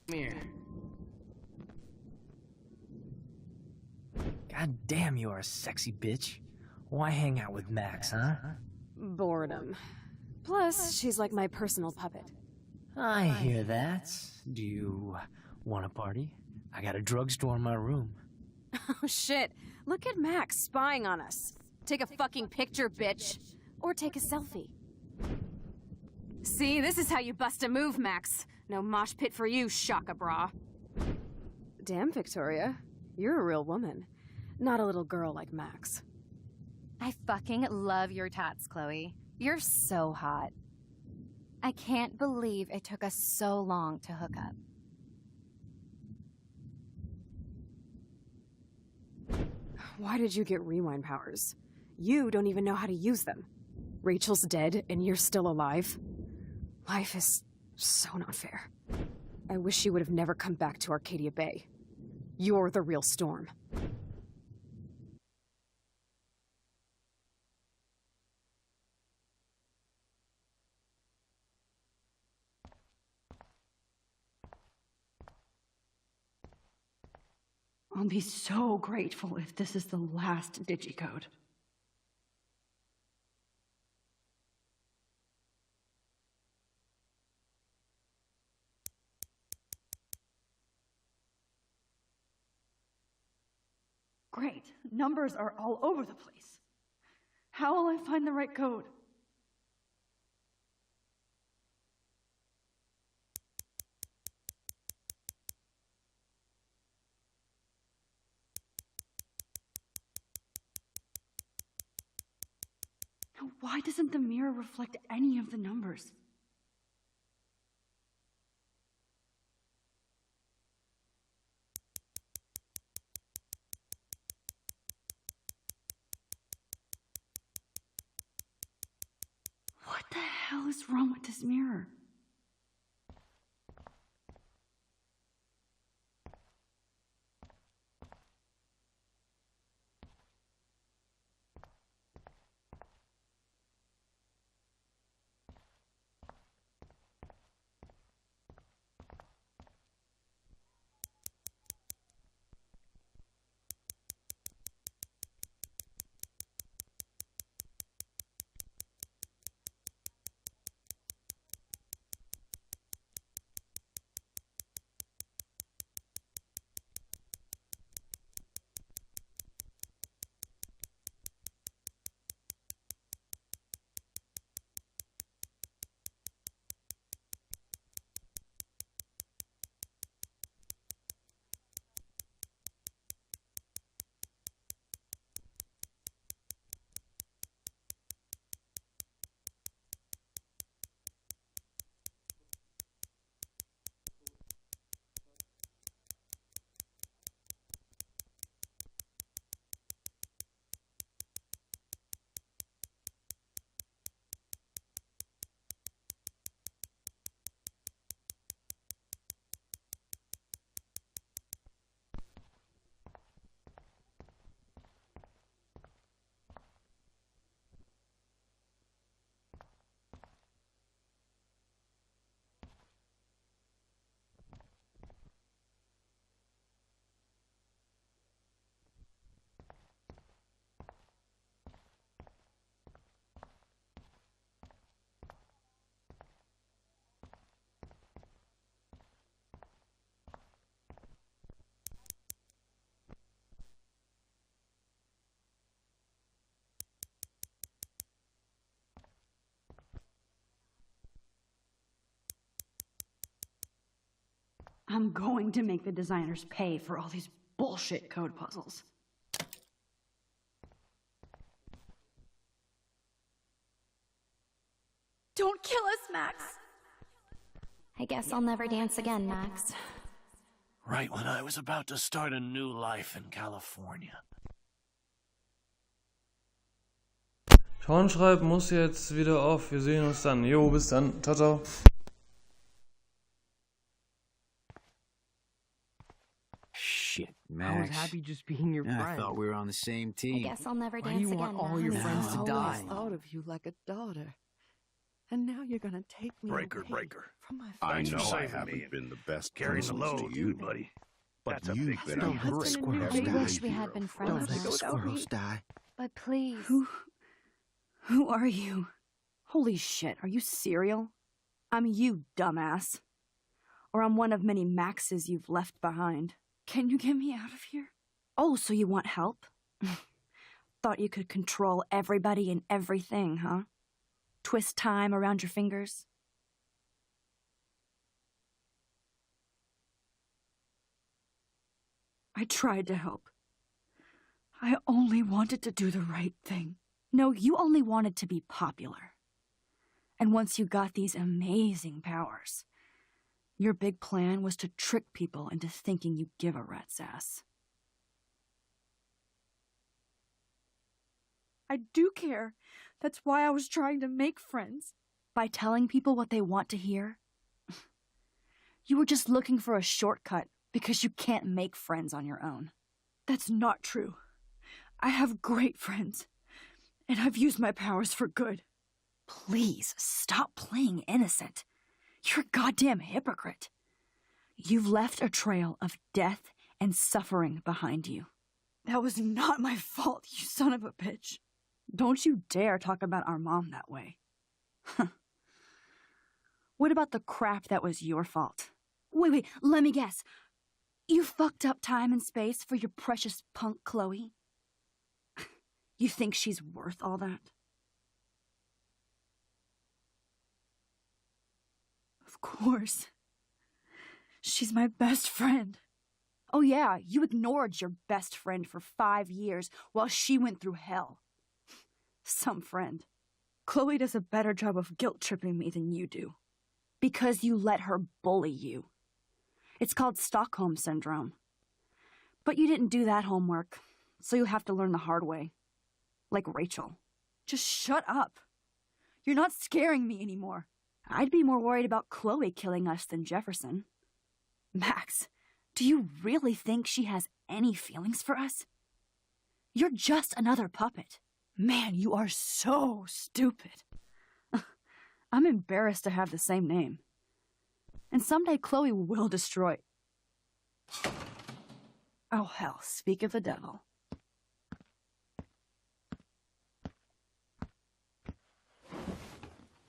Come here.
God damn, you are a sexy bitch. Why hang out with Max, huh?
Boredom. Plus, she's like my personal puppet.
I hear that. Do you want a party? I got a drugstore in my room.
Oh shit, look at Max spying on us. Take a fucking picture, bitch. Or take a selfie.
See, this is how you bust a move, Max. No mosh pit for you, Shaka Bra.
Damn, Victoria. You're a real woman. Not a little girl like Max.
I fucking love your tats, Chloe. You're so hot. I can't believe it took us so long to hook up.
Why did you get rewind powers? You don't even know how to use them. Rachel's dead and you're still alive. Life is so not fair. I wish you would have never come back to Arcadia Bay. You're the real Storm.
I'll be so grateful if this is the last digicode. Great. Numbers are all over the place. How will I find the right code? Now, why doesn't the mirror reflect any of the numbers? What the hell is wrong with this mirror? I'm going to make the designers pay for all these bullshit code puzzles.
Don't kill us, Max!
I guess I'll never dance again, Max.
Right when I was about to start a new life in California.
Tornschreib muss jetzt wieder auf. Wir sehen uns dann. Jo, bis dann. Ciao, ciao.
Shit,
I was
Max.
happy just being your friend.
I thought we were on the same team.
I guess I'll never
Why
dance
do you
again,
want all
Max.
your friends to
I
die?
always thought of you like a daughter. And now you're gonna take me
Breaker,
away
breaker.
from my
I
family.
know
for
I
saving
haven't
me.
been the best
Carrying the
person
load,
to you,
buddy.
but
That's a
you've
big
been
deal.
a
Husband and
Squirrels
new
I
die.
wish we had been friends,
Don't let
Max.
the squirrels die.
But please.
Who are you? Holy shit, are you serial? I'm you, dumbass. Or I'm one of many Maxes you've left behind. Can you get me out of here? Oh, so you want help? Thought you could control everybody and everything, huh? Twist time around your fingers? I tried to help. I only wanted to do the right thing. No, you only wanted to be popular. And once you got these amazing powers, your big plan was to trick people into thinking you give a rat's ass. I do care. That's why I was trying to make friends. By telling people what they want to hear? You were just looking for a shortcut because you can't make friends on your own. That's not true. I have great friends, and I've used my powers for good. Please, stop playing innocent. You're a goddamn hypocrite. You've left a trail of death and suffering behind you. That was not my fault, you son of a bitch. Don't you dare talk about our mom that way. What about the crap that was your fault? Wait, let me guess. You fucked up time and space for your precious punk Chloe? You think she's worth all that? Of course. She's my best friend. Oh yeah, you ignored your best friend for 5 years while she went through hell. Some friend. Chloe does a better job of guilt-tripping me than you do. Because you let her bully you. It's called Stockholm Syndrome. But you didn't do that homework, so you'll have to learn the hard way. Like Rachel. Just shut up. You're not scaring me anymore. I'd be more worried about Chloe killing us than Jefferson. Max, do you really think she has any feelings for us? You're just another puppet. Man, you are so stupid. I'm embarrassed to have the same name. And someday Chloe will destroy... Oh, hell, speak of the devil.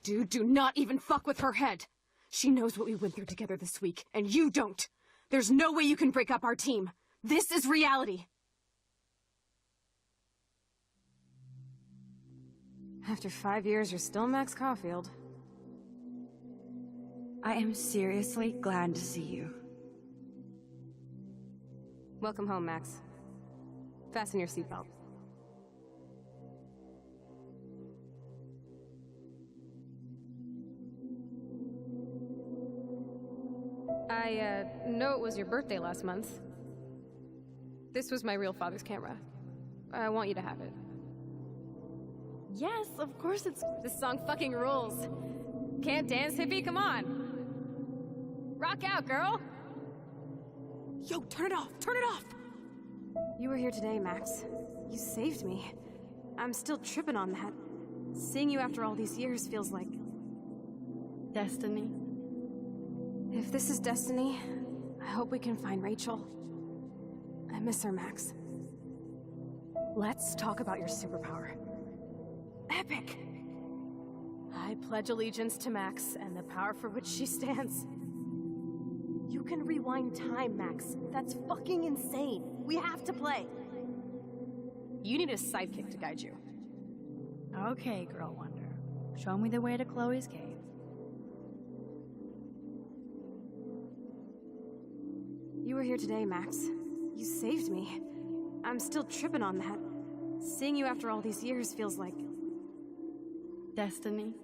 Dude, do not even fuck with her head. She knows what we went through together this week, and you don't. There's no way you can break up our team. This is reality. After 5 years, you're still Max Caulfield.
I am seriously glad to see you.
Welcome home, Max. Fasten your seatbelt. I know it was your birthday last month. This was my real father's camera. I want you to have it.
Yes, of course it's...
This song fucking rules. Can't dance, hippie? Come on. Rock out, girl! Yo, turn it off! Turn it off! You were here today, Max. You saved me. I'm still tripping on that. Seeing you after all these years feels like...
destiny.
If this is destiny, I hope we can find Rachel. I miss her, Max. Let's talk about your superpower. Epic! I pledge allegiance to Max and the power for which she stands. You can rewind time, Max. That's fucking insane. We have to play. You need a sidekick to guide you.
Okay, Girl Wonder. Show me the way to Chloe's cave.
were here today, Max. You saved me. I'm still tripping on that. Seeing you after all these years feels like...
Destiny.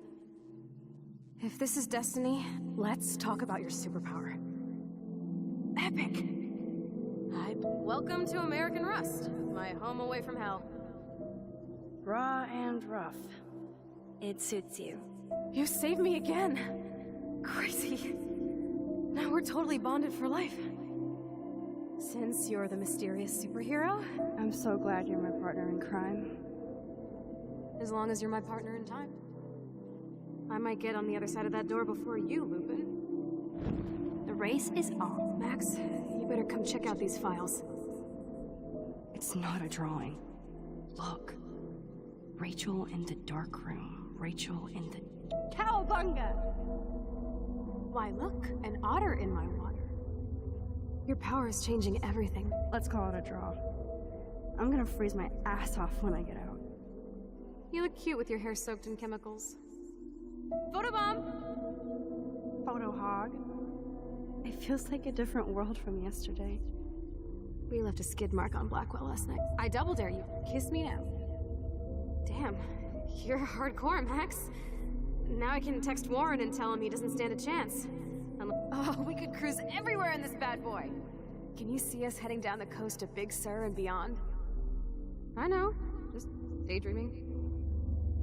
If this is destiny, let's talk about your superpower. Epic! Welcome to American Rust, my home away from hell.
Raw and rough. It suits you.
You saved me again! Crazy. Now we're totally bonded for life. Since you're the mysterious superhero,
I'm so glad you're my partner in crime.
as long as you're my partner in time. I might get on the other side of that door before you, Lupin.
The race is on.
Max, you better come check out these files.
It's not a drawing. Look. Rachel in the dark room. Rachel in the...
Cowabunga! Why, look, an otter in my water. Your power is changing everything.
Let's call it a draw. I'm gonna freeze my ass off when I get out.
You look cute with your hair soaked in chemicals. Photobomb!
Photo hog. It feels like a different world from yesterday.
We left a skid mark on Blackwell last night. I double dare you. Kiss me now. Damn, you're hardcore, Max. Now I can text Warren and tell him he doesn't stand a chance. Oh, we could cruise everywhere in this bad boy. Can you see us heading down the coast to Big Sur and beyond? I know, just daydreaming.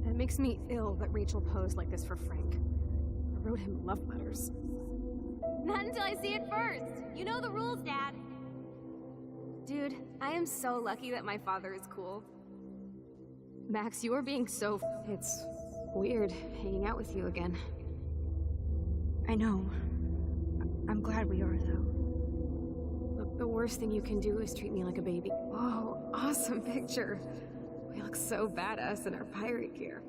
It makes me ill that Rachel posed like this for Frank. I wrote him love letters.
Not until I see it first. You know the rules, Dad. Dude, I am so lucky that my father is cool.
Max, you are being so... It's weird hanging out with you again.
I know. I'm glad we are, though.
Look, the worst thing you can do is treat me like a baby. Whoa, awesome picture. We look so badass in our pirate gear.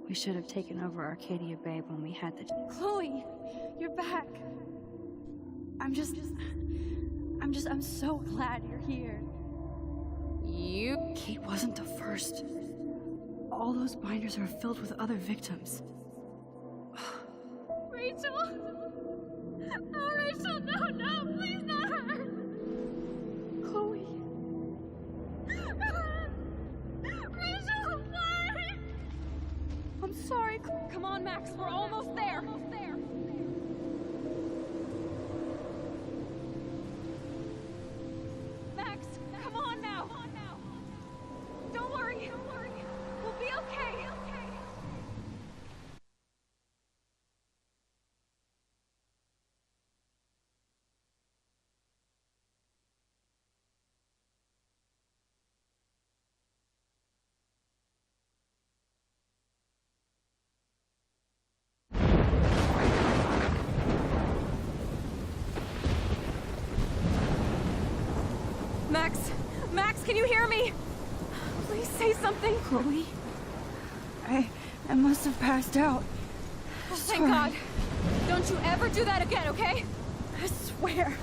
We should have taken over Arcadia Bay when we had the...
Chloe, you're back. I'm so glad you're here.
Kate wasn't the first. All those binders are filled with other victims.
Rachel? Oh, Rachel, no, please not her.
Chloe.
Rachel, why?
I'm sorry.
Come on, Max, we're almost there. Max, come on now. Don't worry. We'll be okay. Max, can you hear me? Please say something.
Chloe? I must have passed out.
Oh, thank God. Don't you ever do that again, okay?
I swear.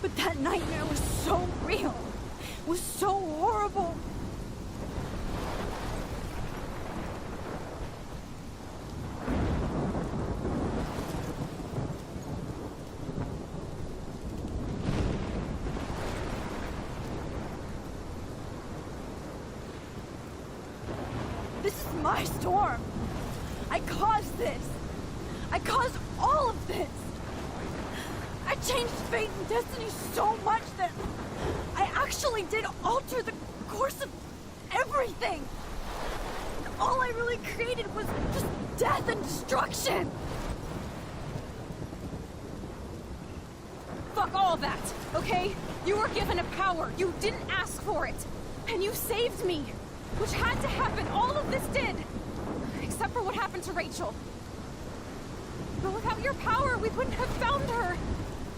But that nightmare was so real. It was so horrible. This is my storm. I caused this. I caused all of this. I changed fate and destiny so much that I actually did alter the course of everything. And all I really created was just death and destruction.
Fuck all that, okay? You were given a power. You didn't ask for it. And you saved me. Which had to happen. All of this did. Except for what happened to Rachel. But without your power, we wouldn't have found her.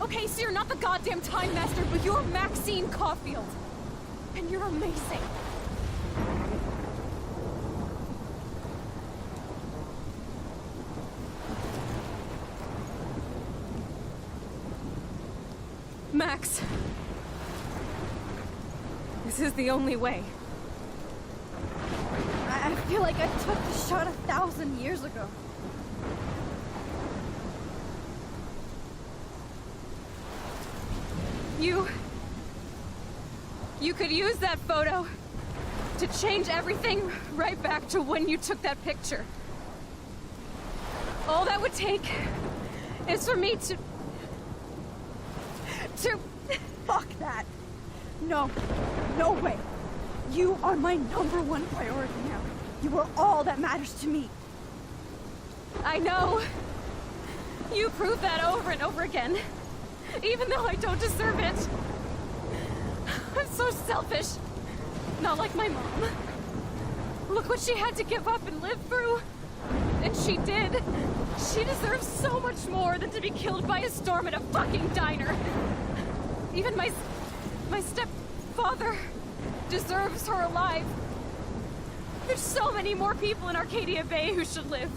Okay, so you're not the goddamn Time Master, but you're Maxine Caulfield. And you're amazing. Max. This is the only way.
I feel like I took the shot 1,000 years ago.
You could use that photo to change everything right back to when you took that picture. All that would take is for me to...
Fuck that. No. No way. You are my #1 priority now. You are all that matters to me.
I know. You prove that over and over again. Even though I don't deserve it. I'm so selfish. Not like my mom. Look what she had to give up and live through. And she did. She deserves so much more than to be killed by a storm at a fucking diner. Even my stepfather deserves her alive. There's so many more people in Arcadia Bay who should live.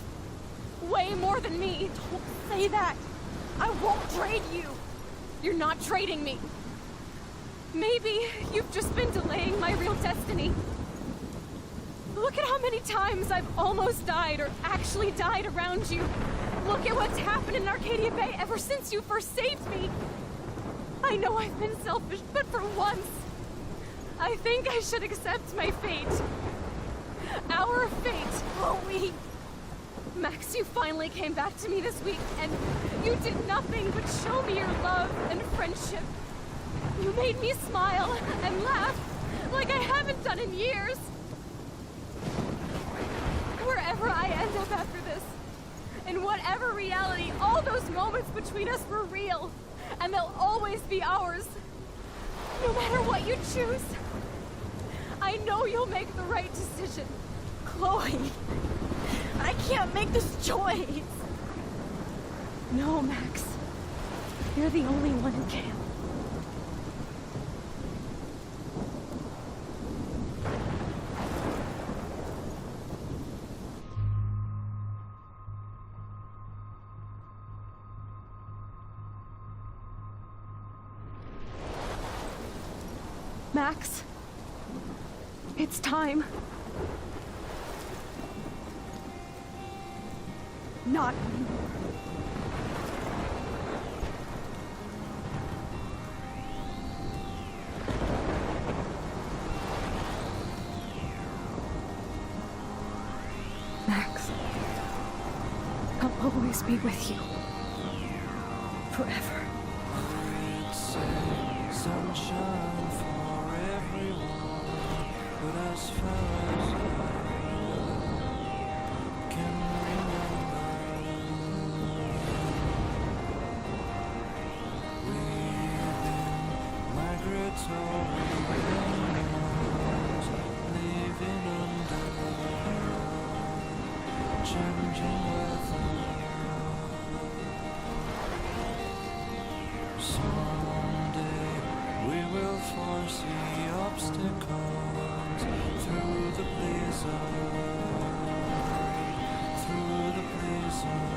Way more than me.
Don't say that. I won't trade you.
You're not trading me. Maybe you've just been delaying my real destiny. Look at how many times I've almost died or actually died around you. Look at what's happened in Arcadia Bay ever since you first saved me. I know I've been selfish, but for once, I think I should accept my fate. Our fate.
Chloe.
Max, you finally came back to me this week, and you did nothing but show me your love and friendship. You made me smile and laugh like I haven't done in years. Wherever I end up after this, in whatever reality, all those moments between us were real, and they'll always be ours. No matter what you choose, I know you'll make the right decision.
Chloe, I can't make this choice.
No, Max. You're the only one who can. Max, it's time.
Not anymore.
Max, I'll always be with you. Forever.
Sunshine for everyone, but as far as I can remember, we've been migratory animals, living under changing weather. Someday we will foresee obstacles through the blizzard, through the blizzard.